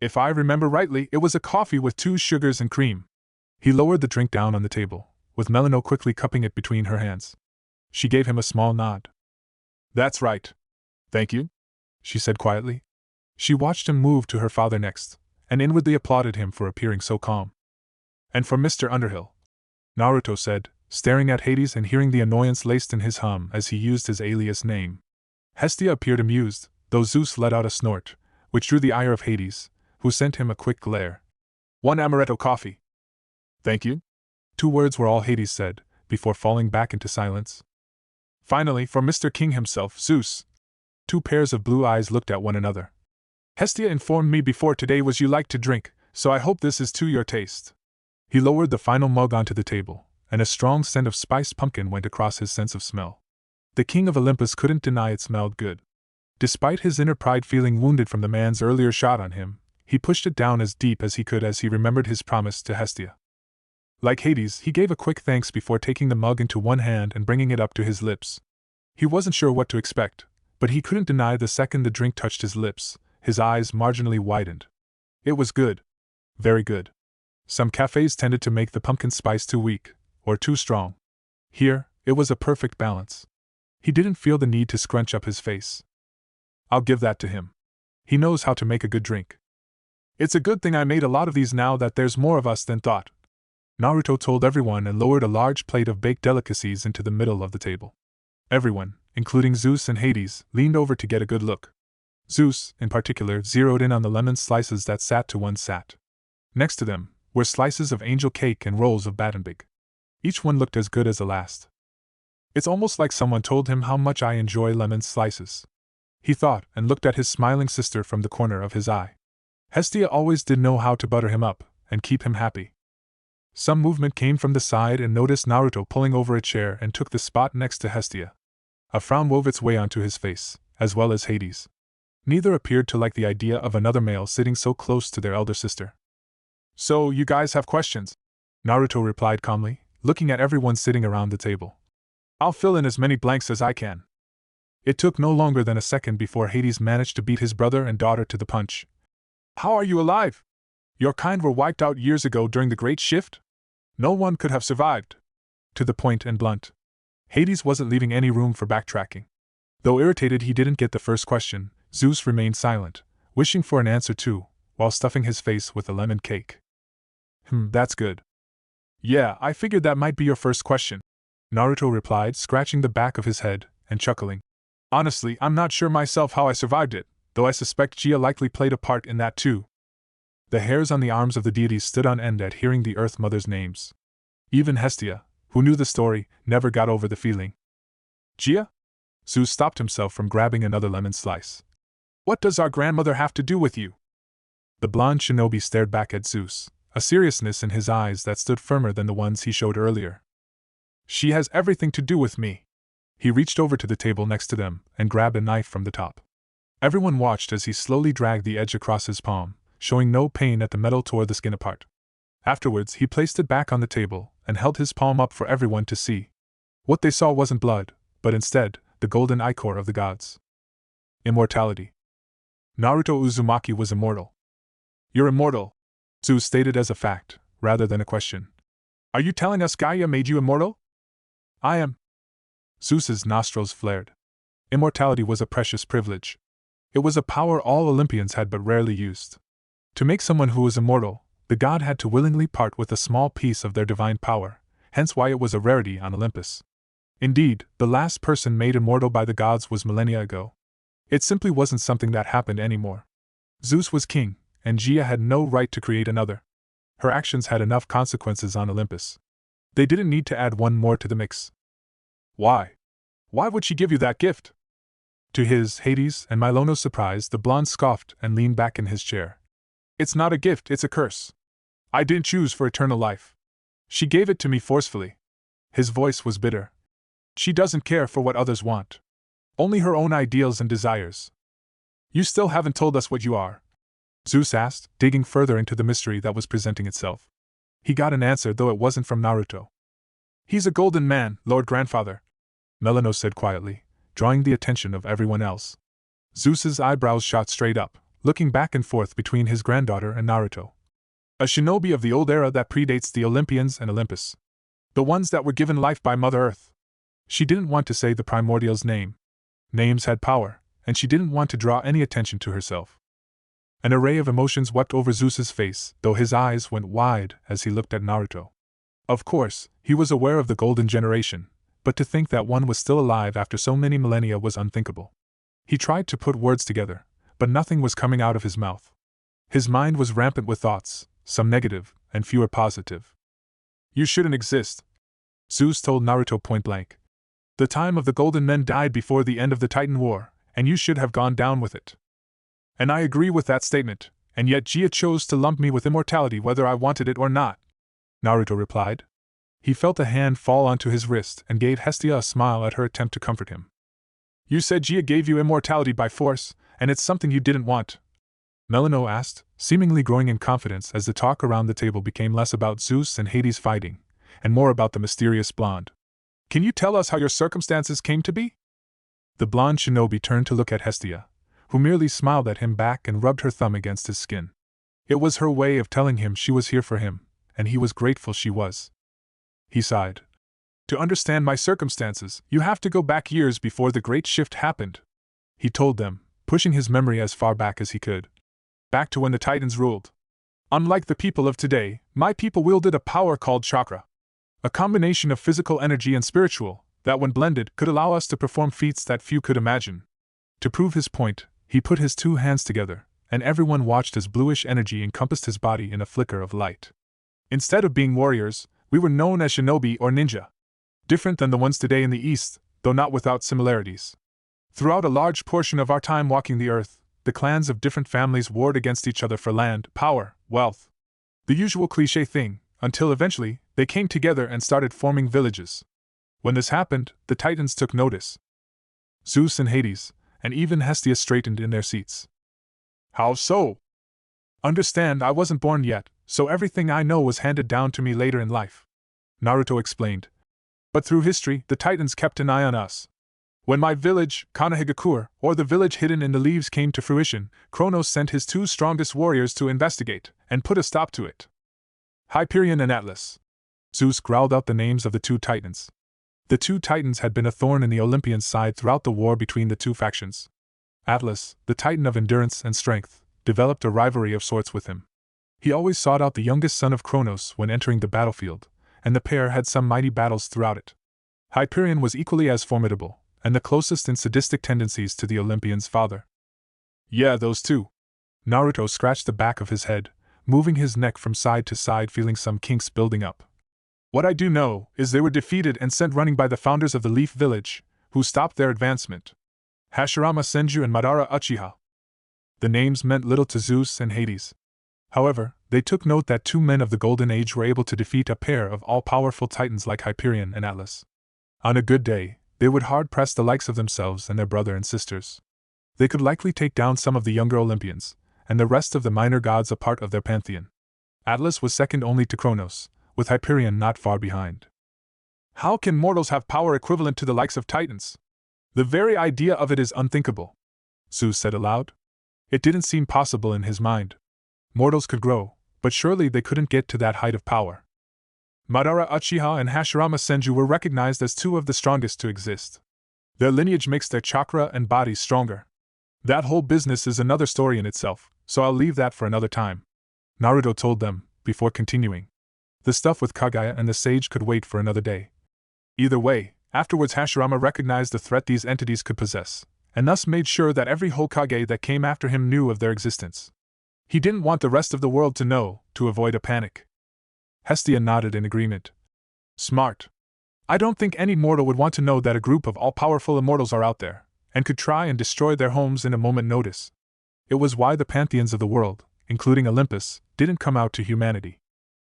If I remember rightly, it was a coffee with 2 sugars and cream. He lowered the drink down on the table, with Melino quickly cupping it between her hands. She gave him a small nod. That's right. Thank you, she said quietly. She watched him move to her father next, and inwardly applauded him for appearing so calm. And for Mr. Underhill, Naruto said, staring at Hades and hearing the annoyance laced in his hum as he used his alias name. Hestia appeared amused, though Zeus let out a snort, which drew the ire of Hades, who sent him a quick glare. 1 amaretto coffee. Thank you. 2 words were all Hades said, before falling back into silence. Finally, for Mr. King himself, Zeus. 2 pairs of blue eyes looked at one another. Hestia informed me before today was you like to drink, so I hope this is to your taste. He lowered the final mug onto the table, and a strong scent of spiced pumpkin went across his sense of smell. The king of Olympus couldn't deny it smelled good. Despite his inner pride feeling wounded from the man's earlier shot on him, he pushed it down as deep as he could as he remembered his promise to Hestia. Like Hades, he gave a quick thanks before taking the mug into one hand and bringing it up to his lips. He wasn't sure what to expect, but he couldn't deny the second the drink touched his lips, his eyes marginally widened. It was good. Very good. Some cafes tended to make the pumpkin spice too weak, or too strong. Here, it was a perfect balance. He didn't feel the need to scrunch up his face. I'll give that to him. He knows how to make a good drink. It's a good thing I made a lot of these now that there's more of us than thought. Naruto told everyone and lowered a large plate of baked delicacies into the middle of the table. Everyone, including Zeus and Hades, leaned over to get a good look. Zeus, in particular, zeroed in on the lemon slices that sat to one side. Next to them were slices of angel cake and rolls of Badenbig. Each one looked as good as the last. It's almost like someone told him how much I enjoy lemon slices, he thought, and looked at his smiling sister from the corner of his eye. Hestia always did know how to butter him up and keep him happy. Some movement came from the side and noticed Naruto pulling over a chair and took the spot next to Hestia. A frown wove its way onto his face, as well as Hades. Neither appeared to like the idea of another male sitting so close to their elder sister. So, you guys have questions? Naruto replied calmly, looking at everyone sitting around the table. I'll fill in as many blanks as I can. It took no longer than a second before Hades managed to beat his brother and daughter to the punch. How are you alive? Your kind were wiped out years ago during the Great Shift? No one could have survived. To the point and blunt. Hades wasn't leaving any room for backtracking. Though irritated he didn't get the first question, Zeus remained silent, wishing for an answer too, while stuffing his face with the lemon cake. That's good. Yeah, I figured that might be your first question. Naruto replied, scratching the back of his head and chuckling. Honestly, I'm not sure myself how I survived it, though I suspect Gia likely played a part in that too. The hairs on the arms of the deities stood on end at hearing the Earth Mother's names. Even Hestia, who knew the story, never got over the feeling. Gia? Zeus stopped himself from grabbing another lemon slice. What does our grandmother have to do with you? The blonde shinobi stared back at Zeus, a seriousness in his eyes that stood firmer than the ones he showed earlier. She has everything to do with me. He reached over to the table next to them and grabbed a knife from the top. Everyone watched as he slowly dragged the edge across his palm, showing no pain at the metal tore the skin apart. Afterwards, he placed it back on the table and held his palm up for everyone to see. What they saw wasn't blood, but instead, the golden ichor of the gods. Immortality. Naruto Uzumaki was immortal. You're immortal, Zeus stated as a fact, rather than a question. Are you telling us Gaia made you immortal? I am. Zeus's nostrils flared. Immortality was a precious privilege. It was a power all Olympians had but rarely used. To make someone who was immortal, the god had to willingly part with a small piece of their divine power, hence why it was a rarity on Olympus. Indeed, the last person made immortal by the gods was millennia ago. It simply wasn't something that happened anymore. Zeus was king, and Gia had no right to create another. Her actions had enough consequences on Olympus. They didn't need to add one more to the mix. Why? Why would she give you that gift? To his, Hades, and Milono's surprise, the blonde scoffed and leaned back in his chair. It's not a gift, it's a curse. I didn't choose for eternal life. She gave it to me forcefully. His voice was bitter. She doesn't care for what others want. Only her own ideals and desires. You still haven't told us what you are, Zeus asked, digging further into the mystery that was presenting itself. He got an answer, though it wasn't from Naruto. He's a golden man, Lord Grandfather, Melano said quietly, drawing the attention of everyone else. Zeus's eyebrows shot straight up, looking back and forth between his granddaughter and Naruto. A shinobi of the old era that predates the Olympians and Olympus. The ones that were given life by Mother Earth. She didn't want to say the primordial's name. Names had power, and she didn't want to draw any attention to herself. An array of emotions swept over Zeus's face, though his eyes went wide as he looked at Naruto. Of course, he was aware of the Golden Generation, but to think that one was still alive after so many millennia was unthinkable. He tried to put words together, but nothing was coming out of his mouth. His mind was rampant with thoughts, some negative, and fewer positive. You shouldn't exist, Zeus told Naruto point blank. The time of the Golden Men died before the end of the Titan War, and you should have gone down with it. And I agree with that statement, and yet Gia chose to lump me with immortality whether I wanted it or not, Naruto replied. He felt a hand fall onto his wrist and gave Hestia a smile at her attempt to comfort him. You said Gia gave you immortality by force, and it's something you didn't want, Melano asked, seemingly growing in confidence as the talk around the table became less about Zeus and Hades fighting, and more about the mysterious blonde. Can you tell us how your circumstances came to be? The blonde shinobi turned to look at Hestia, who merely smiled at him back and rubbed her thumb against his skin. It was her way of telling him she was here for him, and he was grateful she was. He sighed. To understand my circumstances, you have to go back years before the Great Shift happened, he told them, pushing his memory as far back as he could. Back to when the Titans ruled. Unlike the people of today, my people wielded a power called chakra. A combination of physical energy and spiritual, that when blended could allow us to perform feats that few could imagine. To prove his point, he put his two hands together, and everyone watched as bluish energy encompassed his body in a flicker of light. Instead of being warriors, we were known as shinobi or ninja. Different than the ones today in the East, though not without similarities. Throughout a large portion of our time walking the earth, the clans of different families warred against each other for land, power, wealth. The usual cliché thing, until eventually, they came together and started forming villages. When this happened, the Titans took notice. Zeus and Hades, and even Hestia straightened in their seats. How so? Understand, I wasn't born yet, so everything I know was handed down to me later in life, Naruto explained. But through history, the Titans kept an eye on us. When my village, Konohagakure, or the village hidden in the leaves came to fruition, Kronos sent his two strongest warriors to investigate, and put a stop to it. Hyperion and Atlas. Zeus growled out the names of the two Titans. The two Titans had been a thorn in the Olympians' side throughout the war between the two factions. Atlas, the Titan of endurance and strength, developed a rivalry of sorts with him. He always sought out the youngest son of Kronos when entering the battlefield, and the pair had some mighty battles throughout it. Hyperion was equally as formidable, and the closest in sadistic tendencies to the Olympian's father. Yeah, those two. Naruto scratched the back of his head, moving his neck from side to side, feeling some kinks building up. What I do know is they were defeated and sent running by the founders of the Leaf Village, who stopped their advancement. Hashirama Senju and Madara Uchiha. The names meant little to Zeus and Hades. However, they took note that 2 men of the Golden Age were able to defeat a pair of all-powerful titans like Hyperion and Atlas. On a good day, they would hard-press the likes of themselves and their brother and sisters. They could likely take down some of the younger Olympians, and the rest of the minor gods a part of their pantheon. Atlas was second only to Kronos, with Hyperion not far behind. How can mortals have power equivalent to the likes of titans? The very idea of it is unthinkable, Zeus said aloud. It didn't seem possible in his mind. Mortals could grow, but surely they couldn't get to that height of power. Madara Uchiha and Hashirama Senju were recognized as 2 of the strongest to exist. Their lineage makes their chakra and bodies stronger. That whole business is another story in itself, so I'll leave that for another time, Naruto told them, before continuing. The stuff with Kaguya and the sage could wait for another day. Either way, afterwards Hashirama recognized the threat these entities could possess, and thus made sure that every Hokage that came after him knew of their existence. He didn't want the rest of the world to know, to avoid a panic. Hestia nodded in agreement. Smart. I don't think any mortal would want to know that a group of all-powerful immortals are out there, and could try and destroy their homes in a moment notice. It was why the pantheons of the world, including Olympus, didn't come out to humanity.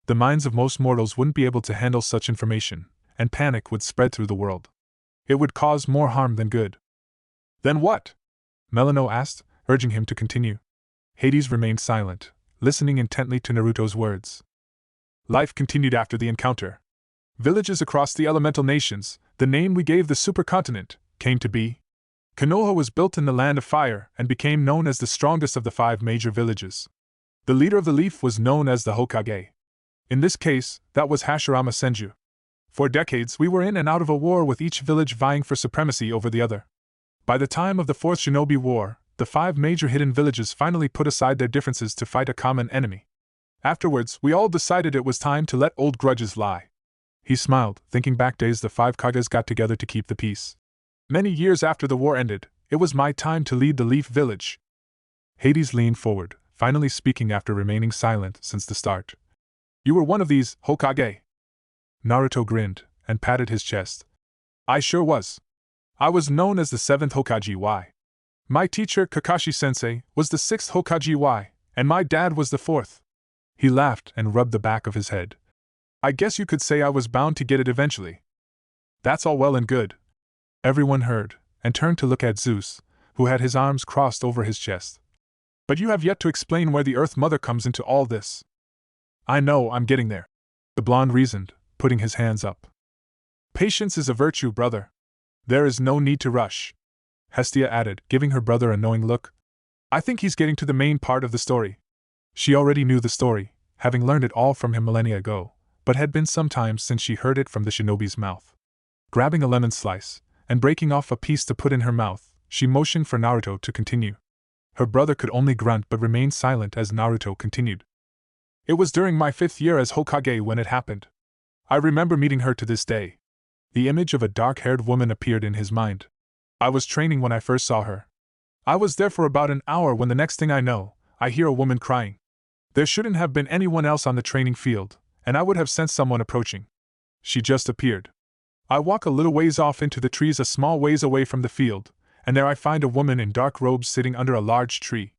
The minds of most mortals wouldn't be able to handle such information, and panic would spread through the world. It would cause more harm than good. Then what? Melano asked, urging him to continue. Hades remained silent, listening intently to Naruto's words. Life continued after the encounter. Villages across the elemental nations, the name we gave the supercontinent, came to be. Konoha was built in the land of fire and became known as the strongest of the 5 major villages. The leader of the Leaf was known as the Hokage. In this case, that was Hashirama Senju. For decades we were in and out of a war with each village vying for supremacy over the other. By the time of the 4th Shinobi War, the 5 major hidden villages finally put aside their differences to fight a common enemy. Afterwards, we all decided it was time to let old grudges lie. He smiled, thinking back days the 5 Kages got together to keep the peace. Many years after the war ended, it was my time to lead the Leaf Village. Hades leaned forward, finally speaking after remaining silent since the start. You were one of these, Hokage. Naruto grinned, and patted his chest. I sure was. I was known as the 7th Hokage Y. My teacher, Kakashi-sensei, was the 6th Hokage Y, and my dad was the 4th. He laughed and rubbed the back of his head. I guess you could say I was bound to get it eventually. That's all well and good. Everyone heard, and turned to look at Zeus, who had his arms crossed over his chest. But you have yet to explain where the Earth Mother comes into all this. I know, I'm getting there, the blonde reasoned, putting his hands up. Patience is a virtue, brother. There is no need to rush, Hestia added, giving her brother a knowing look. I think he's getting to the main part of the story. She already knew the story, having learned it all from him millennia ago, but had been some time since she heard it from the shinobi's mouth. Grabbing a lemon slice, and breaking off a piece to put in her mouth, she motioned for Naruto to continue. Her brother could only grunt but remain silent as Naruto continued. It was during my 5th year as Hokage when it happened. I remember meeting her to this day. The image of a dark-haired woman appeared in his mind. I was training when I first saw her. I was there for about an hour when the next thing I know, I hear a woman crying. There shouldn't have been anyone else on the training field, and I would have sensed someone approaching. She just appeared. I walk a little ways off into the trees a small ways away from the field, and there I find a woman in dark robes sitting under a large tree.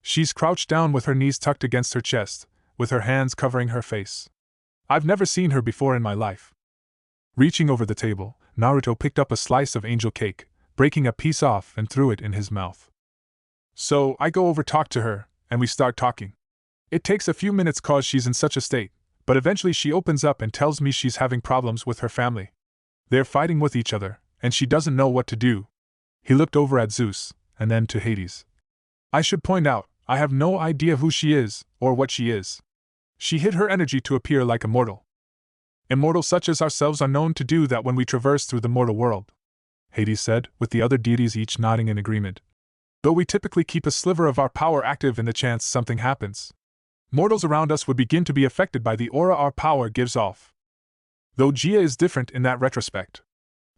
She's crouched down with her knees tucked against her chest, with her hands covering her face. I've never seen her before in my life. Reaching over the table, Naruto picked up a slice of angel cake, breaking a piece off and threw it in his mouth. So, I go over talk to her, and we start talking. It takes a few minutes cause she's in such a state, but eventually she opens up and tells me she's having problems with her family. They're fighting with each other, and she doesn't know what to do. He looked over at Zeus, and then to Hades. I should point out, I have no idea who she is, or what she is. She hid her energy to appear like a mortal. Immortals such as ourselves are known to do that when we traverse through the mortal world, Hades said, with the other deities each nodding in agreement. Though we typically keep a sliver of our power active in the chance something happens. Mortals around us would begin to be affected by the aura our power gives off. Though Gia is different in that retrospect.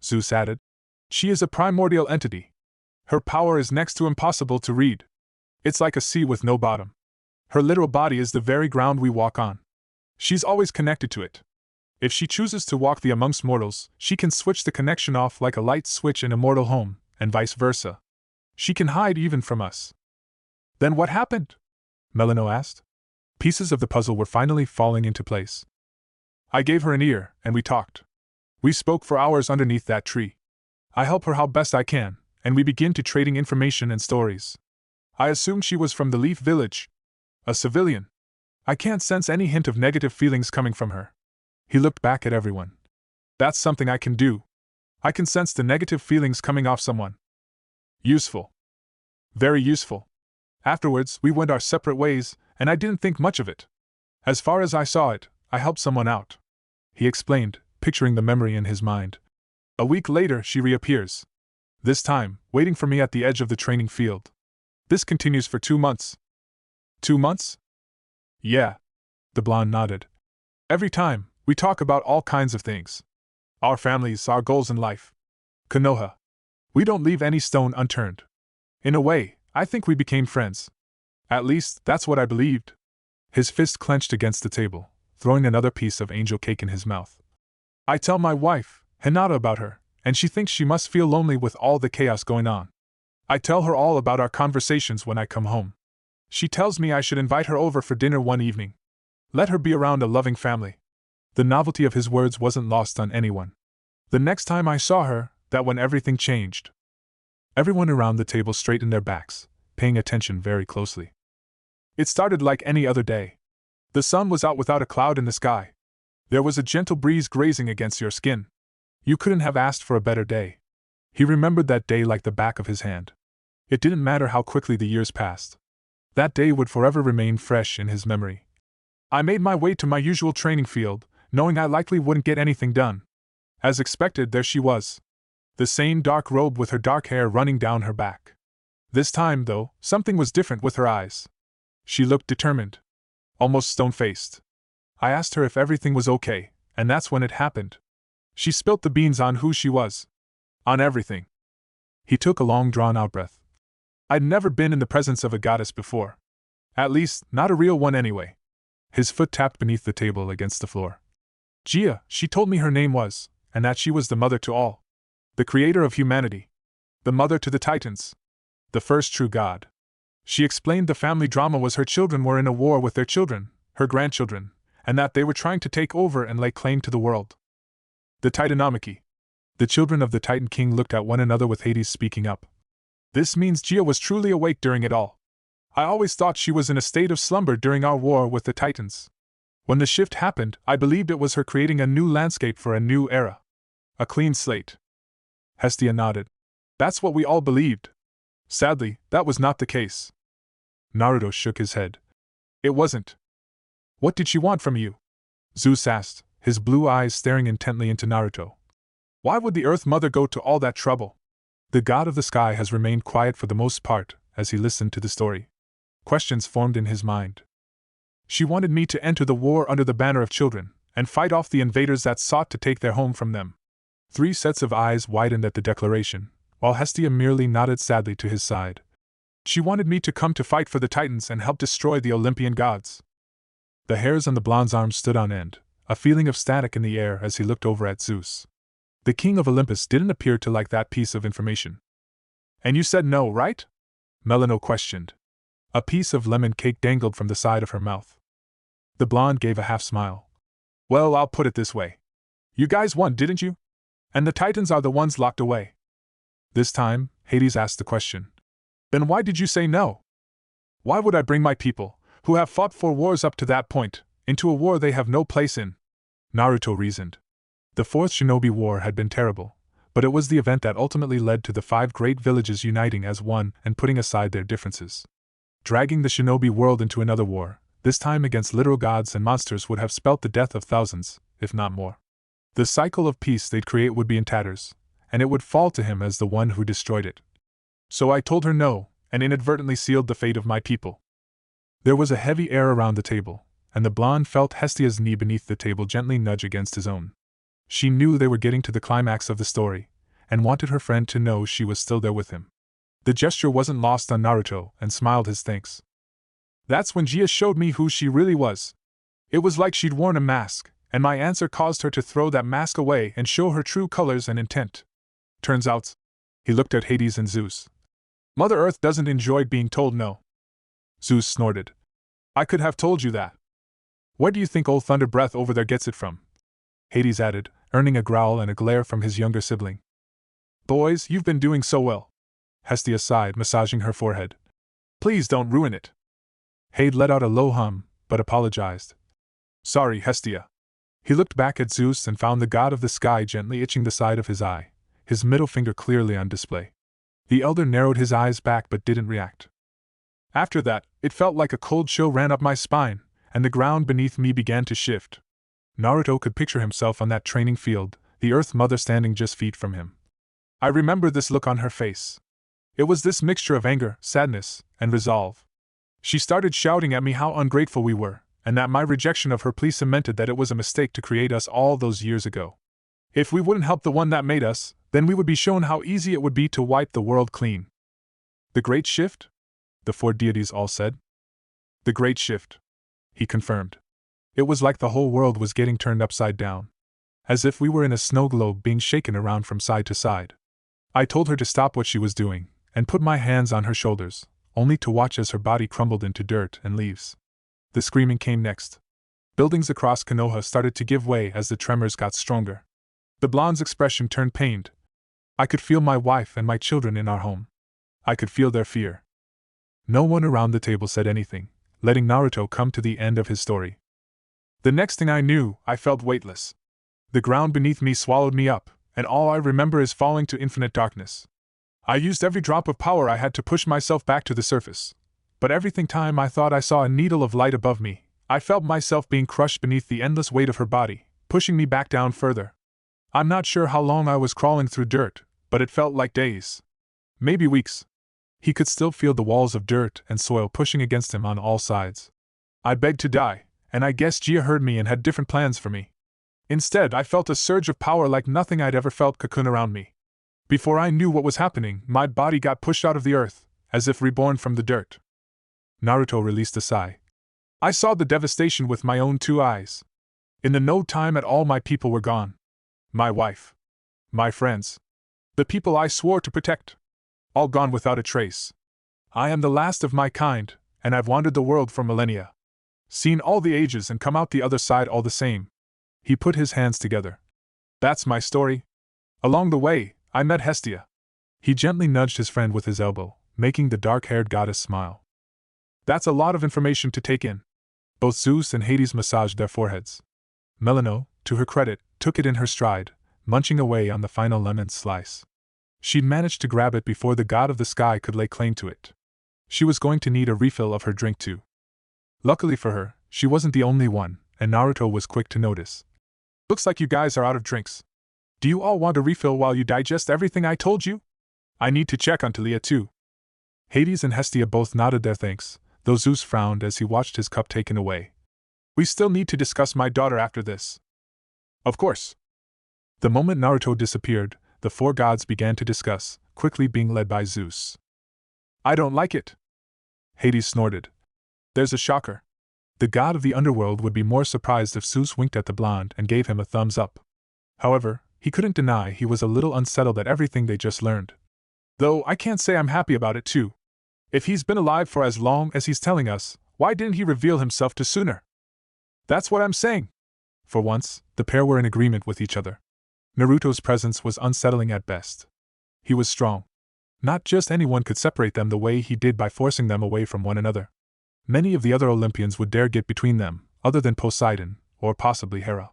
Zeus added. She is a primordial entity. Her power is next to impossible to read. It's like a sea with no bottom. Her literal body is the very ground we walk on. She's always connected to it. If she chooses to walk the amongst mortals, she can switch the connection off like a light switch in a mortal home, and vice versa. She can hide even from us. Then what happened? Melano asked. Pieces of the puzzle were finally falling into place. I gave her an ear, and we talked. We spoke for hours underneath that tree. I help her how best I can, and we begin to trading information and stories. I assumed she was from the Leaf Village. A civilian. I can't sense any hint of negative feelings coming from her. He looked back at everyone. That's something I can do. I can sense the negative feelings coming off someone. Useful. Very useful. Afterwards, we went our separate ways, and I didn't think much of it. As far as I saw it, I helped someone out. He explained, picturing the memory in his mind. A week later, she reappears. This time, waiting for me at the edge of the training field. This continues for 2 months. 2 months? Yeah. The blonde nodded. Every time, we talk about all kinds of things. Our families, our goals in life. Konoha. We don't leave any stone unturned. In a way, I think we became friends. At least, that's what I believed. His fist clenched against the table, throwing another piece of angel cake in his mouth. I tell my wife, Hinata, about her, and she thinks she must feel lonely with all the chaos going on. I tell her all about our conversations when I come home. She tells me I should invite her over for dinner one evening. Let her be around a loving family. The novelty of his words wasn't lost on anyone. The next time I saw her, that when everything changed. Everyone around the table straightened their backs, paying attention very closely. It started like any other day. The sun was out without a cloud in the sky. There was a gentle breeze grazing against your skin. You couldn't have asked for a better day. He remembered that day like the back of his hand. It didn't matter how quickly the years passed. That day would forever remain fresh in his memory. I made my way to my usual training field, knowing I likely wouldn't get anything done. As expected, there she was. The same dark robe with her dark hair running down her back. This time, though, something was different with her eyes. She looked determined. Almost stone-faced. I asked her if everything was okay, and that's when it happened. She spilt the beans on who she was. On everything. He took a long drawn-out breath. I'd never been in the presence of a goddess before. At least, not a real one anyway. His foot tapped beneath the table against the floor. Gia, she told me her name was, and that she was the mother to all. The creator of humanity. The mother to the Titans. The first true god. She explained the family drama was her children were in a war with their children, her grandchildren, and that they were trying to take over and lay claim to the world. The Titanomachy. The children of the Titan King looked at one another with Hades speaking up. This means Gia was truly awake during it all. I always thought she was in a state of slumber during our war with the Titans. When the shift happened, I believed it was her creating a new landscape for a new era. A clean slate. Hestia nodded. That's what we all believed. Sadly, that was not the case. Naruto shook his head. It wasn't. What did she want from you? Zeus asked, his blue eyes staring intently into Naruto. Why would the Earth Mother go to all that trouble? The god of the sky has remained quiet for the most part, as he listened to the story. Questions formed in his mind. She wanted me to enter the war under the banner of children, and fight off the invaders that sought to take their home from them. 3 sets of eyes widened at the declaration, while Hestia merely nodded sadly to his side. She wanted me to come to fight for the Titans and help destroy the Olympian gods. The hairs on the blonde's arms stood on end, a feeling of static in the air as he looked over at Zeus. The king of Olympus didn't appear to like that piece of information. And you said no, right? Melano questioned. A piece of lemon cake dangled from the side of her mouth. The blonde gave a half smile. Well, I'll put it this way. You guys won, didn't you? And the Titans are the ones locked away. This time, Hades asked the question. Then why did you say no? Why would I bring my people, who have fought 4 wars up to that point, into a war they have no place in? Naruto reasoned. The 4th Shinobi War had been terrible, but it was the event that ultimately led to the 5 great villages uniting as one and putting aside their differences. Dragging the shinobi world into another war, this time against literal gods and monsters, would have spelt the death of thousands, if not more. The cycle of peace they'd create would be in tatters, and it would fall to him as the one who destroyed it. So I told her no, and inadvertently sealed the fate of my people. There was a heavy air around the table, and the blonde felt Hestia's knee beneath the table gently nudge against his own. She knew they were getting to the climax of the story, and wanted her friend to know she was still there with him. The gesture wasn't lost on Naruto, and smiled his thanks. That's when Gia showed me who she really was. It was like she'd worn a mask, and my answer caused her to throw that mask away and show her true colors and intent. Turns out, he looked at Hades and Zeus. Mother Earth doesn't enjoy being told no. Zeus snorted. I could have told you that. Where do you think old Thunder Breath over there gets it from? Hades added, earning a growl and a glare from his younger sibling. Boys, you've been doing so well. Hestia sighed, massaging her forehead. Please don't ruin it. Hade let out a low hum, but apologized. Sorry, Hestia. He looked back at Zeus and found the god of the sky gently itching the side of his eye, his middle finger clearly on display. The elder narrowed his eyes back but didn't react. After that, it felt like a cold chill ran up my spine, and the ground beneath me began to shift. Naruto could picture himself on that training field, the Earth Mother standing just feet from him. I remember this look on her face. It was this mixture of anger, sadness, and resolve. She started shouting at me how ungrateful we were, and that my rejection of her plea cemented that it was a mistake to create us all those years ago. If we wouldn't help the one that made us, then we would be shown how easy it would be to wipe the world clean. The Great Shift? The four deities all said. The Great Shift, he confirmed. It was like the whole world was getting turned upside down. As if we were in a snow globe being shaken around from side to side. I told her to stop what she was doing, and put my hands on her shoulders, only to watch as her body crumbled into dirt and leaves. The screaming came next. Buildings across Konoha started to give way as the tremors got stronger. The blonde's expression turned pained. I could feel my wife and my children in our home. I could feel their fear. No one around the table said anything, letting Naruto come to the end of his story. The next thing I knew, I felt weightless. The ground beneath me swallowed me up, and all I remember is falling to infinite darkness. I used every drop of power I had to push myself back to the surface. But every time I thought I saw a needle of light above me, I felt myself being crushed beneath the endless weight of her body, pushing me back down further. I'm not sure how long I was crawling through dirt, but it felt like days. Maybe weeks. He could still feel the walls of dirt and soil pushing against him on all sides. I begged to die, and I guess Gia heard me and had different plans for me. Instead, I felt a surge of power like nothing I'd ever felt cocoon around me. Before I knew what was happening, my body got pushed out of the earth, as if reborn from the dirt. Naruto released a sigh. I saw the devastation with my own 2 eyes. In no time at all my people were gone. My wife. My friends. The people I swore to protect. All gone without a trace. I am the last of my kind, and I've wandered the world for millennia. Seen all the ages and come out the other side all the same. He put his hands together. That's my story. Along the way, I met Hestia. He gently nudged his friend with his elbow, making the dark-haired goddess smile. That's a lot of information to take in. Both Zeus and Hades massaged their foreheads. Melano, to her credit, took it in her stride, munching away on the final lemon slice. She'd managed to grab it before the god of the sky could lay claim to it. She was going to need a refill of her drink too. Luckily for her, she wasn't the only one, and Naruto was quick to notice. Looks like you guys are out of drinks. Do you all want a refill while you digest everything I told you? I need to check on Talia too. Hades and Hestia both nodded their thanks, though Zeus frowned as he watched his cup taken away. We still need to discuss my daughter after this. Of course. The moment Naruto disappeared, the 4 gods began to discuss, quickly being led by Zeus. I don't like it. Hades snorted. There's a shocker. The god of the underworld would be more surprised if Zeus winked at the blonde and gave him a thumbs up. However, he couldn't deny he was a little unsettled at everything they just learned. Though I can't say I'm happy about it too. If he's been alive for as long as he's telling us, why didn't he reveal himself to sooner? That's what I'm saying. For once, the pair were in agreement with each other. Naruto's presence was unsettling at best. He was strong. Not just anyone could separate them the way he did by forcing them away from one another. Many of the other Olympians would dare get between them, other than Poseidon, or possibly Hera.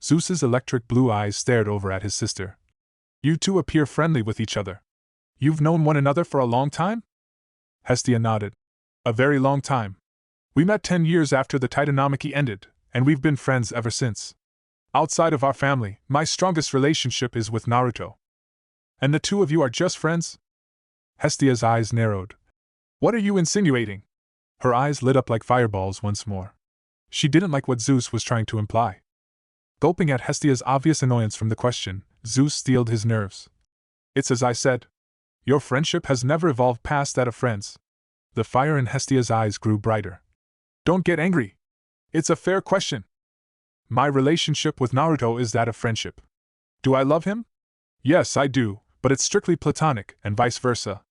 Zeus's electric blue eyes stared over at his sister. You two appear friendly with each other. You've known one another for a long time? Hestia nodded. A very long time. We met 10 years after the Titanomachy ended, and we've been friends ever since. Outside of our family, my strongest relationship is with Naruto. And the two of you are just friends? Hestia's eyes narrowed. What are you insinuating? Her eyes lit up like fireballs once more. She didn't like what Zeus was trying to imply. Gulping at Hestia's obvious annoyance from the question, Zeus steeled his nerves. It's as I said. Your friendship has never evolved past that of friends. The fire in Hestia's eyes grew brighter. Don't get angry. It's a fair question. My relationship with Naruto is that of friendship. Do I love him? Yes, I do, but it's strictly platonic, and vice versa.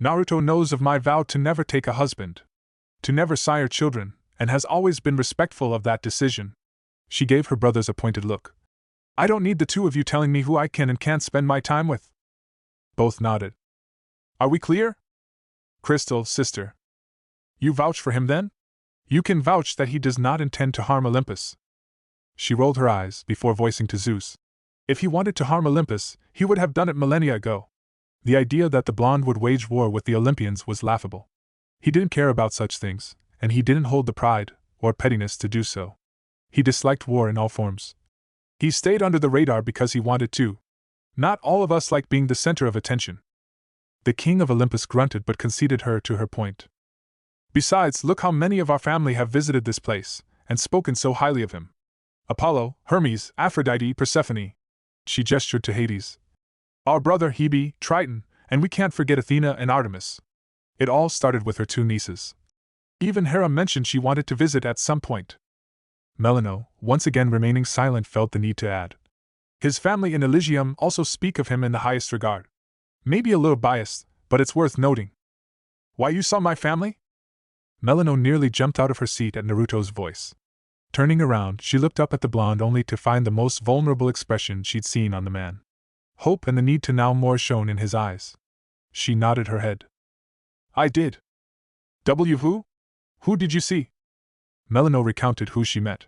Naruto knows of my vow to never take a husband, to never sire children, and has always been respectful of that decision. She gave her brothers a pointed look. I don't need the two of you telling me who I can and can't spend my time with. Both nodded. Are we clear? Crystal, sister. You vouch for him then? You can vouch that he does not intend to harm Olympus. She rolled her eyes before voicing to Zeus. If he wanted to harm Olympus, he would have done it millennia ago. The idea that the blonde would wage war with the Olympians was laughable. He didn't care about such things, and he didn't hold the pride or pettiness to do so. He disliked war in all forms. He stayed under the radar because he wanted to. Not all of us like being the center of attention. The king of Olympus grunted but conceded to her point. Besides, look how many of our family have visited this place, and spoken so highly of him. Apollo, Hermes, Aphrodite, Persephone. She gestured to Hades. Our brother Hebe, Triton, and we can't forget Athena and Artemis. It all started with her two nieces. Even Hera mentioned she wanted to visit at some point. Melano, once again remaining silent, felt the need to add. His family in Elysium also speak of him in the highest regard. Maybe a little biased, but it's worth noting. Why, you saw my family? Melano nearly jumped out of her seat at Naruto's voice. Turning around, she looked up at the blonde only to find the most vulnerable expression she'd seen on the man. Hope and the need to know more shone in his eyes. She nodded her head. I did. Who? Who did you see? Melano recounted who she met.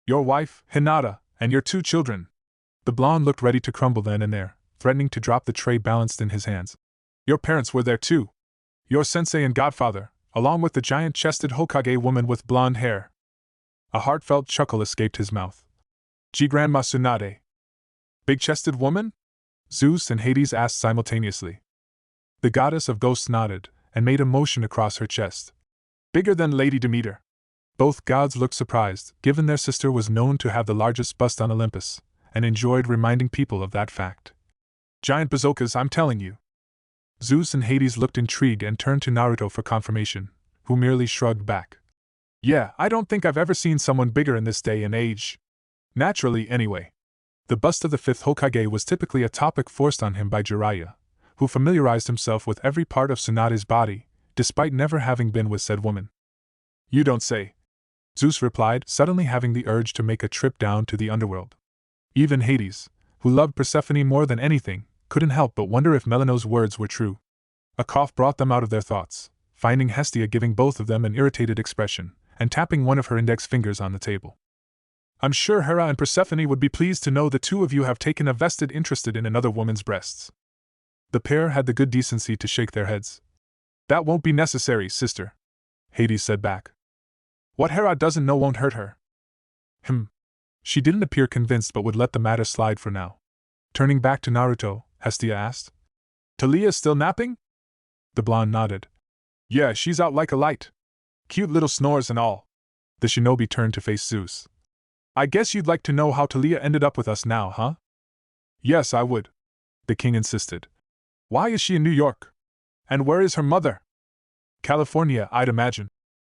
Your wife, Hinata, and your two children. The blonde looked ready to crumble then and there, threatening to drop the tray balanced in his hands. Your parents were there too. Your sensei and godfather, along with the giant-chested Hokage woman with blonde hair. A heartfelt chuckle escaped his mouth. Grandma Tsunade. Big-chested woman? Zeus and Hades asked simultaneously. The goddess of ghosts nodded, and made a motion across her chest. Bigger than Lady Demeter. Both gods looked surprised, given their sister was known to have the largest bust on Olympus, and enjoyed reminding people of that fact. Giant bazookas, I'm telling you. Zeus and Hades looked intrigued and turned to Naruto for confirmation, who merely shrugged back. Yeah, I don't think I've ever seen someone bigger in this day and age. Naturally, anyway. The bust of the fifth Hokage was typically a topic forced on him by Jiraiya, who familiarized himself with every part of Tsunade's body, despite never having been with said woman. You don't say. Zeus replied, suddenly having the urge to make a trip down to the underworld. Even Hades, who loved Persephone more than anything, couldn't help but wonder if Melano's words were true. A cough brought them out of their thoughts, finding Hestia giving both of them an irritated expression, and tapping one of her index fingers on the table. I'm sure Hera and Persephone would be pleased to know the two of you have taken a vested interest in another woman's breasts. The pair had the good decency to shake their heads. That won't be necessary, sister, Hades said back. What Hera doesn't know won't hurt her. She didn't appear convinced but would let the matter slide for now. Turning back to Naruto, Hestia asked. Talia's still napping? The blonde nodded. Yeah, she's out like a light. Cute little snores and all. The shinobi turned to face Zeus. I guess you'd like to know how Talia ended up with us now, huh? Yes, I would. The king insisted. Why is she in New York? And where is her mother? California, I'd imagine.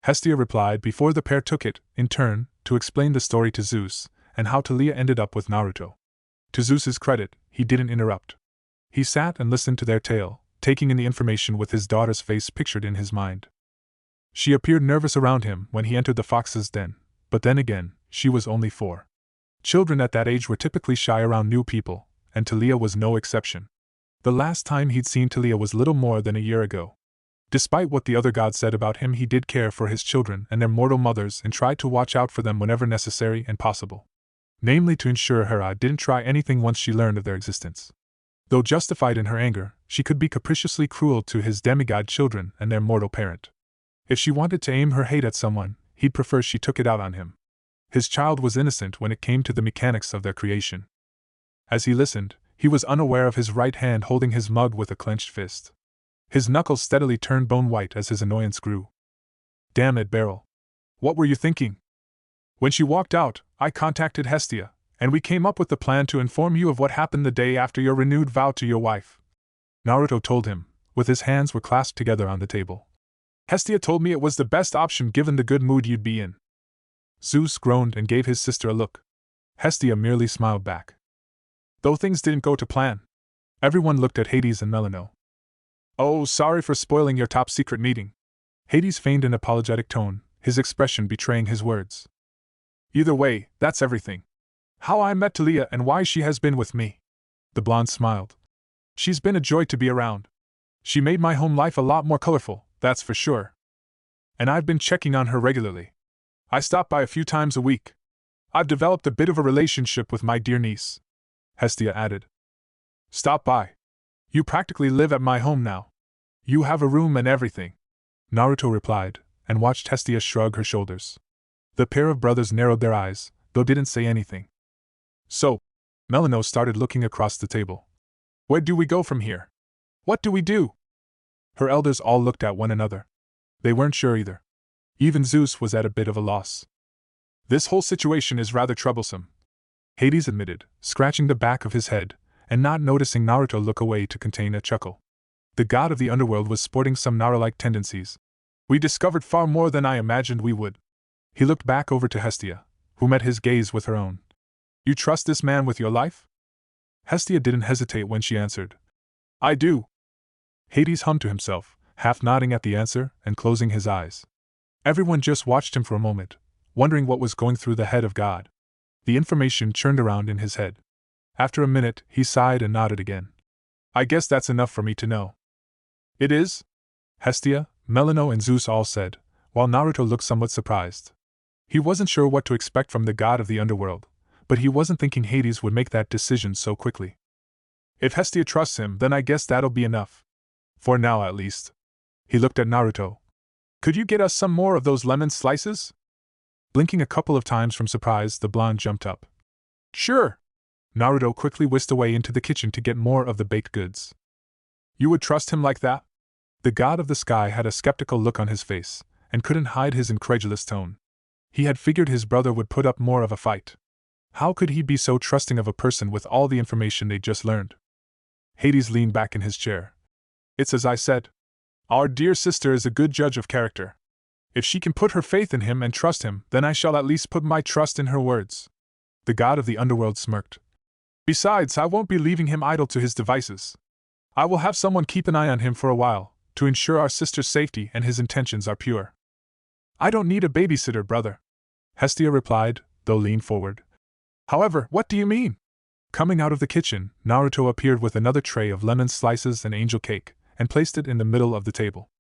Hestia replied before the pair took it, in turn, to explain the story to Zeus, and how Talia ended up with Naruto. To Zeus's credit, he didn't interrupt. He sat and listened to their tale, taking in the information with his daughter's face pictured in his mind. She appeared nervous around him when he entered the fox's den, but then again, she was only 4. Children at that age were typically shy around new people, and Talia was no exception. The last time he'd seen Talia was little more than a year ago. Despite what the other gods said about him, he did care for his children and their mortal mothers and tried to watch out for them whenever necessary and possible. Namely, to ensure Hera didn't try anything once she learned of their existence. Though justified in her anger, she could be capriciously cruel to his demigod children and their mortal parent. If she wanted to aim her hate at someone, he'd prefer she took it out on him. His child was innocent when it came to the mechanics of their creation. As he listened, he was unaware of his right hand holding his mug with a clenched fist. His knuckles steadily turned bone white as his annoyance grew. Damn it, Beryl. What were you thinking? When she walked out, I contacted Hestia, and we came up with the plan to inform you of what happened the day after your renewed vow to your wife," Naruto told him, with his hands were clasped together on the table. "Hestia told me it was the best option given the good mood you'd be in." Zeus groaned and gave his sister a look. Hestia merely smiled back. Though things didn't go to plan, everyone looked at Hades and Melino. "Oh, sorry for spoiling your top-secret meeting." Hades feigned an apologetic tone, his expression betraying his words. "Either way, that's everything. How I met Talia and why she has been with me." The blonde smiled. "She's been a joy to be around. She made my home life a lot more colorful, that's for sure. And I've been checking on her regularly. I stop by a few times a week. I've developed a bit of a relationship with my dear niece," Hestia added. "Stop by. You practically live at my home now. You have a room and everything," Naruto replied, and watched Hestia shrug her shoulders. The pair of brothers narrowed their eyes, though didn't say anything. "So," Melino started looking across the table. "Where do we go from here? What do we do?" Her elders all looked at one another. They weren't sure either. Even Zeus was at a bit of a loss. "This whole situation is rather troublesome," Hades admitted, scratching the back of his head, and not noticing Naruto look away to contain a chuckle. The god of the underworld was sporting some Naruto-like tendencies. "We discovered far more than I imagined we would." He looked back over to Hestia, who met his gaze with her own. "You trust this man with your life?" Hestia didn't hesitate when she answered. "I do." Hades hummed to himself, half nodding at the answer and closing his eyes. Everyone just watched him for a moment, wondering what was going through the head of God. The information churned around in his head. After a minute, he sighed and nodded again. "I guess that's enough for me to know." "It is?" Hestia, Melino and Zeus all said, while Naruto looked somewhat surprised. He wasn't sure what to expect from the god of the underworld, but he wasn't thinking Hades would make that decision so quickly. "If Hestia trusts him, then I guess that'll be enough. For now, at least." He looked at Naruto. "Could you get us some more of those lemon slices?" Blinking a couple of times from surprise, the blonde jumped up. "Sure." Naruto quickly whisked away into the kitchen to get more of the baked goods. "You would trust him like that?" The god of the sky had a skeptical look on his face, and couldn't hide his incredulous tone. He had figured his brother would put up more of a fight. How could he be so trusting of a person with all the information they'd just learned? Hades leaned back in his chair. "It's as I said. Our dear sister is a good judge of character. If she can put her faith in him and trust him, then I shall at least put my trust in her words." The god of the underworld smirked. "Besides, I won't be leaving him idle to his devices. I will have someone keep an eye on him for a while, to ensure our sister's safety and his intentions are pure." "I don't need a babysitter, brother," Hestia replied, though leaned forward. "However, what do you mean?" Coming out of the kitchen, Naruto appeared with another tray of lemon slices and angel cake, and placed it in the middle of the table.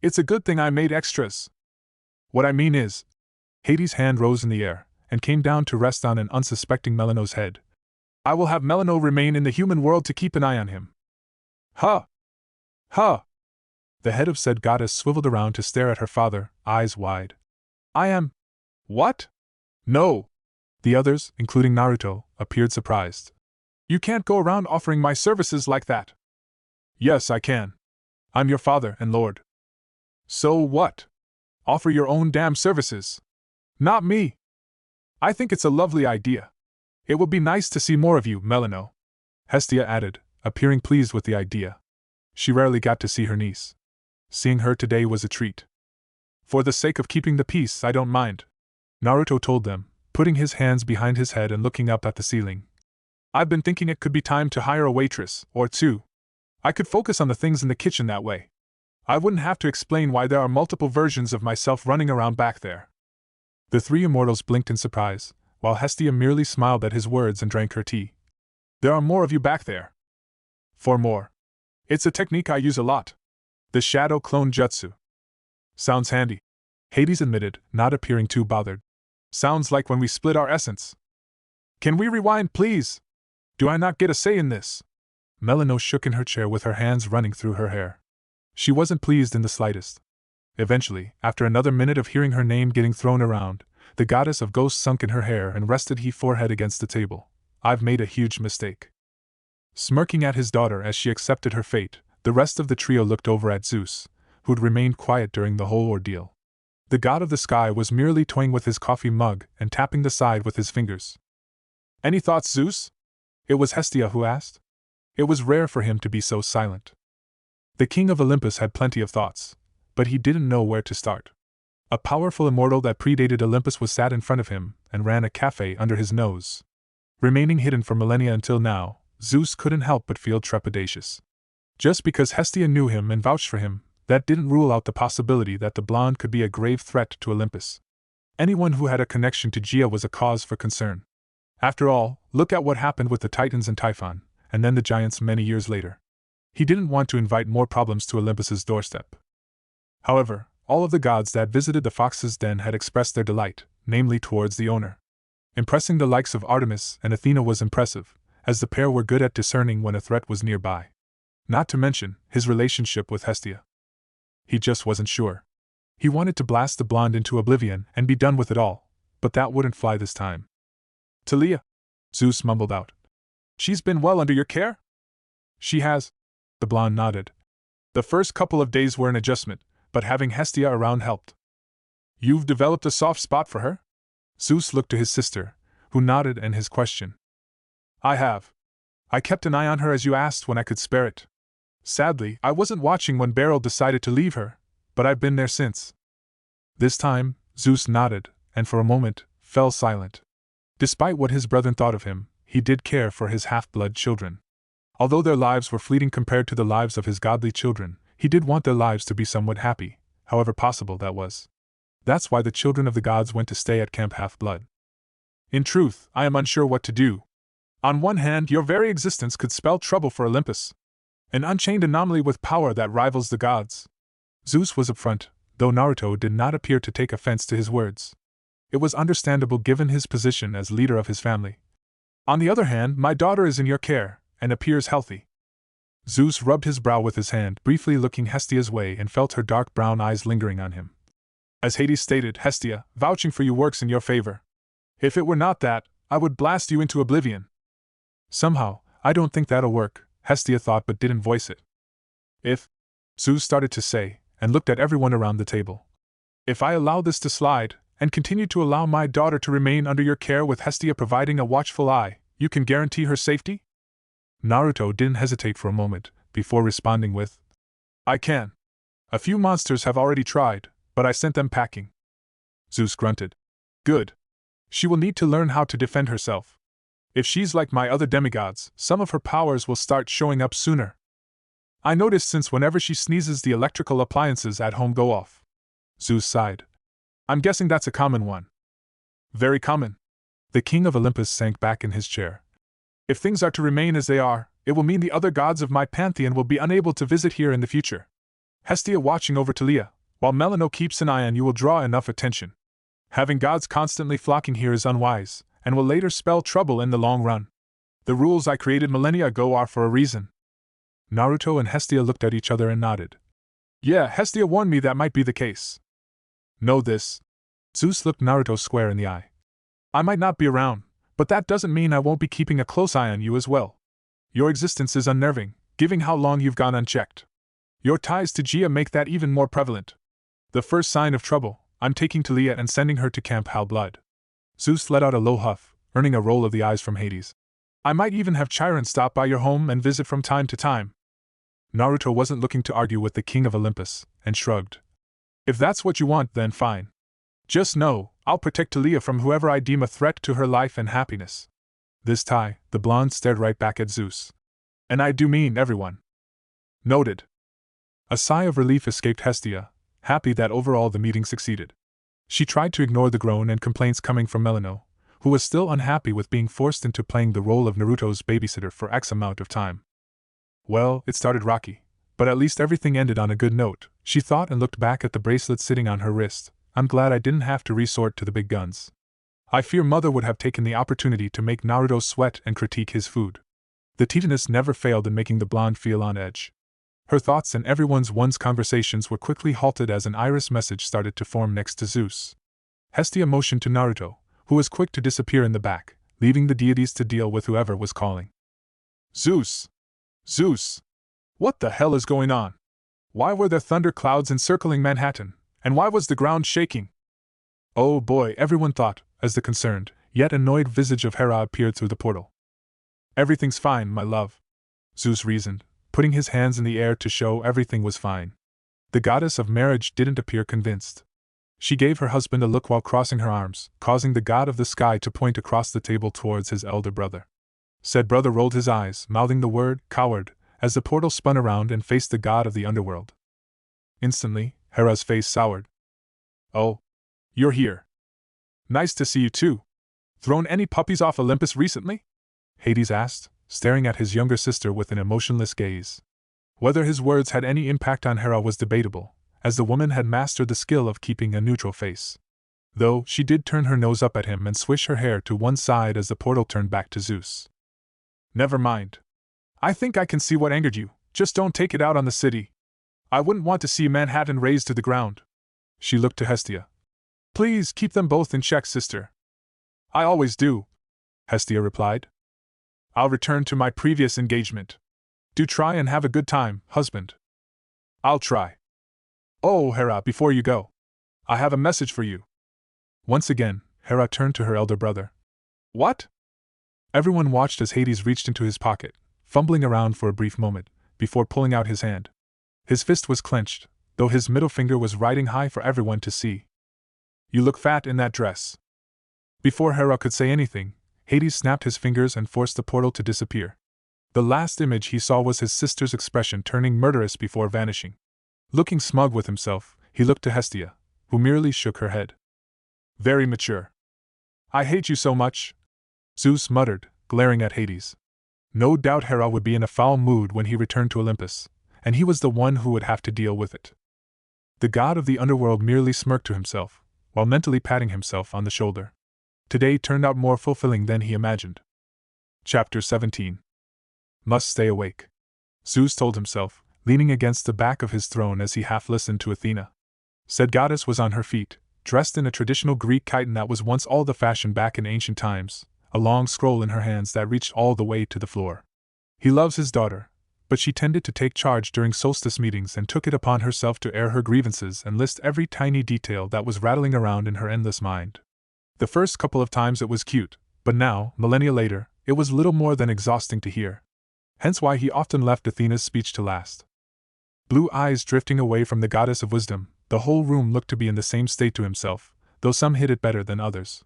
"It's a good thing I made extras. What I mean is..." Hades' hand rose in the air, and came down to rest on an unsuspecting Melino's head. "I will have Melino remain in the human world to keep an eye on him." "Huh! Huh!" The head of said goddess swiveled around to stare at her father, eyes wide. "I am... What? No!" The others, including Naruto, appeared surprised. "You can't go around offering my services like that." "Yes, I can. I'm your father and lord." "So what? Offer your own damn services. Not me. I think it's a lovely idea. It will be nice to see more of you, Melino," Hestia added, appearing pleased with the idea. She rarely got to see her niece. Seeing her today was a treat. "For the sake of keeping the peace, I don't mind," Naruto told them, putting his hands behind his head and looking up at the ceiling. "I've been thinking it could be time to hire a waitress, or two. I could focus on the things in the kitchen that way. I wouldn't have to explain why there are multiple versions of myself running around back there." The three immortals blinked in surprise, while Hestia merely smiled at his words and drank her tea. "There are more of you back there." "4 more. It's a technique I use a lot. The shadow clone jutsu." "Sounds handy," Hades admitted, not appearing too bothered. "Sounds like when we split our essence." "Can we rewind, please? Do I not get a say in this?" Melino shook in her chair with her hands running through her hair. She wasn't pleased in the slightest. Eventually, after another minute of hearing her name getting thrown around, the goddess of ghosts sunk in her hair and rested her forehead against the table. "I've made a huge mistake." Smirking at his daughter as she accepted her fate, the rest of the trio looked over at Zeus, who'd remained quiet during the whole ordeal. The god of the sky was merely toying with his coffee mug and tapping the side with his fingers. Any thoughts, Zeus? It was Hestia who asked. It was rare for him to be so silent. The king of Olympus had plenty of thoughts, but he didn't know where to start. A powerful immortal that predated Olympus was sat in front of him and ran a cafe under his nose. Remaining hidden for millennia until now, Zeus couldn't help but feel trepidatious. Just because Hestia knew him and vouched for him, that didn't rule out the possibility that the blonde could be a grave threat to Olympus. Anyone who had a connection to Gaia was a cause for concern. After all, look at what happened with the Titans and Typhon, and then the giants many years later. He didn't want to invite more problems to Olympus's doorstep. However, all of the gods that visited the fox's den had expressed their delight, namely towards the owner. Impressing the likes of Artemis and Athena was impressive, as the pair were good at discerning when a threat was nearby. Not to mention his relationship with Hestia. He just wasn't sure. He wanted to blast the blonde into oblivion and be done with it all, but that wouldn't fly this time. Talia, Zeus mumbled out. She's been well under your care? She has. The blonde nodded. The first couple of days were an adjustment, but having Hestia around helped. You've developed a soft spot for her? Zeus looked to his sister, who nodded and his question. I have. I kept an eye on her as you asked when I could spare it. Sadly, I wasn't watching when Beryl decided to leave her, but I've been there since. This time, Zeus nodded, and for a moment, fell silent. Despite what his brethren thought of him, he did care for his half-blood children. Although their lives were fleeting compared to the lives of his godly children, he did want their lives to be somewhat happy, however possible that was. That's why the children of the gods went to stay at Camp Half-Blood. In truth, I am unsure what to do. On one hand, your very existence could spell trouble for Olympus. An unchained anomaly with power that rivals the gods. Zeus was upfront, though Naruto did not appear to take offense to his words. It was understandable given his position as leader of his family. On the other hand, my daughter is in your care, and appears healthy. Zeus rubbed his brow with his hand, briefly looking Hestia's way and felt her dark brown eyes lingering on him. As Hades stated, Hestia, vouching for you works in your favor. If it were not that, I would blast you into oblivion. Somehow, I don't think that'll work, Hestia thought but didn't voice it. If, Zeus started to say, and looked at everyone around the table. If I allow this to slide, and continue to allow my daughter to remain under your care with Hestia providing a watchful eye, you can guarantee her safety? Naruto didn't hesitate for a moment, before responding with, I can. A few monsters have already tried, but I sent them packing. Zeus grunted. Good. She will need to learn how to defend herself. If she's like my other demigods, some of her powers will start showing up sooner. I noticed since whenever she sneezes the electrical appliances at home go off. Zeus sighed. I'm guessing that's a common one. Very common. The king of Olympus sank back in his chair. If things are to remain as they are, it will mean the other gods of my pantheon will be unable to visit here in the future. Hestia watching over Talia, while Melano keeps an eye on you will draw enough attention. Having gods constantly flocking here is unwise, and will later spell trouble in the long run. The rules I created millennia ago are for a reason. Naruto and Hestia looked at each other and nodded. Yeah, Hestia warned me that might be the case. Know this. Zeus looked Naruto square in the eye. I might not be around, but that doesn't mean I won't be keeping a close eye on you as well. Your existence is unnerving, given how long you've gone unchecked. Your ties to Gaia make that even more prevalent. The first sign of trouble, I'm taking Talia and sending her to Camp Half-Blood. Zeus let out a low huff, earning a roll of the eyes from Hades. I might even have Chiron stop by your home and visit from time to time. Naruto wasn't looking to argue with the king of Olympus, and shrugged. If that's what you want, then fine. Just know, I'll protect Talia from whoever I deem a threat to her life and happiness. This time, the blonde stared right back at Zeus. And I do mean everyone. Noted. A sigh of relief escaped Hestia, happy that overall the meeting succeeded. She tried to ignore the groan and complaints coming from Melano, who was still unhappy with being forced into playing the role of Naruto's babysitter for X amount of time. Well, it started rocky, but at least everything ended on a good note, she thought and looked back at the bracelet sitting on her wrist. I'm glad I didn't have to resort to the big guns. I fear Mother would have taken the opportunity to make Naruto sweat and critique his food. The tetanus never failed in making the blonde feel on edge. Her thoughts and one's conversations were quickly halted as an iris message started to form next to Zeus. Hestia motioned to Naruto, who was quick to disappear in the back, leaving the deities to deal with whoever was calling. Zeus! Zeus! What the hell is going on? Why were there thunder clouds encircling Manhattan, and why was the ground shaking? Oh boy, everyone thought, as the concerned, Yet annoyed visage of Hera appeared through the portal. Everything's fine, my love, Zeus reasoned, putting his hands in the air to show everything was fine. The goddess of marriage didn't appear convinced. She gave her husband a look while crossing her arms, causing the god of the sky to point across the table towards his elder brother. Said brother rolled his eyes, mouthing the word, coward, as the portal spun around and faced the god of the underworld. Instantly, Hera's face soured. Oh, you're here. Nice to see you too. Thrown any puppies off Olympus recently? Hades asked, staring at his younger sister with an emotionless gaze. Whether his words had any impact on Hera was debatable, as the woman had mastered the skill of keeping a neutral face. Though, she did turn her nose up at him and swish her hair to one side as the portal turned back to Zeus. Never mind. I think I can see what angered you, just don't take it out on the city. I wouldn't want to see Manhattan razed to the ground. She looked to Hestia. Please keep them both in check, sister. I always do, Hestia replied. I'll return to my previous engagement. Do try and have a good time, husband. I'll try. Oh, Hera, before you go, I have a message for you. Once again, Hera turned to her elder brother. What? Everyone watched as Hades reached into his pocket, fumbling around for a brief moment, before pulling out his hand. His fist was clenched, though his middle finger was riding high for everyone to see. You look fat in that dress. Before Hera could say anything, Hades snapped his fingers and forced the portal to disappear. The last image he saw was his sister's expression turning murderous before vanishing. Looking smug with himself, he looked to Hestia, who merely shook her head. Very mature. I hate you so much, Zeus muttered, glaring at Hades. No doubt Hera would be in a foul mood when he returned to Olympus, and he was the one who would have to deal with it. The god of the underworld merely smirked to himself, while mentally patting himself on the shoulder. Today turned out more fulfilling than he imagined. Chapter 17. Must stay awake, Zeus told himself, leaning against the back of his throne as he half listened to Athena. Said goddess was on her feet, dressed in a traditional Greek chiton that was once all the fashion back in ancient times, a long scroll in her hands that reached all the way to the floor. He loves his daughter, but she tended to take charge during solstice meetings and took it upon herself to air her grievances and list every tiny detail that was rattling around in her endless mind. The first couple of times it was cute, but now, millennia later, it was little more than exhausting to hear. Hence why he often left Athena's speech to last. Blue eyes drifting away from the goddess of wisdom, the whole room looked to be in the same state to himself, though some hid it better than others.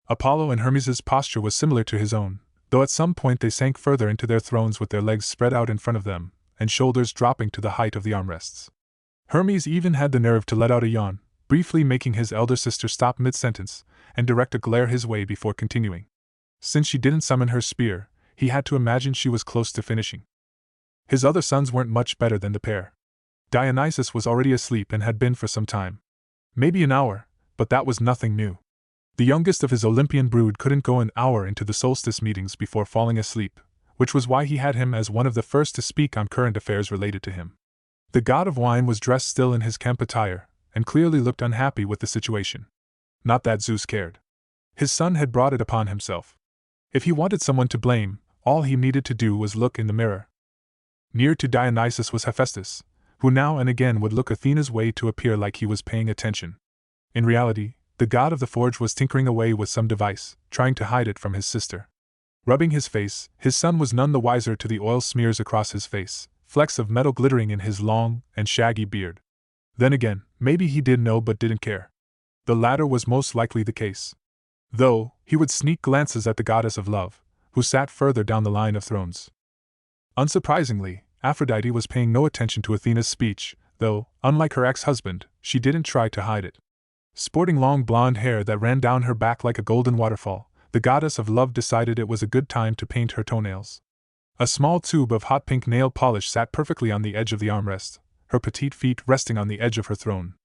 Apollo and Hermes' posture was similar to his own, though at some point they sank further into their thrones with their legs spread out in front of them, and shoulders dropping to the height of the armrests. Hermes even had the nerve to let out a yawn, briefly making his elder sister stop mid-sentence, and direct a glare his way before continuing. Since she didn't summon her spear, he had to imagine she was close to finishing. His other sons weren't much better than the pair. Dionysus was already asleep and had been for some time. Maybe an hour, but that was nothing new. The youngest of his Olympian brood couldn't go an hour into the solstice meetings before falling asleep, which was why he had him as one of the first to speak on current affairs related to him. The god of wine was dressed still in his camp attire, and clearly looked unhappy with the situation. Not that Zeus cared. His son had brought it upon himself. If he wanted someone to blame, all he needed to do was look in the mirror. Near to Dionysus was Hephaestus, who now and again would look Athena's way to appear like he was paying attention. In reality, the god of the forge was tinkering away with some device, trying to hide it from his sister. Rubbing his face, his son was none the wiser to the oil smears across his face, flecks of metal glittering in his long and shaggy beard. Then again, maybe he did know but didn't care. The latter was most likely the case. Though, he would sneak glances at the goddess of love, who sat further down the line of thrones. Unsurprisingly, Aphrodite was paying no attention to Athena's speech, though, unlike her ex-husband, she didn't try to hide it. Sporting long blonde hair that ran down her back like a golden waterfall, the goddess of love decided it was a good time to paint her toenails. A small tube of hot pink nail polish sat perfectly on the edge of the armrest, her petite feet resting on the edge of her throne.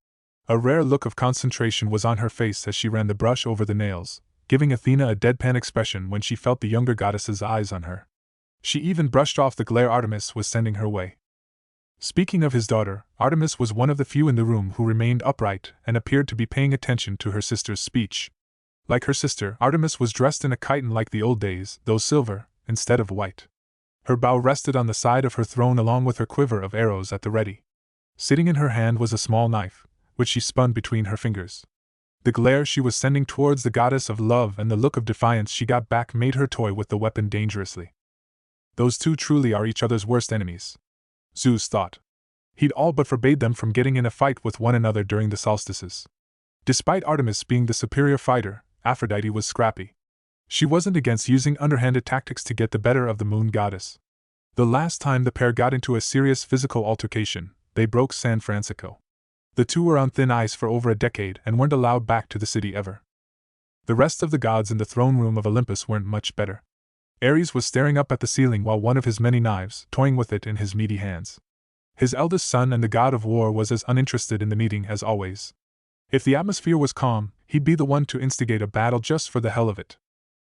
A rare look of concentration was on her face as she ran the brush over the nails, giving Athena a deadpan expression when she felt the younger goddess's eyes on her. She even brushed off the glare Artemis was sending her way. Speaking of his daughter, Artemis was one of the few in the room who remained upright and appeared to be paying attention to her sister's speech. Like her sister, Artemis was dressed in a chiton like the old days, though silver, instead of white. Her bow rested on the side of her throne along with her quiver of arrows at the ready. Sitting in her hand was a small knife, which she spun between her fingers. The glare she was sending towards the goddess of love and the look of defiance she got back made her toy with the weapon dangerously. Those two truly are each other's worst enemies, Zeus thought. He'd all but forbade them from getting in a fight with one another during the solstices. Despite Artemis being the superior fighter, Aphrodite was scrappy. She wasn't against using underhanded tactics to get the better of the moon goddess. The last time the pair got into a serious physical altercation, they broke San Francisco. The two were on thin ice for over a decade and weren't allowed back to the city ever. The rest of the gods in the throne room of Olympus weren't much better. Ares was staring up at the ceiling while one of his many knives, toying with it in his meaty hands. His eldest son and the god of war was as uninterested in the meeting as always. If the atmosphere was calm, he'd be the one to instigate a battle just for the hell of it.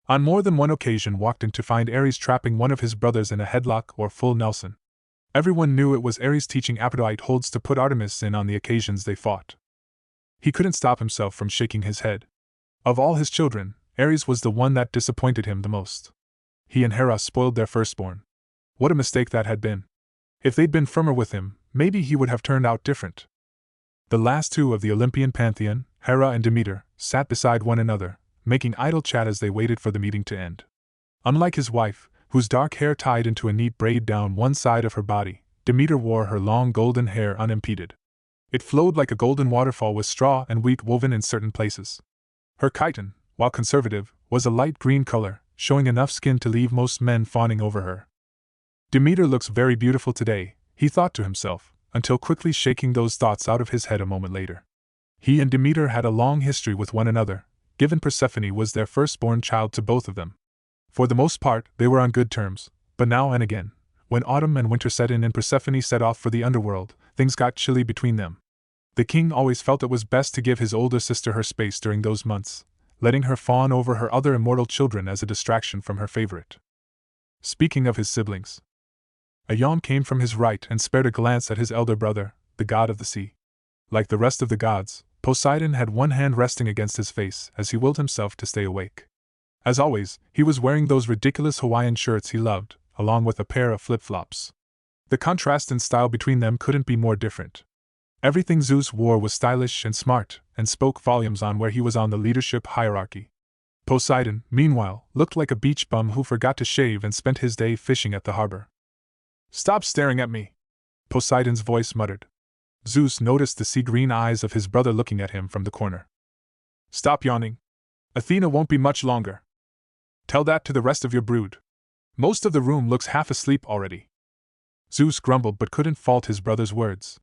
On more than one occasion walked in to find Ares trapping one of his brothers in a headlock or full Nelson. Everyone knew it was Ares teaching Aphrodite holds to put Artemis in on the occasions they fought. He couldn't stop himself from shaking his head. Of all his children, Ares was the one that disappointed him the most. He and Hera spoiled their firstborn. What a mistake that had been. If they'd been firmer with him, maybe he would have turned out different. The last two of the Olympian pantheon, Hera and Demeter, sat beside one another, making idle chat as they waited for the meeting to end. Unlike his wife, whose dark hair tied into a neat braid down one side of her body, Demeter wore her long golden hair unimpeded. It flowed like a golden waterfall with straw and wheat woven in certain places. Her chiton, while conservative, was a light green color, showing enough skin to leave most men fawning over her. Demeter looks very beautiful today, he thought to himself, until quickly shaking those thoughts out of his head a moment later. He and Demeter had a long history with one another, given Persephone was their firstborn child to both of them. For the most part, they were on good terms, but now and again, when autumn and winter set in and Persephone set off for the underworld, things got chilly between them. The king always felt it was best to give his older sister her space during those months, letting her fawn over her other immortal children as a distraction from her favorite. Speaking of his siblings, a yawn came from his right and spared a glance at his elder brother, the god of the sea. Like the rest of the gods, Poseidon had one hand resting against his face as he willed himself to stay awake. As always, he was wearing those ridiculous Hawaiian shirts he loved, along with a pair of flip-flops. The contrast in style between them couldn't be more different. Everything Zeus wore was stylish and smart, and spoke volumes on where he was on the leadership hierarchy. Poseidon, meanwhile, looked like a beach bum who forgot to shave and spent his day fishing at the harbor. "Stop staring at me," Poseidon's voice muttered. Zeus noticed the sea-green eyes of his brother looking at him from the corner. "Stop yawning. Athena won't be much longer. Tell that to the rest of your brood. Most of the room looks half asleep already." Zeus grumbled but couldn't fault his brother's words.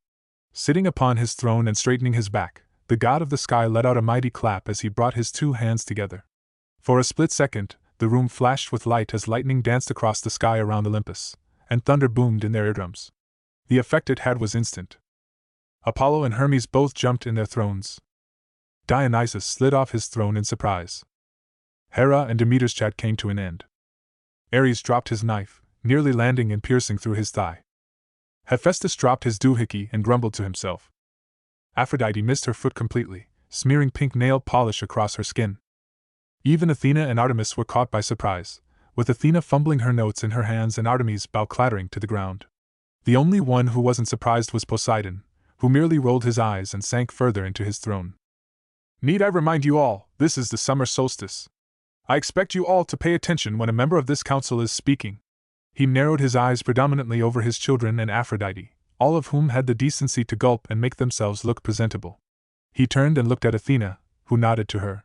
Sitting upon his throne and straightening his back, the god of the sky let out a mighty clap as he brought his two hands together. For a split second, the room flashed with light as lightning danced across the sky around Olympus, and thunder boomed in their eardrums. The effect it had was instant. Apollo and Hermes both jumped in their thrones. Dionysus slid off his throne in surprise. Hera and Demeter's chat came to an end. Ares dropped his knife, nearly landing and piercing through his thigh. Hephaestus dropped his doohickey and grumbled to himself. Aphrodite missed her foot completely, smearing pink nail polish across her skin. Even Athena and Artemis were caught by surprise, with Athena fumbling her notes in her hands and Artemis' bow clattering to the ground. The only one who wasn't surprised was Poseidon, who merely rolled his eyes and sank further into his throne. "Need I remind you all, this is the summer solstice. I expect you all to pay attention when a member of this council is speaking." He narrowed his eyes predominantly over his children and Aphrodite, all of whom had the decency to gulp and make themselves look presentable. He turned and looked at Athena, who nodded to her.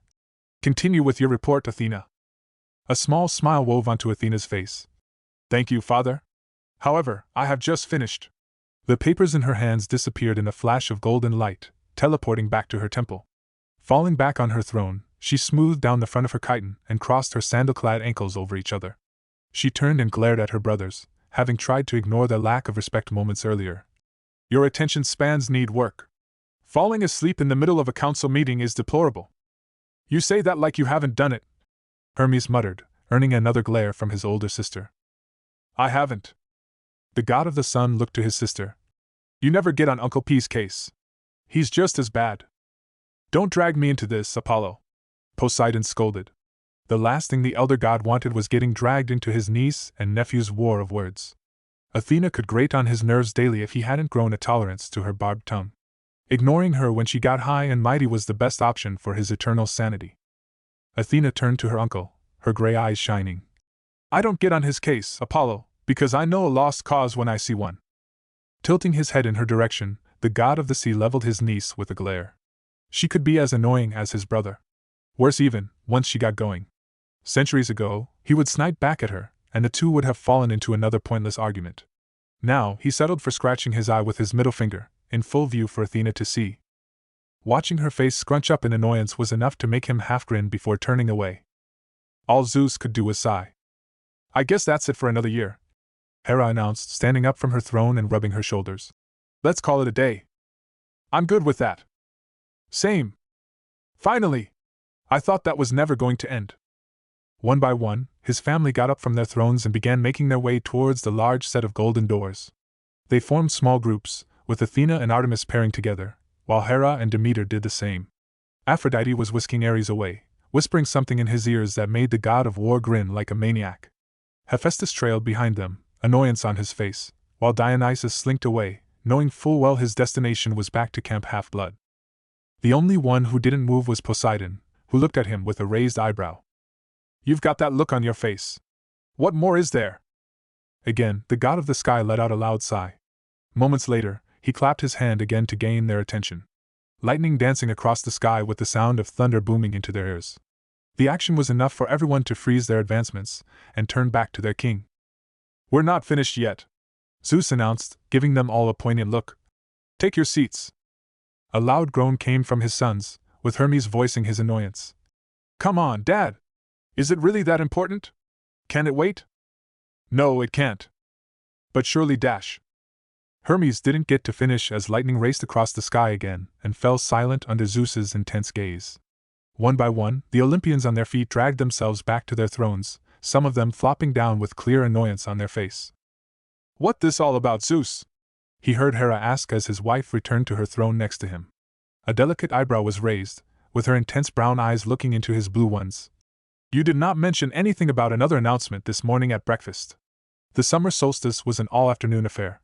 "Continue with your report, Athena." A small smile wove onto Athena's face. "Thank you, father. However, I have just finished." The papers in her hands disappeared in a flash of golden light, teleporting back to her temple. Falling back on her throne, she smoothed down the front of her chiton and crossed her sandal-clad ankles over each other. She turned and glared at her brothers, having tried to ignore their lack of respect moments earlier. "Your attention spans need work. Falling asleep in the middle of a council meeting is deplorable. You say that like you haven't done it," Hermes muttered, earning another glare from his older sister. "I haven't." The god of the sun looked to his sister. "You never get on Uncle P's case. He's just as bad." "Don't drag me into this, Apollo," Poseidon scolded. The last thing the elder god wanted was getting dragged into his niece and nephew's war of words. Athena could grate on his nerves daily if he hadn't grown a tolerance to her barbed tongue. Ignoring her when she got high and mighty was the best option for his eternal sanity. Athena turned to her uncle, her gray eyes shining. I don't get on his case, Apollo, because I know a lost cause when I see one. Tilting his head in her direction, the god of the sea leveled his niece with a glare. She could be as annoying as his brother. Worse even, once she got going. Centuries ago, he would snipe back at her, and the two would have fallen into another pointless argument. Now, he settled for scratching his eye with his middle finger, in full view for Athena to see. Watching her face scrunch up in annoyance was enough to make him half grin before turning away. All Zeus could do was sigh. I guess that's it for another year, Hera announced, standing up from her throne and rubbing her shoulders. Let's call it a day. I'm good with that. Same. Finally! I thought that was never going to end. One by one, his family got up from their thrones and began making their way towards the large set of golden doors. They formed small groups, with Athena and Artemis pairing together, while Hera and Demeter did the same. Aphrodite was whisking Ares away, whispering something in his ears that made the god of war grin like a maniac. Hephaestus trailed behind them, annoyance on his face, while Dionysus slinked away, knowing full well his destination was back to Camp Half-Blood. The only one who didn't move was Poseidon, who looked at him with a raised eyebrow. You've got that look on your face. What more is there? Again, the god of the sky let out a loud sigh. Moments later, he clapped his hand again to gain their attention. Lightning dancing across the sky with the sound of thunder booming into their ears. The action was enough for everyone to freeze their advancements and turn back to their king. We're not finished yet, Zeus announced, giving them all a poignant look. Take your seats. A loud groan came from his sons, with Hermes voicing his annoyance. Come on, Dad! Is it really that important? Can it wait? No, it can't. But surely dash. Hermes didn't get to finish as lightning raced across the sky again and fell silent under Zeus's intense gaze. One by one, the Olympians on their feet dragged themselves back to their thrones, some of them flopping down with clear annoyance on their face. What this all about, Zeus? He heard Hera ask as his wife returned to her throne next to him. A delicate eyebrow was raised, with her intense brown eyes looking into his blue ones. You did not mention anything about another announcement this morning at breakfast. The summer solstice was an all-afternoon affair.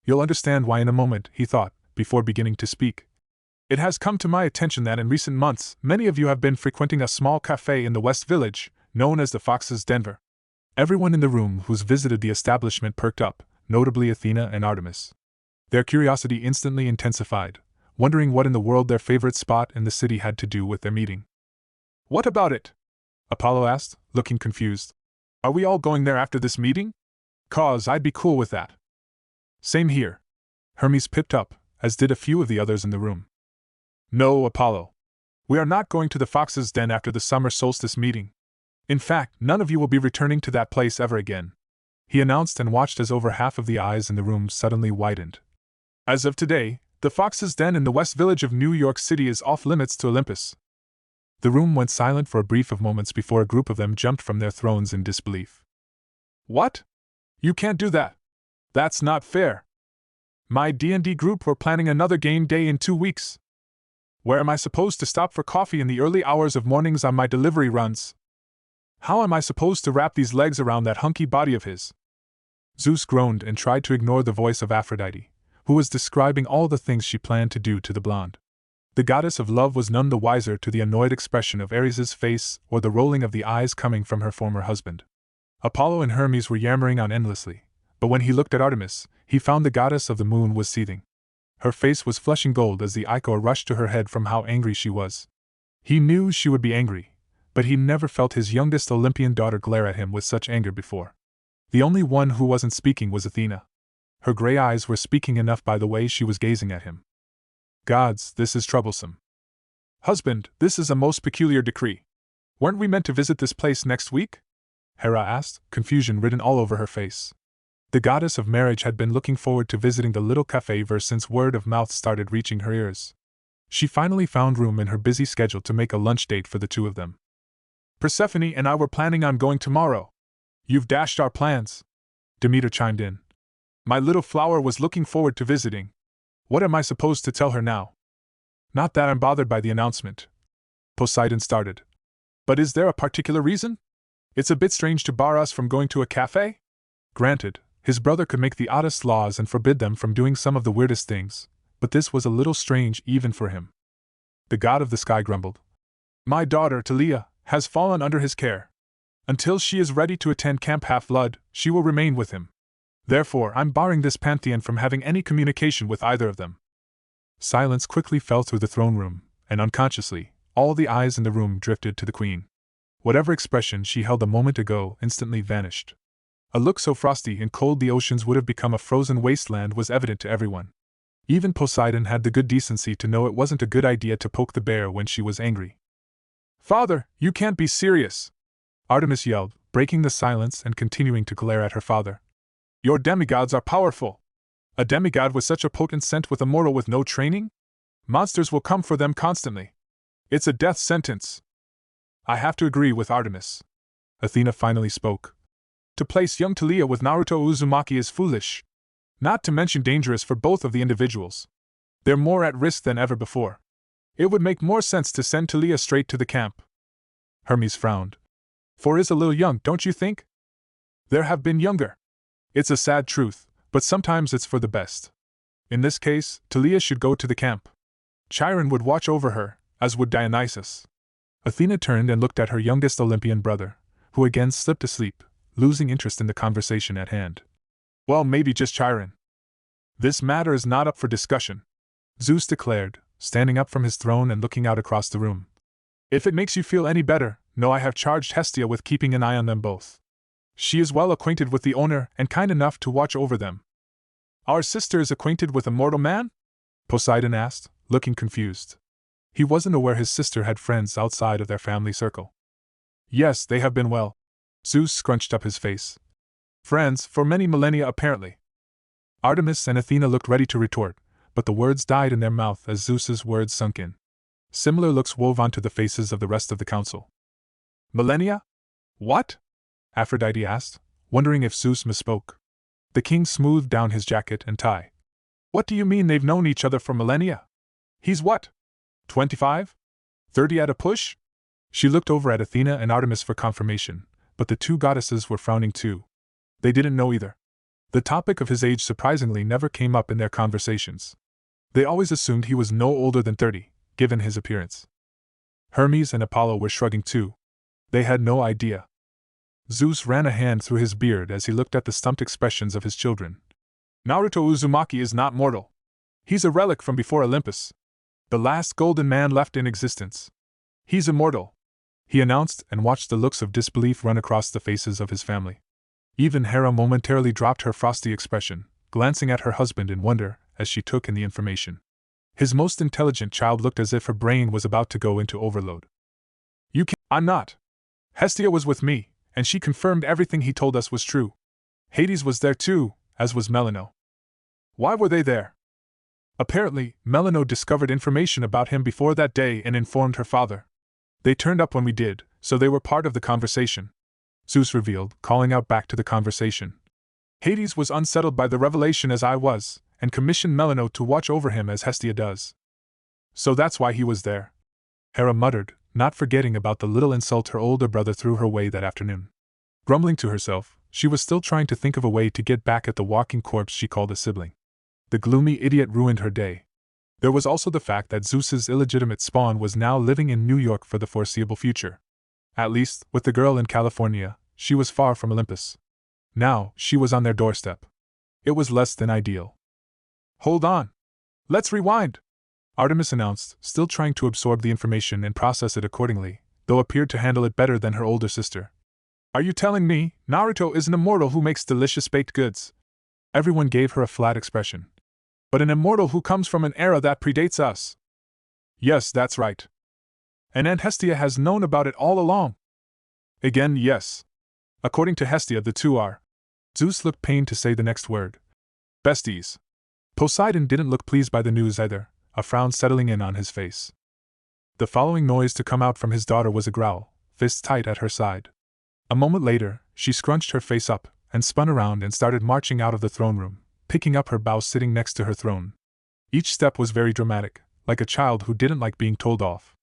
You'll understand why in a moment, he thought, before beginning to speak. It has come to my attention that in recent months, many of you have been frequenting a small cafe in the West Village, known as the Fox's Den. Everyone in the room who's visited the establishment perked up, notably Athena and Artemis. Their curiosity instantly intensified, wondering what in the world their favorite spot in the city had to do with their meeting. What about it? Apollo asked, looking confused. Are we all going there after this meeting? 'Cause I'd be cool with that. Same here. Hermes pipped up, as did a few of the others in the room. No, Apollo. We are not going to the Fox's Den after the summer solstice meeting. In fact, none of you will be returning to that place ever again, he announced and watched as over half of the eyes in the room suddenly widened. As of today, the Fox's Den in the West Village of New York City is off limits to Olympus. The room went silent for a brief of moments before a group of them jumped from their thrones in disbelief. What? You can't do that. That's not fair. My D&D group were planning another game day in 2 weeks. Where am I supposed to stop for coffee in the early hours of mornings on my delivery runs? How am I supposed to wrap these legs around that hunky body of his? Zeus groaned and tried to ignore the voice of Aphrodite, who was describing all the things she planned to do to the blonde. The goddess of love was none the wiser to the annoyed expression of Ares's face or the rolling of the eyes coming from her former husband. Apollo and Hermes were yammering on endlessly, but when he looked at Artemis, he found the goddess of the moon was seething. Her face was flushing gold as the ichor rushed to her head from how angry she was. He knew she would be angry, but he never felt his youngest Olympian daughter glare at him with such anger before. The only one who wasn't speaking was Athena. Her gray eyes were speaking enough by the way she was gazing at him. Gods, this is troublesome. Husband, this is a most peculiar decree. Weren't we meant to visit this place next week? Hera asked, confusion written all over her face. The goddess of marriage had been looking forward to visiting the little cafe ever since word of mouth started reaching her ears. She finally found room in her busy schedule to make a lunch date for the two of them. Persephone and I were planning on going tomorrow. You've dashed our plans, Demeter chimed in. My little flower was looking forward to visiting. What am I supposed to tell her now? Not that I'm bothered by the announcement, Poseidon started. But is there a particular reason? It's a bit strange to bar us from going to a cafe? Granted, his brother could make the oddest laws and forbid them from doing some of the weirdest things, but this was a little strange even for him. The god of the sky grumbled. My daughter, Talia, has fallen under his care. Until she is ready to attend Camp Half-Blood, she will remain with him. Therefore, I'm barring this pantheon from having any communication with either of them. Silence quickly fell through the throne room, and unconsciously, all the eyes in the room drifted to the queen. Whatever expression she held a moment ago instantly vanished. A look so frosty and cold the oceans would have become a frozen wasteland was evident to everyone. Even Poseidon had the good decency to know it wasn't a good idea to poke the bear when she was angry. Father, you can't be serious! Artemis yelled, breaking the silence and continuing to glare at her father. Your demigods are powerful! A demigod with such a potent scent with a mortal with no training? Monsters will come for them constantly. It's a death sentence. I have to agree with Artemis. Athena finally spoke. To place young Talia with Naruto Uzumaki is foolish. Not to mention dangerous for both of the individuals. They're more at risk than ever before. It would make more sense to send Talia straight to the camp. Hermes frowned. For is a little young, don't you think? There have been younger. It's a sad truth, but sometimes it's for the best. In this case, Talia should go to the camp. Chiron would watch over her, as would Dionysus. Athena turned and looked at her youngest Olympian brother, who again slipped asleep, losing interest in the conversation at hand. Well, maybe just Chiron. This matter is not up for discussion, Zeus declared, standing up from his throne and looking out across the room. If it makes you feel any better, know I have charged Hestia with keeping an eye on them both. She is well acquainted with the owner and kind enough to watch over them. Our sister is acquainted with a mortal man? Poseidon asked, looking confused. He wasn't aware his sister had friends outside of their family circle. Yes, they have been well. Zeus scrunched up his face. Friends for many millennia apparently. Artemis and Athena looked ready to retort, but the words died in their mouth as Zeus's words sunk in. Similar looks wove onto the faces of the rest of the council. Millennia? What? Aphrodite asked, wondering if Zeus misspoke. The king smoothed down his jacket and tie. What do you mean they've known each other for millennia? He's what? 25? 30 at a push? She looked over at Athena and Artemis for confirmation, but the two goddesses were frowning too. They didn't know either. The topic of his age surprisingly never came up in their conversations. They always assumed he was no older than 30, given his appearance. Hermes and Apollo were shrugging too. They had no idea. Zeus ran a hand through his beard as he looked at the stumped expressions of his children. Naruto Uzumaki is not mortal. He's a relic from before Olympus. The last golden man left in existence. He's immortal, he announced and watched the looks of disbelief run across the faces of his family. Even Hera momentarily dropped her frosty expression, glancing at her husband in wonder as she took in the information. His most intelligent child looked as if her brain was about to go into overload. You can't. I'm not. Hestia was with me, and she confirmed everything he told us was true. Hades was there too, as was Melano. Why were they there? Apparently, Melano discovered information about him before that day and informed her father. They turned up when we did, so they were part of the conversation. Zeus revealed, calling out back to the conversation. Hades was unsettled by the revelation as I was, and commissioned Melano to watch over him as Hestia does. So that's why he was there. Hera muttered, not forgetting about the little insult her older brother threw her way that afternoon. Grumbling to herself, she was still trying to think of a way to get back at the walking corpse she called a sibling. The gloomy idiot ruined her day. There was also the fact that Zeus's illegitimate spawn was now living in New York for the foreseeable future. At least, with the girl in California, she was far from Olympus. Now, she was on their doorstep. It was less than ideal. Hold on. Let's rewind, Artemis announced, still trying to absorb the information and process it accordingly, though appeared to handle it better than her older sister. Are you telling me Naruto is an immortal who makes delicious baked goods? Everyone gave her a flat expression. But an immortal who comes from an era that predates us. Yes, that's right. And Aunt Hestia has known about it all along. Again, yes. According to Hestia, the two are. Zeus looked pained to say the next word. Besties. Poseidon didn't look pleased by the news either, a frown settling in on his face. The following noise to come out from his daughter was a growl, fists tight at her side. A moment later, she scrunched her face up, and spun around and started marching out of the throne room, picking up her bow sitting next to her throne. Each step was very dramatic, like a child who didn't like being told off.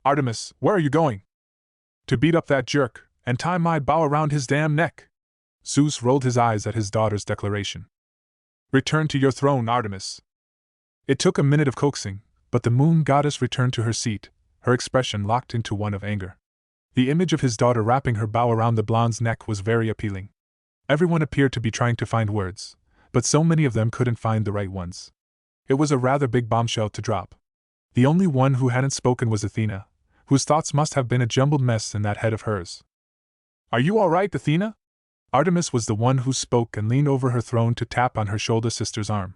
Artemis, where are you going? To beat up that jerk, and tie my bow around his damn neck. Zeus rolled his eyes at his daughter's declaration. Return to your throne, Artemis. It took a minute of coaxing, but the moon goddess returned to her seat, her expression locked into one of anger. The image of his daughter wrapping her bow around the blonde's neck was very appealing. Everyone appeared to be trying to find words, but so many of them couldn't find the right ones. It was a rather big bombshell to drop. The only one who hadn't spoken was Athena, whose thoughts must have been a jumbled mess in that head of hers. "Are you all right, Athena?" Artemis was the one who spoke and leaned over her throne to tap on her shoulder sister's arm.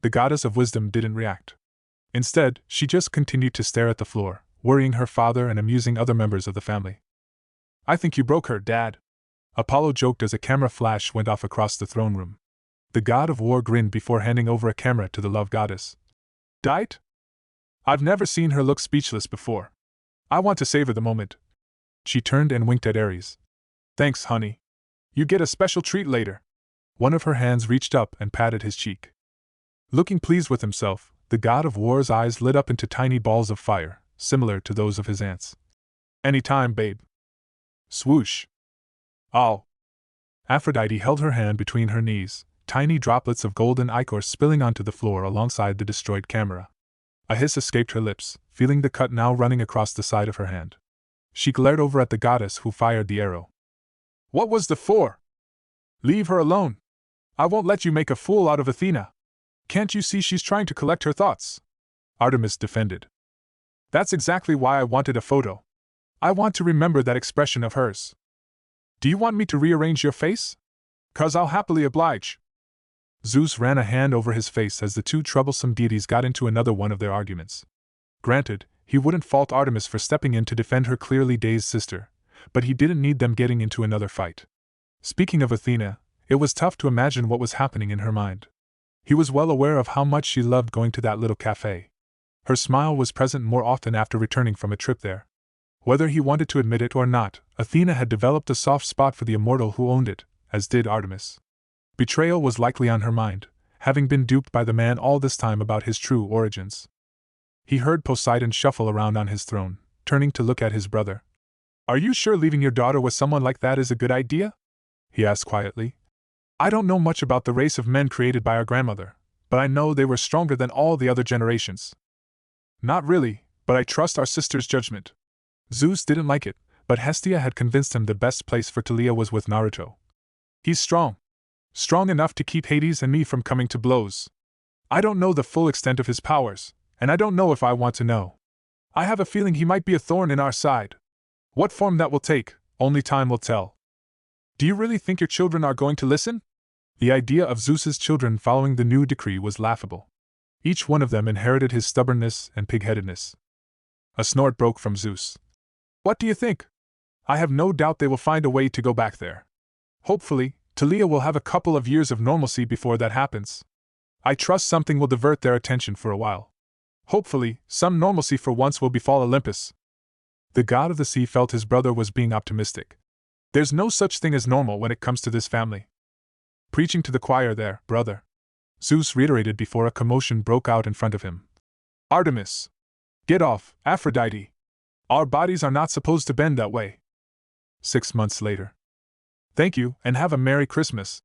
The goddess of wisdom didn't react. Instead, she just continued to stare at the floor, worrying her father and amusing other members of the family. "I think you broke her, Dad," Apollo joked as a camera flash went off across the throne room. The god of war grinned before handing over a camera to the love goddess. "Diet? I've never seen her look speechless before. I want to savor the moment." She turned and winked at Ares. "Thanks, honey. You get a special treat later." One of her hands reached up and patted his cheek. Looking pleased with himself, the god of war's eyes lit up into tiny balls of fire, similar to those of his aunt's. "Any time, babe." Swoosh. "Oh." Aphrodite held her hand between her knees, tiny droplets of golden ichor spilling onto the floor alongside the destroyed camera. A hiss escaped her lips, feeling the cut now running across the side of her hand. She glared over at the goddess who fired the arrow. "What was the for? Leave her alone. I won't let you make a fool out of Athena. Can't you see she's trying to collect her thoughts?" Artemis defended. "That's exactly why I wanted a photo. I want to remember that expression of hers. Do you want me to rearrange your face? 'Cause I'll happily oblige." Zeus ran a hand over his face as the two troublesome deities got into another one of their arguments. Granted, he wouldn't fault Artemis for stepping in to defend her clearly dazed sister, but he didn't need them getting into another fight. Speaking of Athena, it was tough to imagine what was happening in her mind. He was well aware of how much she loved going to that little cafe. Her smile was present more often after returning from a trip there. Whether he wanted to admit it or not, Athena had developed a soft spot for the immortal who owned it, as did Artemis. Betrayal was likely on her mind, having been duped by the man all this time about his true origins. He heard Poseidon shuffle around on his throne, turning to look at his brother. "Are you sure leaving your daughter with someone like that is a good idea?" he asked quietly. "I don't know much about the race of men created by our grandmother, but I know they were stronger than all the other generations." "Not really, but I trust our sister's judgment." Zeus didn't like it, but Hestia had convinced him the best place for Talia was with Naruto. "He's strong. Strong enough to keep Hades and me from coming to blows. I don't know the full extent of his powers, and I don't know if I want to know. I have a feeling he might be a thorn in our side. What form that will take, only time will tell." "Do you really think your children are going to listen?" The idea of Zeus's children following the new decree was laughable. Each one of them inherited his stubbornness and pig-headedness. A snort broke from Zeus. "What do you think? I have no doubt they will find a way to go back there. Hopefully, Talia will have a couple of years of normalcy before that happens. I trust something will divert their attention for a while. Hopefully, some normalcy for once will befall Olympus." The god of the sea felt his brother was being optimistic. "There's no such thing as normal when it comes to this family." "Preaching to the choir there, brother," Zeus reiterated before a commotion broke out in front of him. "Artemis! Get off, Aphrodite! Our bodies are not supposed to bend that way." 6 months later. "Thank you, and have a Merry Christmas,"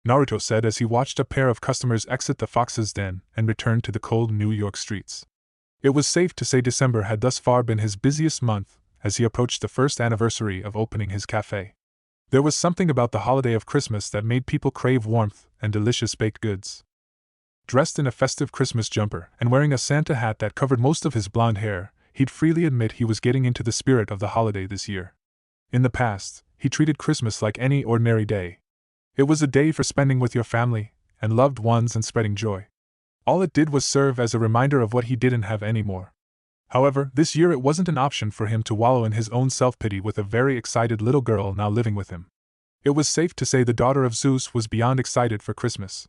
Naruto said as he watched a pair of customers exit the Fox's Den and return to the cold New York streets. It was safe to say December had thus far been his busiest month, as he approached the first anniversary of opening his cafe. There was something about the holiday of Christmas that made people crave warmth and delicious baked goods. Dressed in a festive Christmas jumper and wearing a Santa hat that covered most of his blonde hair, he'd freely admit he was getting into the spirit of the holiday this year. In the past, he treated Christmas like any ordinary day. It was a day for spending with your family and loved ones and spreading joy. All it did was serve as a reminder of what he didn't have anymore. However, this year it wasn't an option for him to wallow in his own self-pity with a very excited little girl now living with him. It was safe to say the daughter of Zeus was beyond excited for Christmas.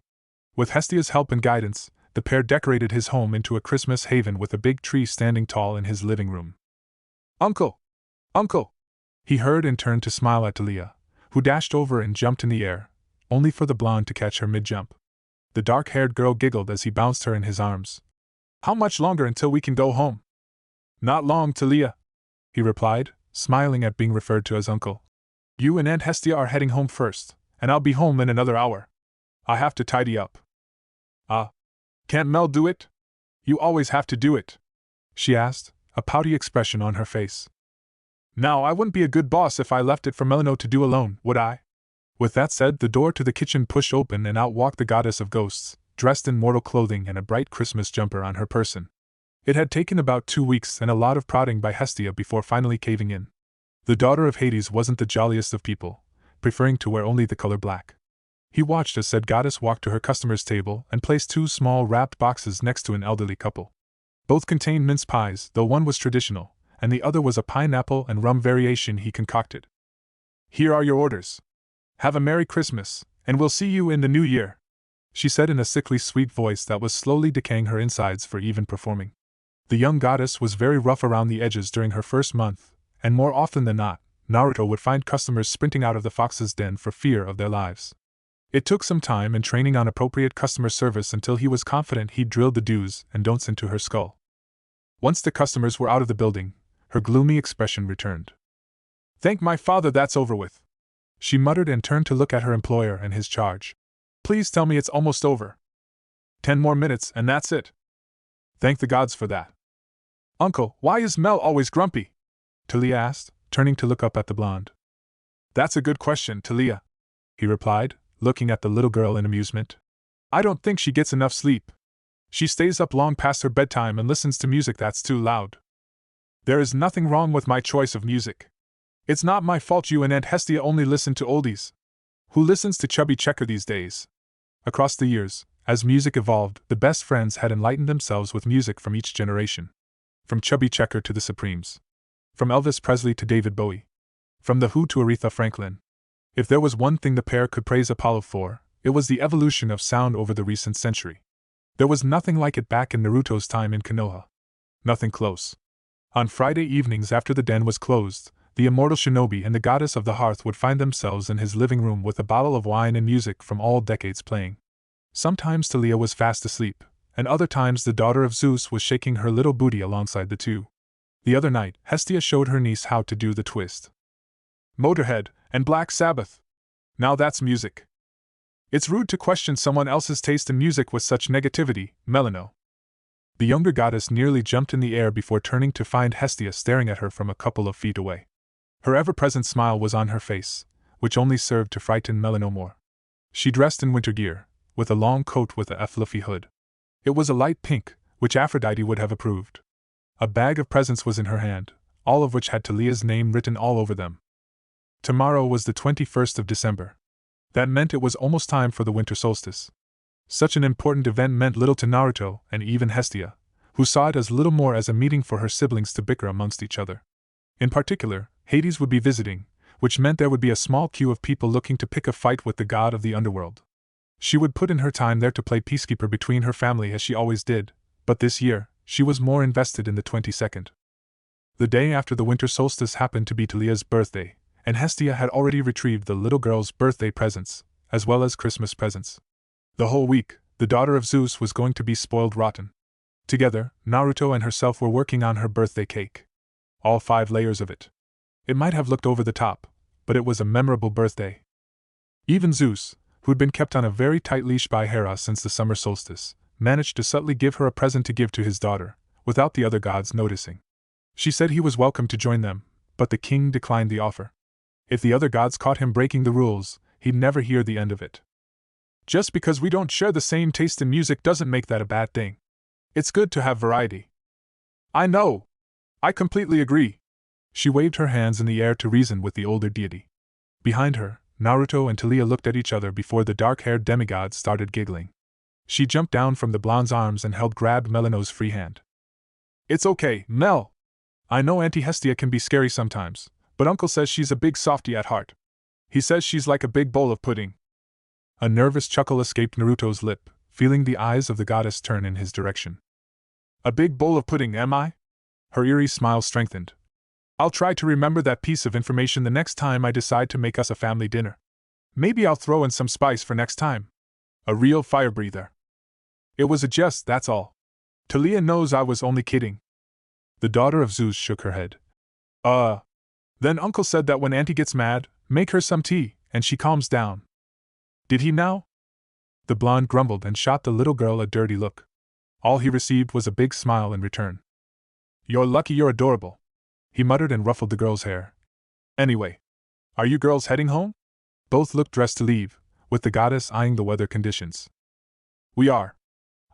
With Hestia's help and guidance, the pair decorated his home into a Christmas haven with a big tree standing tall in his living room. "Uncle! Uncle!" he heard and turned to smile at Talia, who dashed over and jumped in the air, only for the blonde to catch her mid-jump. The dark-haired girl giggled as he bounced her in his arms. "How much longer until we can go home?" "Not long, Talia," he replied, smiling at being referred to as uncle. "You and Aunt Hestia are heading home first, and I'll be home in another hour. I have to tidy up." "Ah. Can't Mel do it?" You always have to do it, she asked, a pouty expression on her face. Now, I wouldn't be a good boss if I left it for Melino to do alone, would I? With that said, the door to the kitchen pushed open and out walked the goddess of ghosts, dressed in mortal clothing and a bright Christmas jumper on her person. It had taken about 2 weeks and a lot of prodding by Hestia before finally caving in. The daughter of Hades wasn't the jolliest of people, preferring to wear only the color black. He watched as said goddess walked to her customer's table and placed 2 small wrapped boxes next to an elderly couple. Both contained mince pies, though one was traditional, and the other was a pineapple and rum variation he concocted. Here are your orders. Have a Merry Christmas, and we'll see you in the new year, she said in a sickly sweet voice that was slowly decaying her insides for even performing. The young goddess was very rough around the edges during her first month, and more often than not, Naruto would find customers sprinting out of the fox's den for fear of their lives. It took some time and training on appropriate customer service until he was confident he'd drilled the do's and don'ts into her skull. Once the customers were out of the building, her gloomy expression returned. Thank my father that's over with, she muttered and turned to look at her employer and his charge. Please tell me it's almost over. 10 more minutes and that's it. Thank the gods for that. Uncle, why is Mel always grumpy? Talia asked, turning to look up at the blonde. That's a good question, Talia, he replied, looking at the little girl in amusement. I don't think she gets enough sleep. She stays up long past her bedtime and listens to music that's too loud. There is nothing wrong with my choice of music. It's not my fault you and Aunt Hestia only listen to oldies. Who listens to Chubby Checker these days? Across the years, as music evolved, the best friends had enlightened themselves with music from each generation. From Chubby Checker to the Supremes. From Elvis Presley to David Bowie. From The Who to Aretha Franklin. If there was one thing the pair could praise Apollo for, it was the evolution of sound over the recent century. There was nothing like it back in Naruto's time in Konoha. Nothing close. On Friday evenings after the den was closed, the immortal shinobi and the goddess of the hearth would find themselves in his living room with a bottle of wine and music from all decades playing. Sometimes Talia was fast asleep, and other times the daughter of Zeus was shaking her little booty alongside the two. The other night, Hestia showed her niece how to do the twist. Motorhead and Black Sabbath. Now that's music. It's rude to question someone else's taste in music with such negativity, Melino. The younger goddess nearly jumped in the air before turning to find Hestia staring at her from a couple of feet away. Her ever-present smile was on her face, which only served to frighten Melino more. She dressed in winter gear, with a long coat with a fluffy hood. It was a light pink, which Aphrodite would have approved. A bag of presents was in her hand, all of which had Talia's name written all over them. Tomorrow was the 21st of December. That meant it was almost time for the winter solstice. Such an important event meant little to Naruto and even Hestia, who saw it as little more as a meeting for her siblings to bicker amongst each other. In particular, Hades would be visiting, which meant there would be a small queue of people looking to pick a fight with the god of the underworld. She would put in her time there to play peacekeeper between her family as she always did, but this year, she was more invested in the 22nd. The day after the winter solstice happened to be Talia's birthday, and Hestia had already retrieved the little girl's birthday presents, as well as Christmas presents. The whole week, the daughter of Zeus was going to be spoiled rotten. Together, Naruto and herself were working on her birthday cake. All 5 layers of it. It might have looked over the top, but it was a memorable birthday. Even Zeus, who'd been kept on a very tight leash by Hera since the summer solstice, managed to subtly give her a present to give to his daughter, without the other gods noticing. She said he was welcome to join them, but the king declined the offer. If the other gods caught him breaking the rules, he'd never hear the end of it. Just because we don't share the same taste in music doesn't make that a bad thing. It's good to have variety. I know. I completely agree. She waved her hands in the air to reason with the older deity. Behind her, Naruto and Talia looked at each other before the dark-haired demigod started giggling. She jumped down from the blonde's arms and grabbed Melino's free hand. It's okay, Mel. I know Auntie Hestia can be scary sometimes, but Uncle says she's a big softie at heart. He says she's like a big bowl of pudding. A nervous chuckle escaped Naruto's lip, feeling the eyes of the goddess turn in his direction. A big bowl of pudding, am I? Her eerie smile strengthened. I'll try to remember that piece of information the next time I decide to make us a family dinner. Maybe I'll throw in some spice for next time. A real fire breather. It was a jest, that's all. Talia knows I was only kidding. The daughter of Zeus shook her head. Then Uncle said that when Auntie gets mad, make her some tea, and she calms down. Did he now? The blonde grumbled and shot the little girl a dirty look. All he received was a big smile in return. "You're lucky you're adorable," he muttered and ruffled the girl's hair. "Anyway, are you girls heading home?" Both looked dressed to leave, with the goddess eyeing the weather conditions. "We are.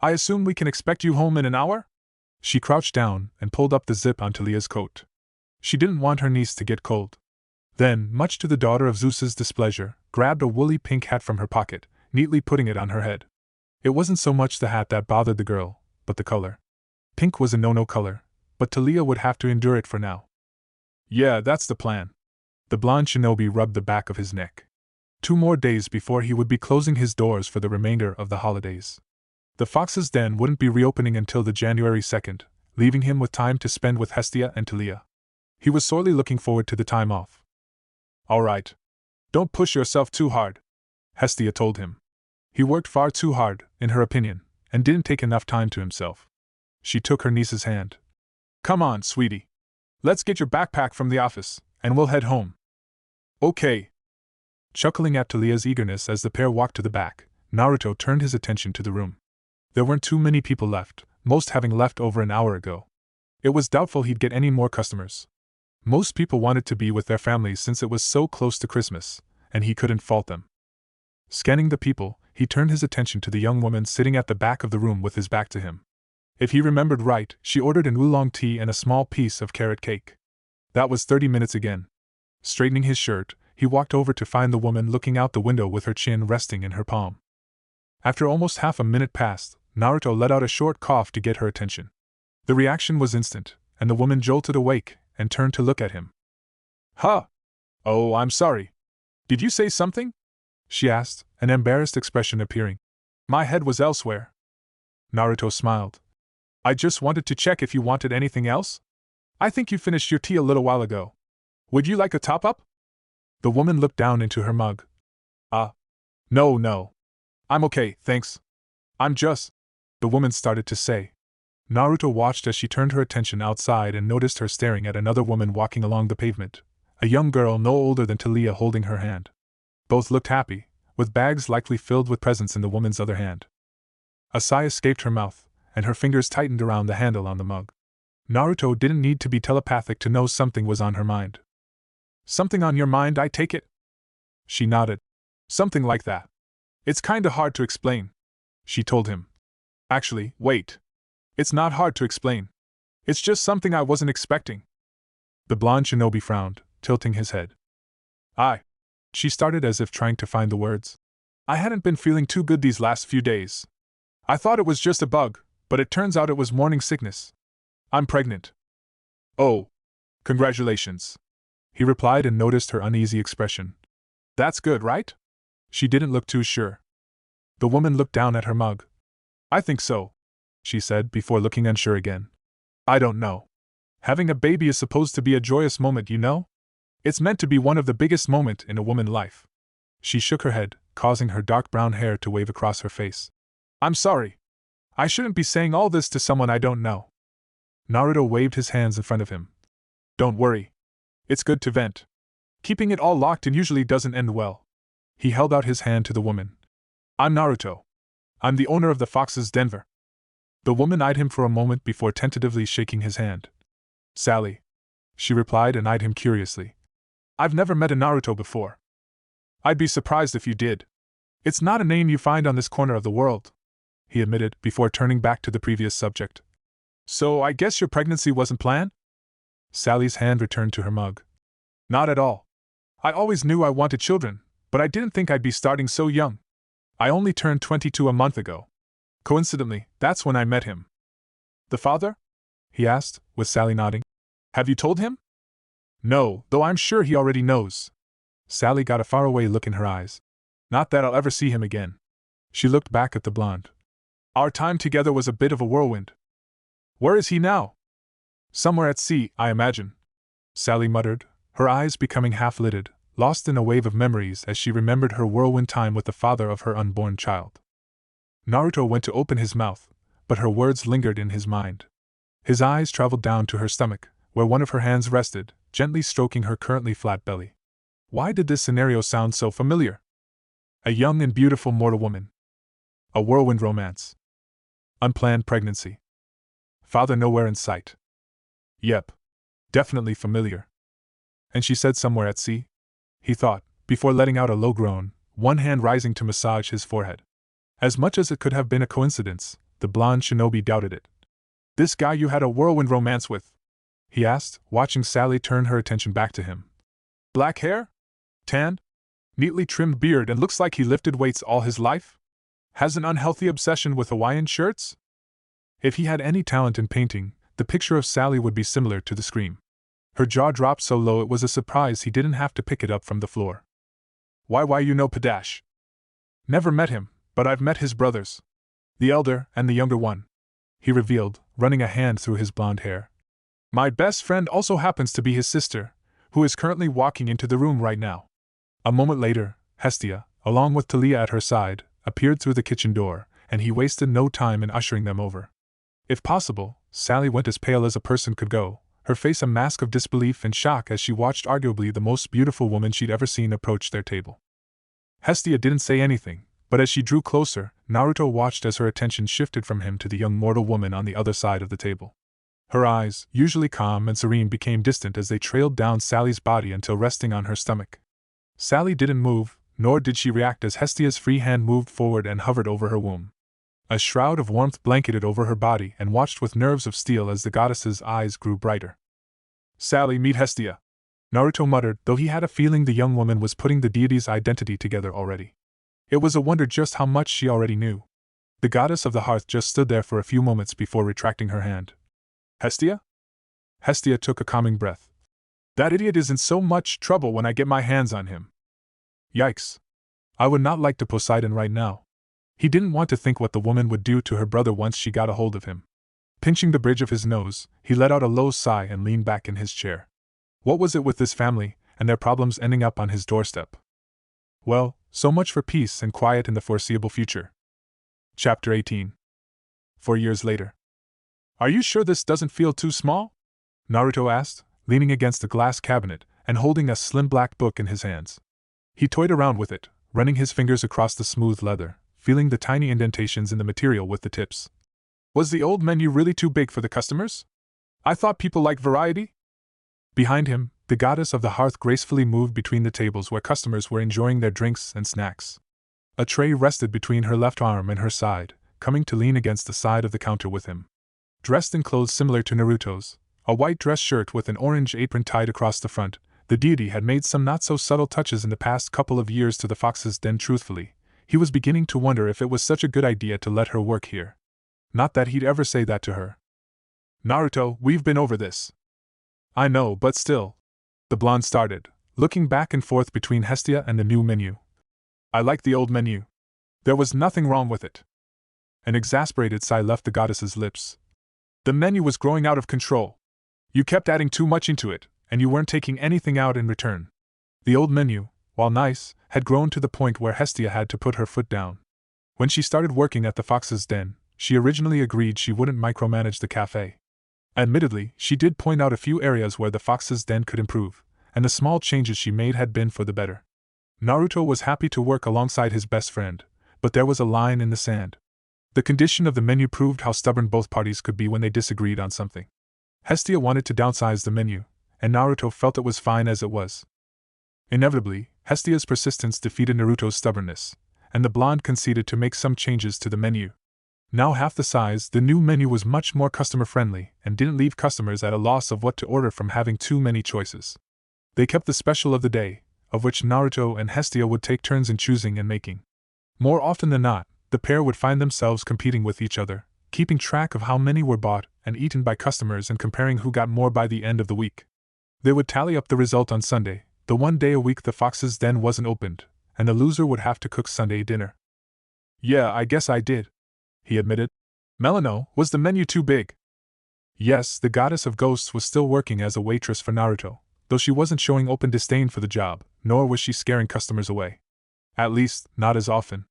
I assume we can expect you home in an hour?" She crouched down and pulled up the zip on Talia's coat. She didn't want her niece to get cold. Then, much to the daughter of Zeus's displeasure, grabbed a woolly pink hat from her pocket, neatly putting it on her head. It wasn't so much the hat that bothered the girl, but the color. Pink was a no-no color, but Talia would have to endure it for now. "Yeah, that's the plan." The blonde shinobi rubbed the back of his neck. 2 more days before he would be closing his doors for the remainder of the holidays. The Fox's Den wouldn't be reopening until the January 2nd, leaving him with time to spend with Hestia and Talia. He was sorely looking forward to the time off. "All right. Don't push yourself too hard," Hestia told him. He worked far too hard, in her opinion, and didn't take enough time to himself. She took her niece's hand. "Come on, sweetie. Let's get your backpack from the office, and we'll head home." "Okay." Chuckling at Talia's eagerness as the pair walked to the back, Naruto turned his attention to the room. There weren't too many people left, most having left over an hour ago. It was doubtful he'd get any more customers. Most people wanted to be with their families since it was so close to Christmas, and he couldn't fault them. Scanning the people, he turned his attention to the young woman sitting at the back of the room with his back to him. If he remembered right, she ordered an oolong tea and a small piece of carrot cake. That was 30 minutes again. Straightening his shirt, he walked over to find the woman looking out the window with her chin resting in her palm. After almost half a minute passed, Naruto let out a short cough to get her attention. The reaction was instant, and the woman jolted awake and turned to look at him. "Huh! Oh, I'm sorry. Did you say something?" she asked, an embarrassed expression appearing. "My head was elsewhere." Naruto smiled. "I just wanted to check if you wanted anything else? I think you finished your tea a little while ago. Would you like a top-up?" The woman looked down into her mug. No. I'm okay, thanks. I'm just," the woman started to say. Naruto watched as she turned her attention outside and noticed her staring at another woman walking along the pavement, a young girl no older than Talia holding her hand. Both looked happy, with bags likely filled with presents in the woman's other hand. A sigh escaped her mouth, and her fingers tightened around the handle on the mug. Naruto didn't need to be telepathic to know something was on her mind. "Something on your mind, I take it?" She nodded. "Something like that. It's kinda hard to explain," she told him. "Actually, wait. It's not hard to explain. It's just something I wasn't expecting." The blonde shinobi frowned, tilting his head. She started as if trying to find the words. "I hadn't been feeling too good these last few days. I thought it was just a bug, but it turns out it was morning sickness. I'm pregnant." "Oh. Congratulations," he replied and noticed her uneasy expression. "That's good, right?" She didn't look too sure. The woman looked down at her mug. "I think so," she said before looking unsure again. "I don't know. Having a baby is supposed to be a joyous moment, you know? It's meant to be one of the biggest moments in a woman's life." She shook her head, causing her dark brown hair to wave across her face. "I'm sorry. I shouldn't be saying all this to someone I don't know." Naruto waved his hands in front of him. "Don't worry. It's good to vent. Keeping it all locked in usually doesn't end well." He held out his hand to the woman. "I'm Naruto. I'm the owner of the Fox's Denver." The woman eyed him for a moment before tentatively shaking his hand. "Sally," she replied and eyed him curiously. "I've never met a Naruto before." "I'd be surprised if you did. It's not a name you find on this corner of the world," he admitted before turning back to the previous subject. "So I guess your pregnancy wasn't planned?" Sally's hand returned to her mug. "Not at all. I always knew I wanted children, but I didn't think I'd be starting so young. I only turned 22 a month ago. Coincidentally, that's when I met him." "The father?" he asked, with Sally nodding. "Have you told him?" "No, though I'm sure he already knows." Sally got a faraway look in her eyes. "Not that I'll ever see him again." She looked back at the blonde. "Our time together was a bit of a whirlwind." "Where is he now?" "Somewhere at sea, I imagine," Sally muttered, her eyes becoming half-lidded, lost in a wave of memories as she remembered her whirlwind time with the father of her unborn child. Naruto went to open his mouth, but her words lingered in his mind. His eyes traveled down to her stomach, where one of her hands rested, gently stroking her currently flat belly. Why did this scenario sound so familiar? A young and beautiful mortal woman. A whirlwind romance. Unplanned pregnancy. Father nowhere in sight. Yep. Definitely familiar. And she said somewhere at sea? He thought, before letting out a low groan, one hand rising to massage his forehead. As much as it could have been a coincidence, the blonde shinobi doubted it. This guy you had a whirlwind romance with? He asked, watching Sally turn her attention back to him. Black hair? Tanned? Neatly trimmed beard and looks like he lifted weights all his life? Has an unhealthy obsession with Hawaiian shirts? If he had any talent in painting, the picture of Sally would be similar to the scream. Her jaw dropped so low it was a surprise he didn't have to pick it up from the floor. Why you know Padash? Never met him, but I've met his brothers. The elder and the younger one. He revealed, running a hand through his blonde hair. My best friend also happens to be his sister, who is currently walking into the room right now. A moment later, Hestia, along with Talia at her side, appeared through the kitchen door, and he wasted no time in ushering them over. If possible, Sally went as pale as a person could go, her face a mask of disbelief and shock as she watched arguably the most beautiful woman she'd ever seen approach their table. Hestia didn't say anything, but as she drew closer, Naruto watched as her attention shifted from him to the young mortal woman on the other side of the table. Her eyes, usually calm and serene, became distant as they trailed down Sally's body until resting on her stomach. Sally didn't move, nor did she react as Hestia's free hand moved forward and hovered over her womb. A shroud of warmth blanketed over her body and watched with nerves of steel as the goddess's eyes grew brighter. Sally, meet Hestia, Naruto muttered, though he had a feeling the young woman was putting the deity's identity together already. It was a wonder just how much she already knew. The goddess of the hearth just stood there for a few moments before retracting her hand. Hestia? Hestia took a calming breath. That idiot is in so much trouble when I get my hands on him. Yikes. I would not like to Poseidon right now. He didn't want to think what the woman would do to her brother once she got a hold of him. Pinching the bridge of his nose, he let out a low sigh and leaned back in his chair. What was it with this family, and their problems ending up on his doorstep? Well, so much for peace and quiet in the foreseeable future. Chapter 18. 4 years later. Are you sure this doesn't feel too small? Naruto asked, leaning against a glass cabinet and holding a slim black book in his hands. He toyed around with it, running his fingers across the smooth leather, feeling the tiny indentations in the material with the tips. Was the old menu really too big for the customers? I thought people liked variety. Behind him, the goddess of the hearth gracefully moved between the tables where customers were enjoying their drinks and snacks. A tray rested between her left arm and her side, coming to lean against the side of the counter with him. Dressed in clothes similar to Naruto's, a white dress shirt with an orange apron tied across the front, the deity had made some not-so-subtle touches in the past couple of years to the fox's den. Truthfully, he was beginning to wonder if it was such a good idea to let her work here. Not that he'd ever say that to her. Naruto, we've been over this. I know, but still. The blonde started, looking back and forth between Hestia and the new menu. I like the old menu. There was nothing wrong with it. An exasperated sigh left the goddess's lips. The menu was growing out of control. You kept adding too much into it, and you weren't taking anything out in return. The old menu, while nice, had grown to the point where Hestia had to put her foot down. When she started working at the fox's den, she originally agreed she wouldn't micromanage the cafe. Admittedly, she did point out a few areas where the fox's den could improve, and the small changes she made had been for the better. Naruto was happy to work alongside his best friend, but there was a line in the sand. The condition of the menu proved how stubborn both parties could be when they disagreed on something. Hestia wanted to downsize the menu, and Naruto felt it was fine as it was. Inevitably, Hestia's persistence defeated Naruto's stubbornness, and the blonde conceded to make some changes to the menu. Now half the size, the new menu was much more customer-friendly and didn't leave customers at a loss of what to order from having too many choices. They kept the special of the day, of which Naruto and Hestia would take turns in choosing and making. More often than not, the pair would find themselves competing with each other, keeping track of how many were bought and eaten by customers and comparing who got more by the end of the week. They would tally up the result on Sunday, the one day a week the fox's den wasn't opened, and the loser would have to cook Sunday dinner. Yeah, I guess I did, he admitted. Melano, was the menu too big? Yes, the goddess of ghosts was still working as a waitress for Naruto, though she wasn't showing open disdain for the job, nor was she scaring customers away. At least, not as often.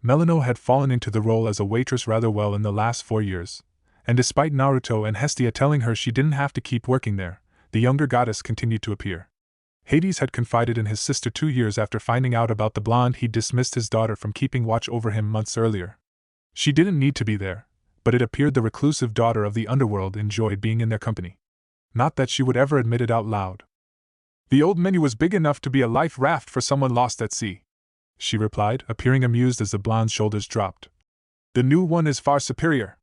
Melano had fallen into the role as a waitress rather well in the last 4 years, and despite Naruto and Hestia telling her she didn't have to keep working there, the younger goddess continued to appear. Hades had confided in his sister 2 years after finding out about the blonde he'd dismissed his daughter from keeping watch over him months earlier. She didn't need to be there, but it appeared the reclusive daughter of the underworld enjoyed being in their company. Not that she would ever admit it out loud. The old menu was big enough to be a life raft for someone lost at sea, she replied, appearing amused as the blonde's shoulders dropped. The new one is far superior.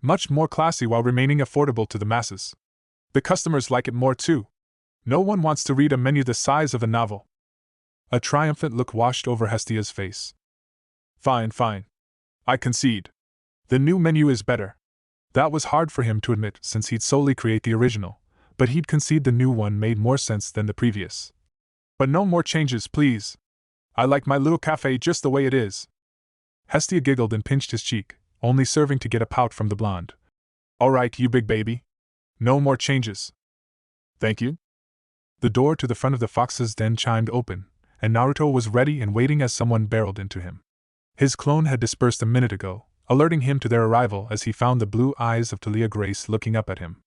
Much more classy while remaining affordable to the masses. The customers like it more too. No one wants to read a menu the size of a novel. A triumphant look washed over Hestia's face. Fine, fine. I concede. The new menu is better. That was hard for him to admit since he'd solely create the original, but he'd concede the new one made more sense than the previous. But no more changes, please. I like my little cafe just the way it is. Hestia giggled and pinched his cheek, only serving to get a pout from the blonde. All right, you big baby. No more changes. Thank you. The door to the front of the fox's den chimed open, and Naruto was ready and waiting as someone barreled into him. His clone had dispersed a minute ago, alerting him to their arrival as he found the blue eyes of Talia Grace looking up at him.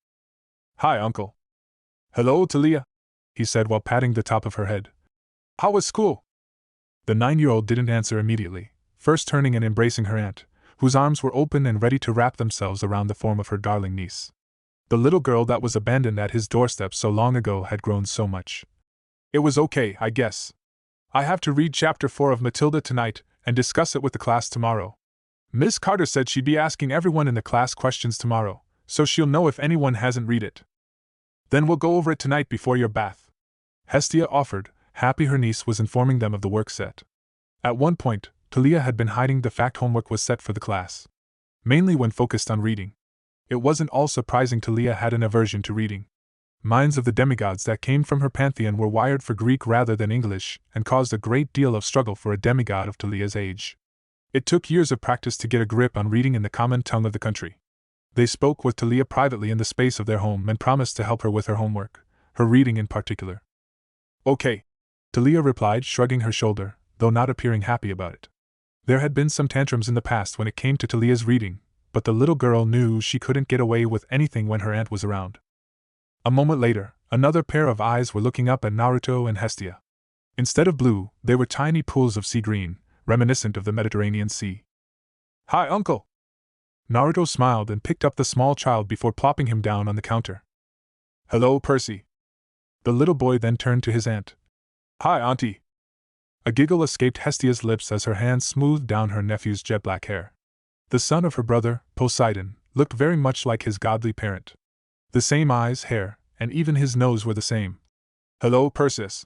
Hi, uncle. Hello, Talia, he said while patting the top of her head. How was school? The 9-year-old didn't answer immediately, first turning and embracing her aunt, whose arms were open and ready to wrap themselves around the form of her darling niece. The little girl that was abandoned at his doorstep so long ago had grown so much. It was okay, I guess. I have to read chapter 4 of Matilda tonight and discuss it with the class tomorrow. Miss Carter said she'd be asking everyone in the class questions tomorrow, so she'll know if anyone hasn't read it. Then we'll go over it tonight before your bath. Hestia offered, happy her niece was informing them of the work set. At one point, Talia had been hiding the fact homework was set for the class. Mainly when focused on reading. It wasn't all surprising Talia had an aversion to reading. Minds of the demigods that came from her pantheon were wired for Greek rather than English, and caused a great deal of struggle for a demigod of Talia's age. It took years of practice to get a grip on reading in the common tongue of the country. They spoke with Talia privately in the space of their home and promised to help her with her homework, her reading in particular. Okay, Talia replied, shrugging her shoulder, though not appearing happy about it. There had been some tantrums in the past when it came to Talia's reading, but the little girl knew she couldn't get away with anything when her aunt was around. A moment later, another pair of eyes were looking up at Naruto and Hestia. Instead of blue, they were tiny pools of sea green, reminiscent of the Mediterranean Sea. Hi, uncle! Naruto smiled and picked up the small child before plopping him down on the counter. Hello, Percy. The little boy then turned to his aunt. Hi, auntie. A giggle escaped Hestia's lips as her hand smoothed down her nephew's jet-black hair. The son of her brother, Poseidon, looked very much like his godly parent. The same eyes, hair, and even his nose were the same. Hello, Perseus.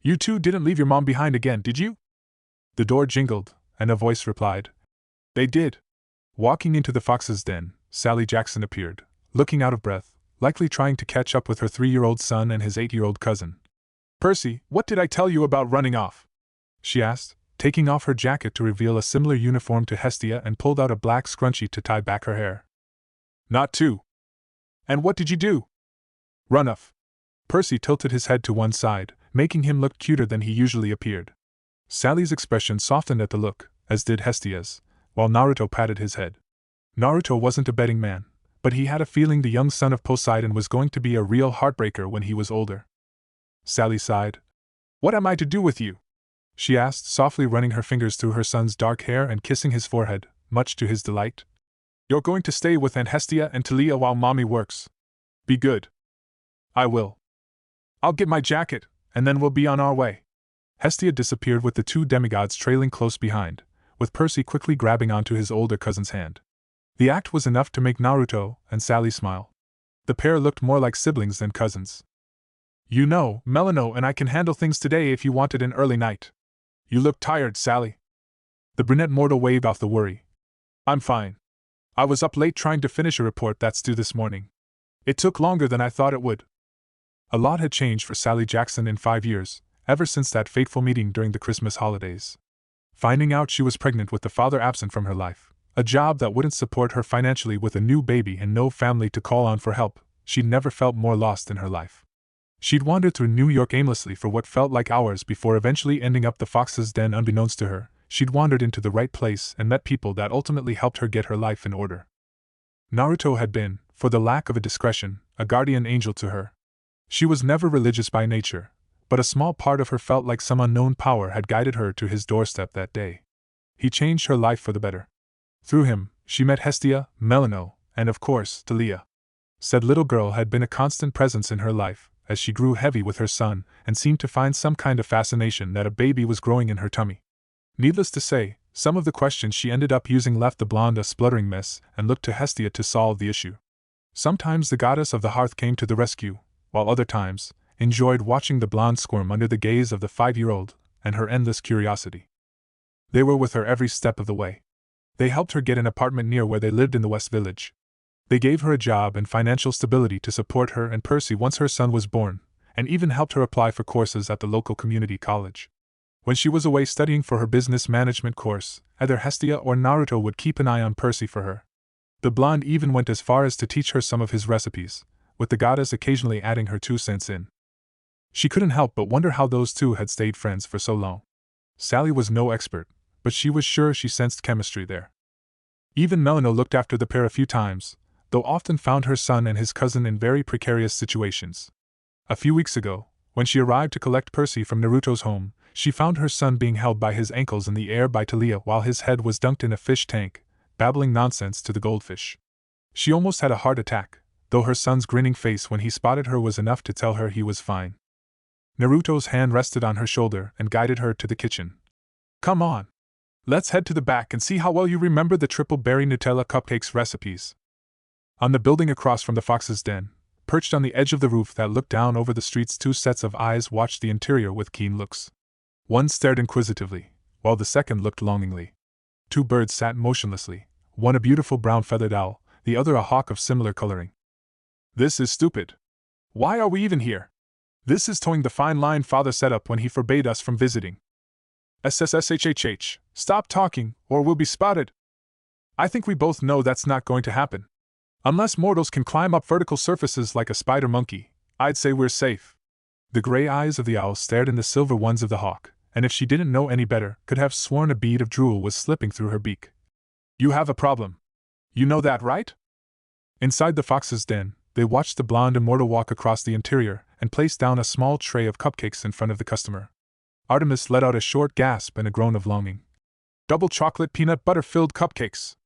You two didn't leave your mom behind again, did you? The door jingled, and a voice replied. They did. Walking into the fox's den, Sally Jackson appeared, looking out of breath, likely trying to catch up with her 3-year-old son and his 8-year-old cousin. Percy, what did I tell you about running off? She asked, taking off her jacket to reveal a similar uniform to Hestia and pulled out a black scrunchie to tie back her hair. Not to. And what did you do? Run off. Percy tilted his head to one side, making him look cuter than he usually appeared. Sally's expression softened at the look, as did Hestia's, while Naruto patted his head. Naruto wasn't a betting man, but he had a feeling the young son of Poseidon was going to be a real heartbreaker when he was older. Sally sighed. What am I to do with you? She asked, softly running her fingers through her son's dark hair and kissing his forehead, much to his delight. You're going to stay with Aunt Hestia and Talia while Mommy works. Be good. I will. I'll get my jacket, and then we'll be on our way. Hestia disappeared with the two demigods trailing close behind, with Percy quickly grabbing onto his older cousin's hand. The act was enough to make Naruto and Sally smile. The pair looked more like siblings than cousins. You know, Melano and I can handle things today if you wanted an early night. You look tired, Sally. The brunette mortal waved off the worry. I'm fine. I was up late trying to finish a report that's due this morning. It took longer than I thought it would. A lot had changed for Sally Jackson in 5 years, ever since that fateful meeting during the Christmas holidays. Finding out she was pregnant with the father absent from her life, a job that wouldn't support her financially with a new baby and no family to call on for help, she'd never felt more lost in her life. She'd wandered through New York aimlessly for what felt like hours before eventually ending up the fox's den. Unbeknownst to her, she'd wandered into the right place and met people that ultimately helped her get her life in order. Naruto had been, for the lack of a discretion, a guardian angel to her. She was never religious by nature, but a small part of her felt like some unknown power had guided her to his doorstep that day. He changed her life for the better. Through him, she met Hestia, Melano, and of course, Talia. Said little girl had been a constant presence in her life, as she grew heavy with her son and seemed to find some kind of fascination that a baby was growing in her tummy. Needless to say, some of the questions she ended up using left the blonde a spluttering mess and looked to Hestia to solve the issue. Sometimes the goddess of the hearth came to the rescue, while other times, enjoyed watching the blonde squirm under the gaze of the 5-year-old and her endless curiosity. They were with her every step of the way. They helped her get an apartment near where they lived in the West Village. They gave her a job and financial stability to support her and Percy once her son was born, and even helped her apply for courses at the local community college. When she was away studying for her business management course, either Hestia or Naruto would keep an eye on Percy for her. The blonde even went as far as to teach her some of his recipes, with the goddess occasionally adding her 2 cents in. She couldn't help but wonder how those two had stayed friends for so long. Sally was no expert, but she was sure she sensed chemistry there. Even Melano looked after the pair a few times, though often found her son and his cousin in very precarious situations. A few weeks ago, when she arrived to collect Percy from Naruto's home, she found her son being held by his ankles in the air by Talia while his head was dunked in a fish tank, babbling nonsense to the goldfish. She almost had a heart attack, though her son's grinning face when he spotted her was enough to tell her he was fine. Naruto's hand rested on her shoulder and guided her to the kitchen. "Come on. Let's head to the back and see how well you remember the triple berry Nutella cupcakes recipes." On the building across from the fox's den, perched on the edge of the roof that looked down over the streets, 2 sets of eyes watched the interior with keen looks. One stared inquisitively, while the second looked longingly. 2 birds sat motionlessly, one a beautiful brown feathered owl, the other a hawk of similar coloring. "This is stupid. Why are we even here? This is towing the fine line Father set up when he forbade us from visiting. SSSHHH, stop talking, or we'll be spotted. I think we both know that's not going to happen. Unless mortals can climb up vertical surfaces like a spider monkey, I'd say we're safe." The gray eyes of the owl stared in the silver ones of the hawk, and if she didn't know any better, could have sworn a bead of drool was slipping through her beak. "You have a problem. You know that, right?" Inside the fox's den, they watched the blonde Immortal walk across the interior and place down a small tray of cupcakes in front of the customer. Artemis let out a short gasp and a groan of longing. "Double chocolate peanut butter filled cupcakes.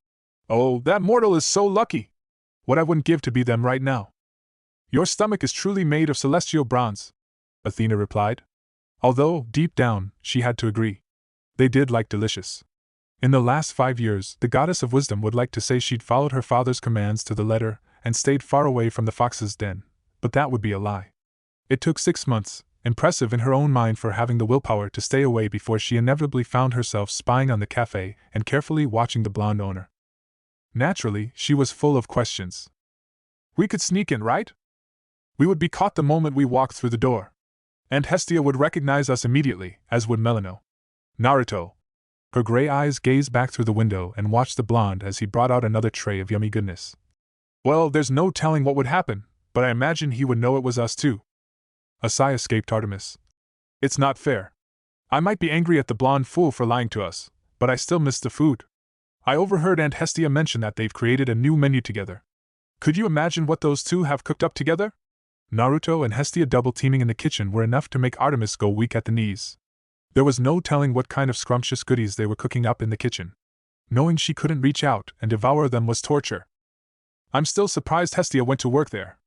Oh, that mortal is so lucky! What I wouldn't give to be them right now." "Your stomach is truly made of celestial bronze," Athena replied. Although, deep down, she had to agree. They did like delicious. In the last 5 years, the goddess of wisdom would like to say she'd followed her father's commands to the letter and stayed far away from the fox's den, but that would be a lie. It took 6 months, impressive in her own mind for having the willpower to stay away, before she inevitably found herself spying on the cafe and carefully watching the blonde owner. Naturally, she was full of questions. "We could sneak in, right? We would be caught the moment we walked through the door. And Hestia would recognize us immediately, as would Melano. Naruto." Her gray eyes gazed back through the window and watched the blonde as he brought out another tray of yummy goodness. "Well, there's no telling what would happen, but I imagine he would know it was us too." A sigh escaped Artemis. "It's not fair. I might be angry at the blonde fool for lying to us, but I still miss the food. I overheard Aunt Hestia mention that they've created a new menu together. Could you imagine what those two have cooked up together?" Naruto and Hestia double-teaming in the kitchen were enough to make Artemis go weak at the knees. There was no telling what kind of scrumptious goodies they were cooking up in the kitchen. Knowing she couldn't reach out and devour them was torture. "I'm still surprised Hestia went to work there.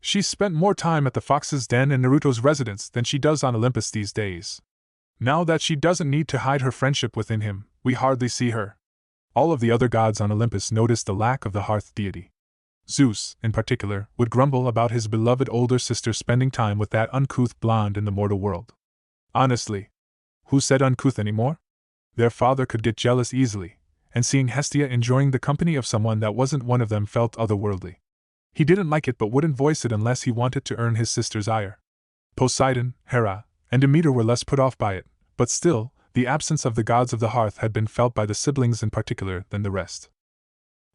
She's spent more time at the fox's den and Naruto's residence than she does on Olympus these days. Now that she doesn't need to hide her friendship within him, we hardly see her." All of the other gods on Olympus noticed the lack of the hearth deity. Zeus, in particular, would grumble about his beloved older sister spending time with that uncouth blonde in the mortal world. Honestly, who said uncouth anymore? Their father could get jealous easily, and seeing Hestia enjoying the company of someone that wasn't one of them felt otherworldly. He didn't like it but wouldn't voice it unless he wanted to earn his sister's ire. Poseidon, Hera, and Demeter were less put off by it, but still, the absence of the gods of the hearth had been felt by the siblings in particular than the rest.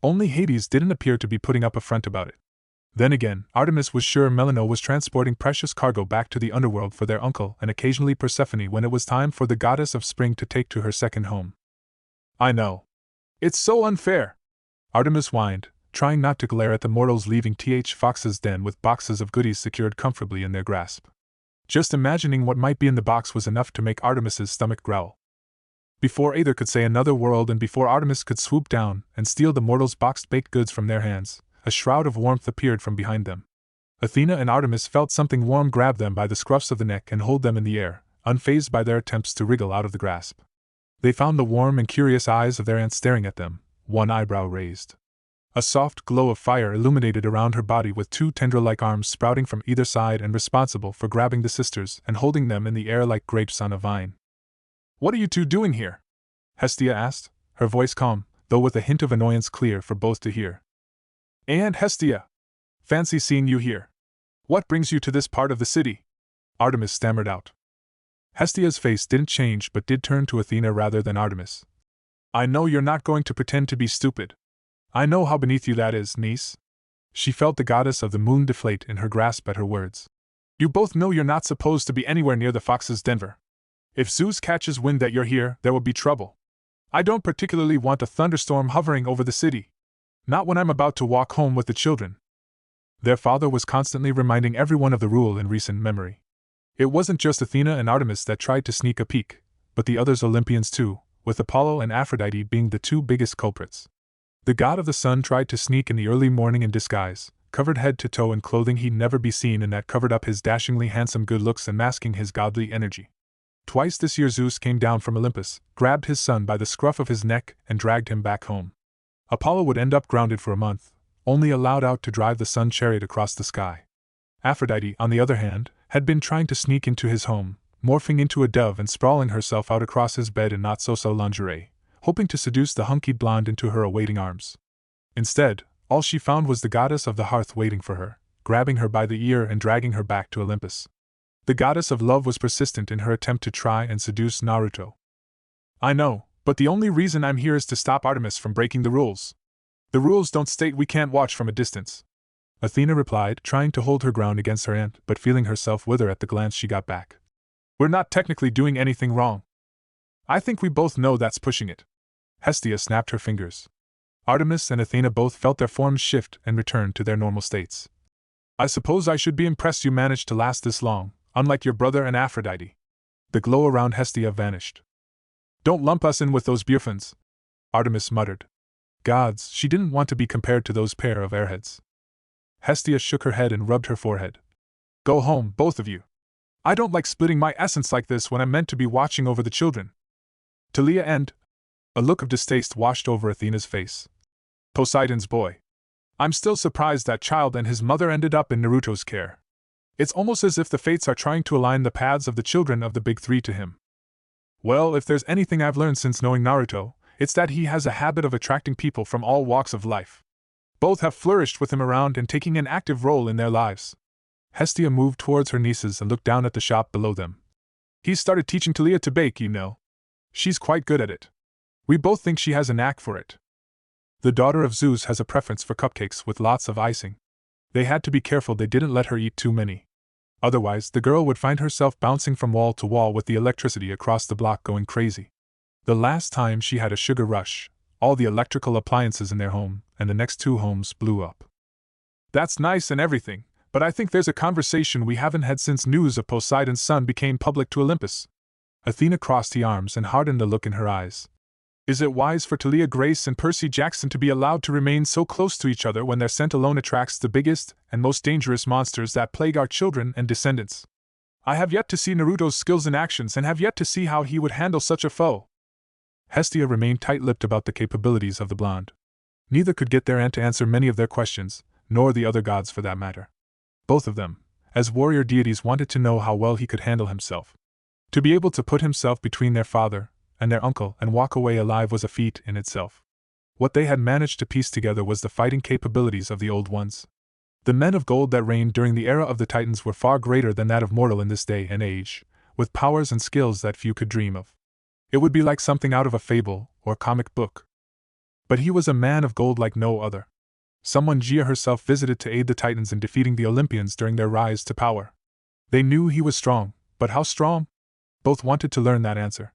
Only Hades didn't appear to be putting up a front about it. Then again, Artemis was sure Melano was transporting precious cargo back to the underworld for their uncle and occasionally Persephone when it was time for the goddess of spring to take to her second home. "I know. It's so unfair," Artemis whined, trying not to glare at the mortals leaving Fox's den with boxes of goodies secured comfortably in their grasp. Just imagining what might be in the box was enough to make Artemis's stomach growl. Before either could say another word and before Artemis could swoop down and steal the mortals' boxed baked goods from their hands, a shroud of warmth appeared from behind them. Athena and Artemis felt something warm grab them by the scruffs of the neck and hold them in the air, unfazed by their attempts to wriggle out of the grasp. They found the warm and curious eyes of their aunt staring at them, one eyebrow raised. A soft glow of fire illuminated around her body with two tendril-like arms sprouting from either side and responsible for grabbing the sisters and holding them in the air like grapes on a vine. "What are you two doing here?" Hestia asked, her voice calm, though with a hint of annoyance clear for both to hear. "Aunt Hestia! Fancy seeing you here. What brings you to this part of the city?" Artemis stammered out. Hestia's face didn't change but did turn to Athena rather than Artemis. "I know you're not going to pretend to be stupid. I know how beneath you that is, niece." She felt the goddess of the moon deflate in her grasp at her words. "You both know you're not supposed to be anywhere near the Fox's Denver. If Zeus catches wind that you're here, there will be trouble. I don't particularly want a thunderstorm hovering over the city. Not when I'm about to walk home with the children." Their father was constantly reminding everyone of the rule in recent memory. It wasn't just Athena and Artemis that tried to sneak a peek, but the others Olympians too, with Apollo and Aphrodite being the two biggest culprits. The god of the sun tried to sneak in the early morning in disguise, covered head to toe in clothing he'd never be seen and that covered up his dashingly handsome good looks and masking his godly energy. Twice this year Zeus came down from Olympus, grabbed his son by the scruff of his neck and dragged him back home. Apollo would end up grounded for a month, only allowed out to drive the sun chariot across the sky. Aphrodite, on the other hand, had been trying to sneak into his home, morphing into a dove and sprawling herself out across his bed in not-so-so lingerie, hoping to seduce the hunky blonde into her awaiting arms. Instead, all she found was the goddess of the hearth waiting for her, grabbing her by the ear and dragging her back to Olympus. The goddess of love was persistent in her attempt to try and seduce Naruto. "I know, but the only reason I'm here is to stop Artemis from breaking the rules. The rules don't state we can't watch from a distance," Athena replied, trying to hold her ground against her aunt but feeling herself wither at the glance she got back. "We're not technically doing anything wrong. I think we both know that's pushing it." Hestia snapped her fingers. Artemis and Athena both felt their forms shift and return to their normal states. "I suppose I should be impressed you managed to last this long, unlike your brother and Aphrodite." The glow around Hestia vanished. "Don't lump us in with those Bufons," Artemis muttered. Gods, she didn't want to be compared to those pair of airheads. Hestia shook her head and rubbed her forehead. "Go home, both of you. I don't like splitting my essence like this when I'm meant to be watching over the children." Talia and... A look of distaste washed over Athena's face. "Poseidon's boy. I'm still surprised that child and his mother ended up in Naruto's care. It's almost as if the fates are trying to align the paths of the children of the Big Three to him. Well, if there's anything I've learned since knowing Naruto, it's that he has a habit of attracting people from all walks of life. Both have flourished with him around and taking an active role in their lives." Hestia moved towards her nieces and looked down at the shop below them. "He's started teaching Talia to bake, you know. She's quite good at it. We both think she has a knack for it. The daughter of Zeus has a preference for cupcakes with lots of icing. They had to be careful they didn't let her eat too many. Otherwise, the girl would find herself bouncing from wall to wall with the electricity across the block going crazy. The last time she had a sugar rush, all the electrical appliances in their home and the next two homes blew up." "That's nice and everything, but I think there's a conversation we haven't had since news of Poseidon's son became public to Olympus." Athena crossed the arms and hardened the look in her eyes. "Is it wise for Talia Grace and Percy Jackson to be allowed to remain so close to each other when their scent alone attracts the biggest and most dangerous monsters that plague our children and descendants? I have yet to see Naruto's skills in actions and have yet to see how he would handle such a foe." Hestia remained tight-lipped about the capabilities of the blonde. Neither could get their aunt to answer many of their questions, nor the other gods for that matter. Both of them, as warrior deities, wanted to know how well he could handle himself. To be able to put himself between their father and their uncle and walk away alive was a feat in itself. What they had managed to piece together was the fighting capabilities of the old ones. The men of gold that reigned during the era of the Titans were far greater than that of mortal in this day and age, with powers and skills that few could dream of. It would be like something out of a fable or comic book. But he was a man of gold like no other. Someone Gia herself visited to aid the Titans in defeating the Olympians during their rise to power. They knew he was strong, but how strong? Both wanted to learn that answer.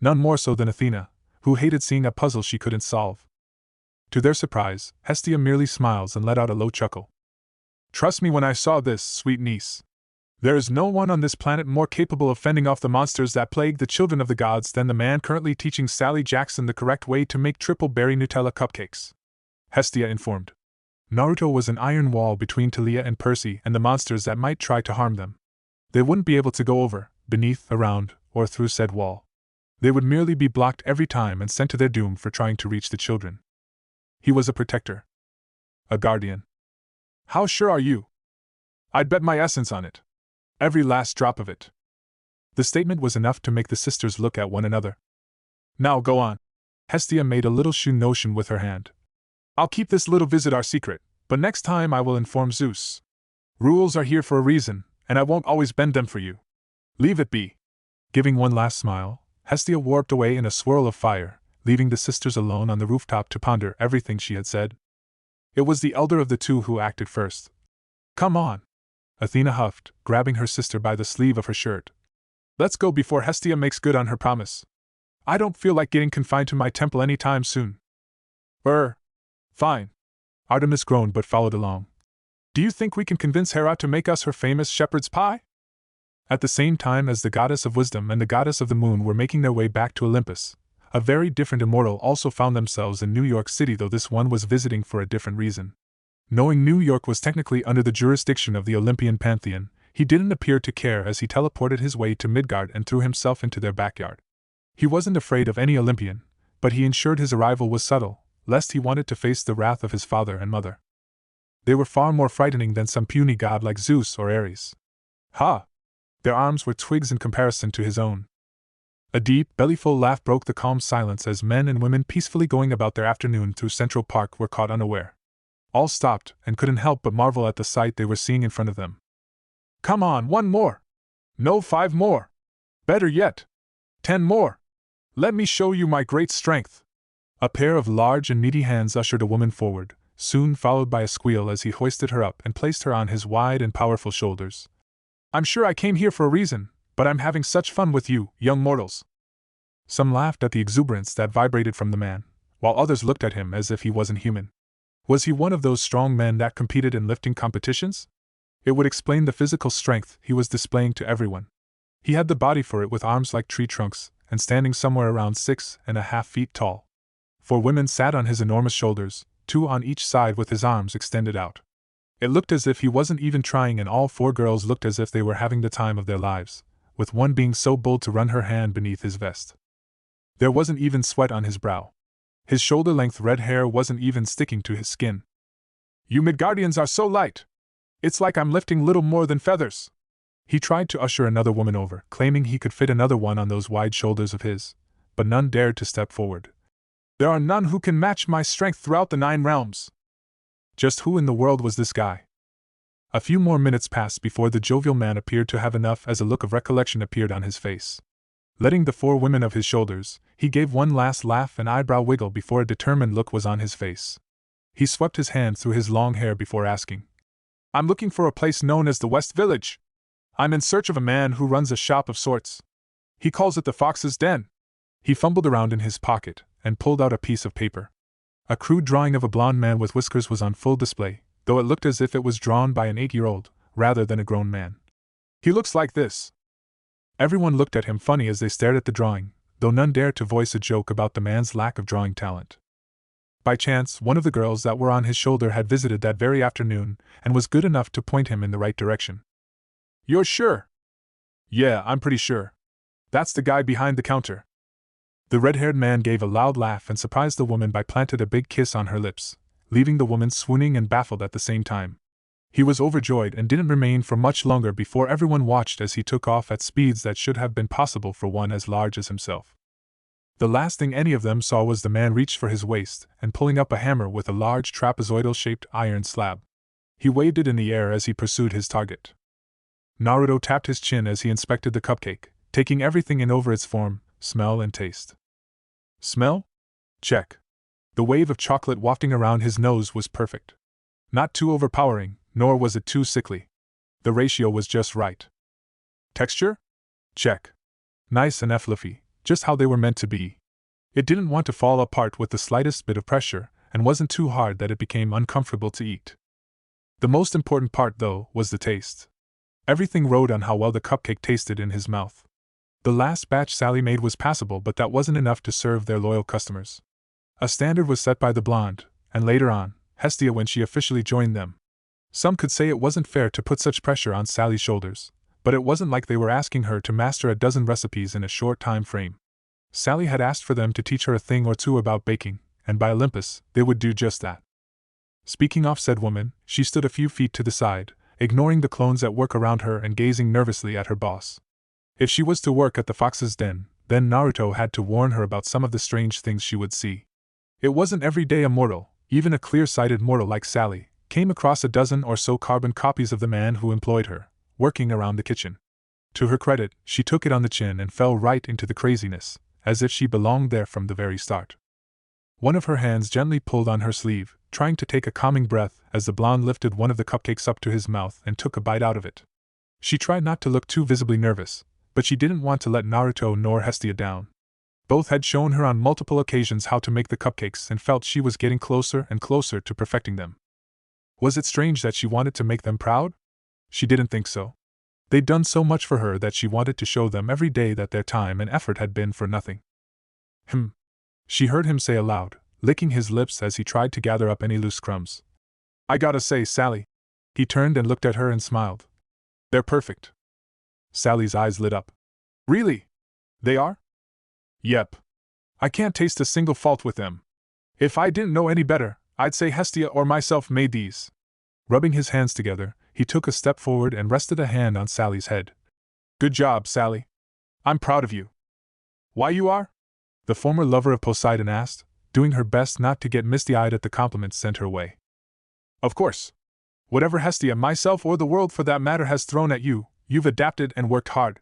None more so than Athena, who hated seeing a puzzle she couldn't solve. To their surprise, Hestia merely smiles and let out a low chuckle. "Trust me when I saw this, sweet niece. There is no one on this planet more capable of fending off the monsters that plague the children of the gods than the man currently teaching Sally Jackson the correct way to make triple berry Nutella cupcakes," Hestia informed. Naruto was an iron wall between Talia and Percy and the monsters that might try to harm them. They wouldn't be able to go over, beneath, around, or through said wall. They would merely be blocked every time and sent to their doom for trying to reach the children. He was a protector. A guardian. "How sure are you?" "I'd bet my essence on it. Every last drop of it." The statement was enough to make the sisters look at one another. "Now go on." Hestia made a little shoe notion with her hand. "I'll keep this little visit our secret, but next time I will inform Zeus. Rules are here for a reason, and I won't always bend them for you. Leave it be." Giving one last smile, Hestia warped away in a swirl of fire, leaving the sisters alone on the rooftop to ponder everything she had said. It was the elder of the two who acted first. "Come on," Athena huffed, grabbing her sister by the sleeve of her shirt. "Let's go before Hestia makes good on her promise. I don't feel like getting confined to my temple any time soon." Fine." Artemis groaned but followed along. "Do you think we can convince Hera to make us her famous shepherd's pie?" At the same time as the goddess of wisdom and the goddess of the moon were making their way back to Olympus, a very different immortal also found themselves in New York City, though this one was visiting for a different reason. Knowing New York was technically under the jurisdiction of the Olympian pantheon, he didn't appear to care as he teleported his way to Midgard and threw himself into their backyard. He wasn't afraid of any Olympian, but he ensured his arrival was subtle, lest he wanted to face the wrath of his father and mother. They were far more frightening than some puny god like Zeus or Ares. Ha! Their arms were twigs in comparison to his own. A deep, bellyful laugh broke the calm silence as men and women peacefully going about their afternoon through Central Park were caught unaware. All stopped and couldn't help but marvel at the sight they were seeing in front of them. "Come on, 1 more! No, 5 more! Better yet, 10 more! Let me show you my great strength!" A pair of large and meaty hands ushered a woman forward, soon followed by a squeal as he hoisted her up and placed her on his wide and powerful shoulders. "I'm sure I came here for a reason, but I'm having such fun with you, young mortals." Some laughed at the exuberance that vibrated from the man, while others looked at him as if he wasn't human. Was he one of those strong men that competed in lifting competitions? It would explain the physical strength he was displaying to everyone. He had the body for it, with arms like tree trunks, and standing somewhere around 6.5 feet tall. 4 women sat on his enormous shoulders, 2 on each side with his arms extended out. It looked as if he wasn't even trying, and all 4 girls looked as if they were having the time of their lives, with one being so bold to run her hand beneath his vest. There wasn't even sweat on his brow. His shoulder-length red hair wasn't even sticking to his skin. "You Midgardians are so light! It's like I'm lifting little more than feathers." He tried to usher another woman over, claiming he could fit another one on those wide shoulders of his, but none dared to step forward. "There are none who can match my strength throughout the 9 realms." Just who in the world was this guy? A few more minutes passed before the jovial man appeared to have enough as a look of recollection appeared on his face. Letting the 4 women of his shoulders, he gave one last laugh and eyebrow wiggle before a determined look was on his face. He swept his hand through his long hair before asking, "I'm looking for a place known as the West Village. I'm in search of a man who runs a shop of sorts. He calls it the Fox's Den." He fumbled around in his pocket and pulled out a piece of paper. A crude drawing of a blond man with whiskers was on full display, though it looked as if it was drawn by an 8-year-old, rather than a grown man. "He looks like this." Everyone looked at him funny as they stared at the drawing, though none dared to voice a joke about the man's lack of drawing talent. By chance, one of the girls that were on his shoulder had visited that very afternoon, and was good enough to point him in the right direction. "You're sure?" "Yeah, I'm pretty sure. That's the guy behind the counter." The red-haired man gave a loud laugh and surprised the woman by planting a big kiss on her lips, leaving the woman swooning and baffled at the same time. He was overjoyed and didn't remain for much longer before everyone watched as he took off at speeds that should have been possible for one as large as himself. The last thing any of them saw was the man reach for his waist and pulling up a hammer with a large trapezoidal-shaped iron slab. He waved it in the air as he pursued his target. Naruto tapped his chin as he inspected the cupcake, taking everything in over its form, smell and taste. Smell? Check. The wave of chocolate wafting around his nose was perfect. Not too overpowering, nor was it too sickly. The ratio was just right. Texture? Check. Nice and fluffy, just how they were meant to be. It didn't want to fall apart with the slightest bit of pressure, and wasn't too hard that it became uncomfortable to eat. The most important part, though, was the taste. Everything rode on how well the cupcake tasted in his mouth. The last batch Sally made was passable, but that wasn't enough to serve their loyal customers. A standard was set by the blonde, and later on, Hestia when she officially joined them. Some could say it wasn't fair to put such pressure on Sally's shoulders, but it wasn't like they were asking her to master a dozen recipes in a short time frame. Sally had asked for them to teach her a thing or two about baking, and by Olympus, they would do just that. Speaking of said woman, she stood a few feet to the side, ignoring the clones at work around her and gazing nervously at her boss. If she was to work at the Fox's Den, then Naruto had to warn her about some of the strange things she would see. It wasn't every day a mortal, even a clear-sighted mortal like Sally, came across a dozen or so carbon copies of the man who employed her, working around the kitchen. To her credit, she took it on the chin and fell right into the craziness, as if she belonged there from the very start. One of her hands gently pulled on her sleeve, trying to take a calming breath as the blonde lifted one of the cupcakes up to his mouth and took a bite out of it. She tried not to look too visibly nervous, but she didn't want to let Naruto nor Hestia down. Both had shown her on multiple occasions how to make the cupcakes and felt she was getting closer and closer to perfecting them. Was it strange that she wanted to make them proud? She didn't think so. They'd done so much for her that she wanted to show them every day that their time and effort had been for nothing. She heard him say aloud, licking his lips as he tried to gather up any loose crumbs. I gotta say, Sally. He turned and looked at her and smiled. They're perfect. Sally's eyes lit up. Really? They are? Yep. I can't taste a single fault with them. If I didn't know any better, I'd say Hestia or myself made these. Rubbing his hands together, he took a step forward and rested a hand on Sally's head. Good job, Sally. I'm proud of you. Why you are? The former lover of Poseidon asked, doing her best not to get misty-eyed at the compliments sent her way. Of course. Whatever Hestia, myself, or the world for that matter has thrown at you, you've adapted and worked hard.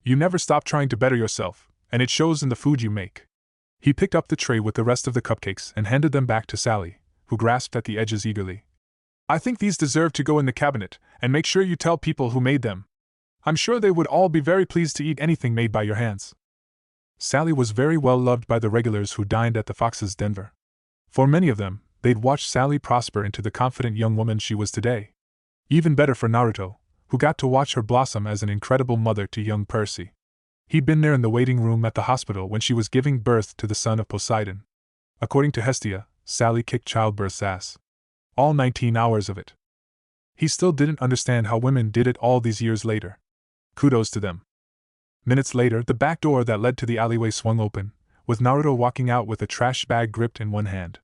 You never stop trying to better yourself, and it shows in the food you make. He picked up the tray with the rest of the cupcakes and handed them back to Sally, who grasped at the edges eagerly. I think these deserve to go in the cabinet, and make sure you tell people who made them. I'm sure they would all be very pleased to eat anything made by your hands. Sally was very well loved by the regulars who dined at the Fox's Denver. For many of them, they'd watched Sally prosper into the confident young woman she was today. Even better for Naruto, who got to watch her blossom as an incredible mother to young Percy. He'd been there in the waiting room at the hospital when she was giving birth to the son of Poseidon. According to Hestia, Sally kicked childbirth's ass. All 19 hours of it. He still didn't understand how women did it all these years later. Kudos to them. Minutes later, the back door that led to the alleyway swung open, with Naruto walking out with a trash bag gripped in one hand.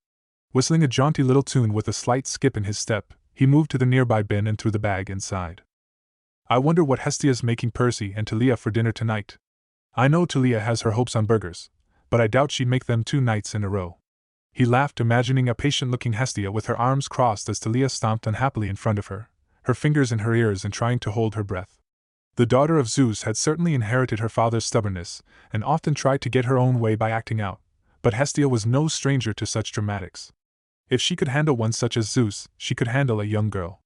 Whistling a jaunty little tune with a slight skip in his step, he moved to the nearby bin and threw the bag inside. I wonder what Hestia's making Percy and Talia for dinner tonight. I know Talia has her hopes on burgers, but I doubt she'd make them 2 nights in a row. He laughed, imagining a patient-looking Hestia with her arms crossed as Talia stomped unhappily in front of her, her fingers in her ears and trying to hold her breath. The daughter of Zeus had certainly inherited her father's stubbornness, and often tried to get her own way by acting out, but Hestia was no stranger to such dramatics. If she could handle one such as Zeus, she could handle a young girl.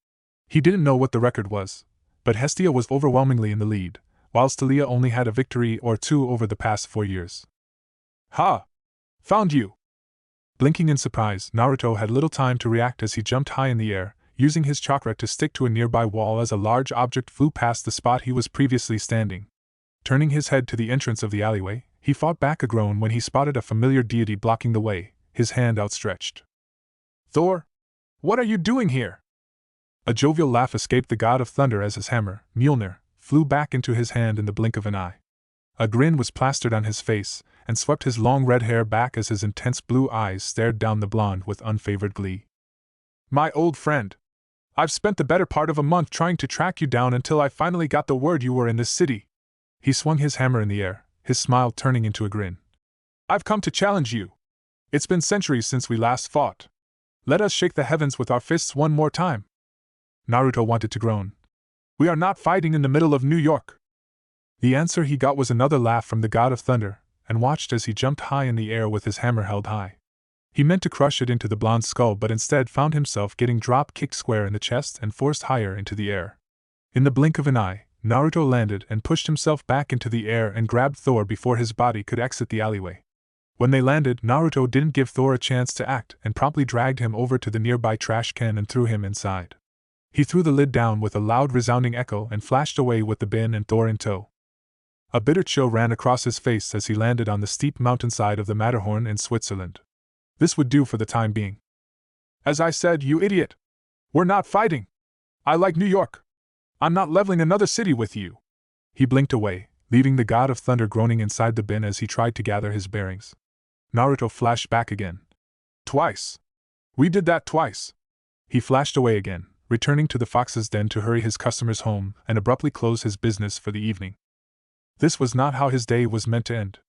He didn't know what the record was, but Hestia was overwhelmingly in the lead, whilst Talia only had a victory or 2 over the past 4 years. Ha! Found you! Blinking in surprise, Naruto had little time to react as he jumped high in the air, using his chakra to stick to a nearby wall as a large object flew past the spot he was previously standing. Turning his head to the entrance of the alleyway, he fought back a groan when he spotted a familiar deity blocking the way, his hand outstretched. Thor! What are you doing here? A jovial laugh escaped the god of thunder as his hammer, Mjolnir, flew back into his hand in the blink of an eye. A grin was plastered on his face, and swept his long red hair back as his intense blue eyes stared down the blonde with unfavored glee. My old friend! I've spent the better part of a month trying to track you down until I finally got the word you were in this city. He swung his hammer in the air, his smile turning into a grin. I've come to challenge you. It's been centuries since we last fought. Let us shake the heavens with our fists one more time. Naruto wanted to groan. We are not fighting in the middle of New York. The answer he got was another laugh from the god of thunder, and watched as he jumped high in the air with his hammer held high. He meant to crush it into the blonde's skull but instead found himself getting drop-kicked square in the chest and forced higher into the air. In the blink of an eye, Naruto landed and pushed himself back into the air and grabbed Thor before his body could exit the alleyway. When they landed, Naruto didn't give Thor a chance to act and promptly dragged him over to the nearby trash can and threw him inside. He threw the lid down with a loud resounding echo and flashed away with the bin and Thor in tow. A bitter chill ran across his face as he landed on the steep mountainside of the Matterhorn in Switzerland. This would do for the time being. As I said, you idiot! We're not fighting! I like New York! I'm not leveling another city with you! He blinked away, leaving the god of thunder groaning inside the bin as he tried to gather his bearings. Naruto flashed back again. Twice! We did that twice! He flashed away again, returning to the fox's den to hurry his customers home and abruptly close his business for the evening. This was not how his day was meant to end.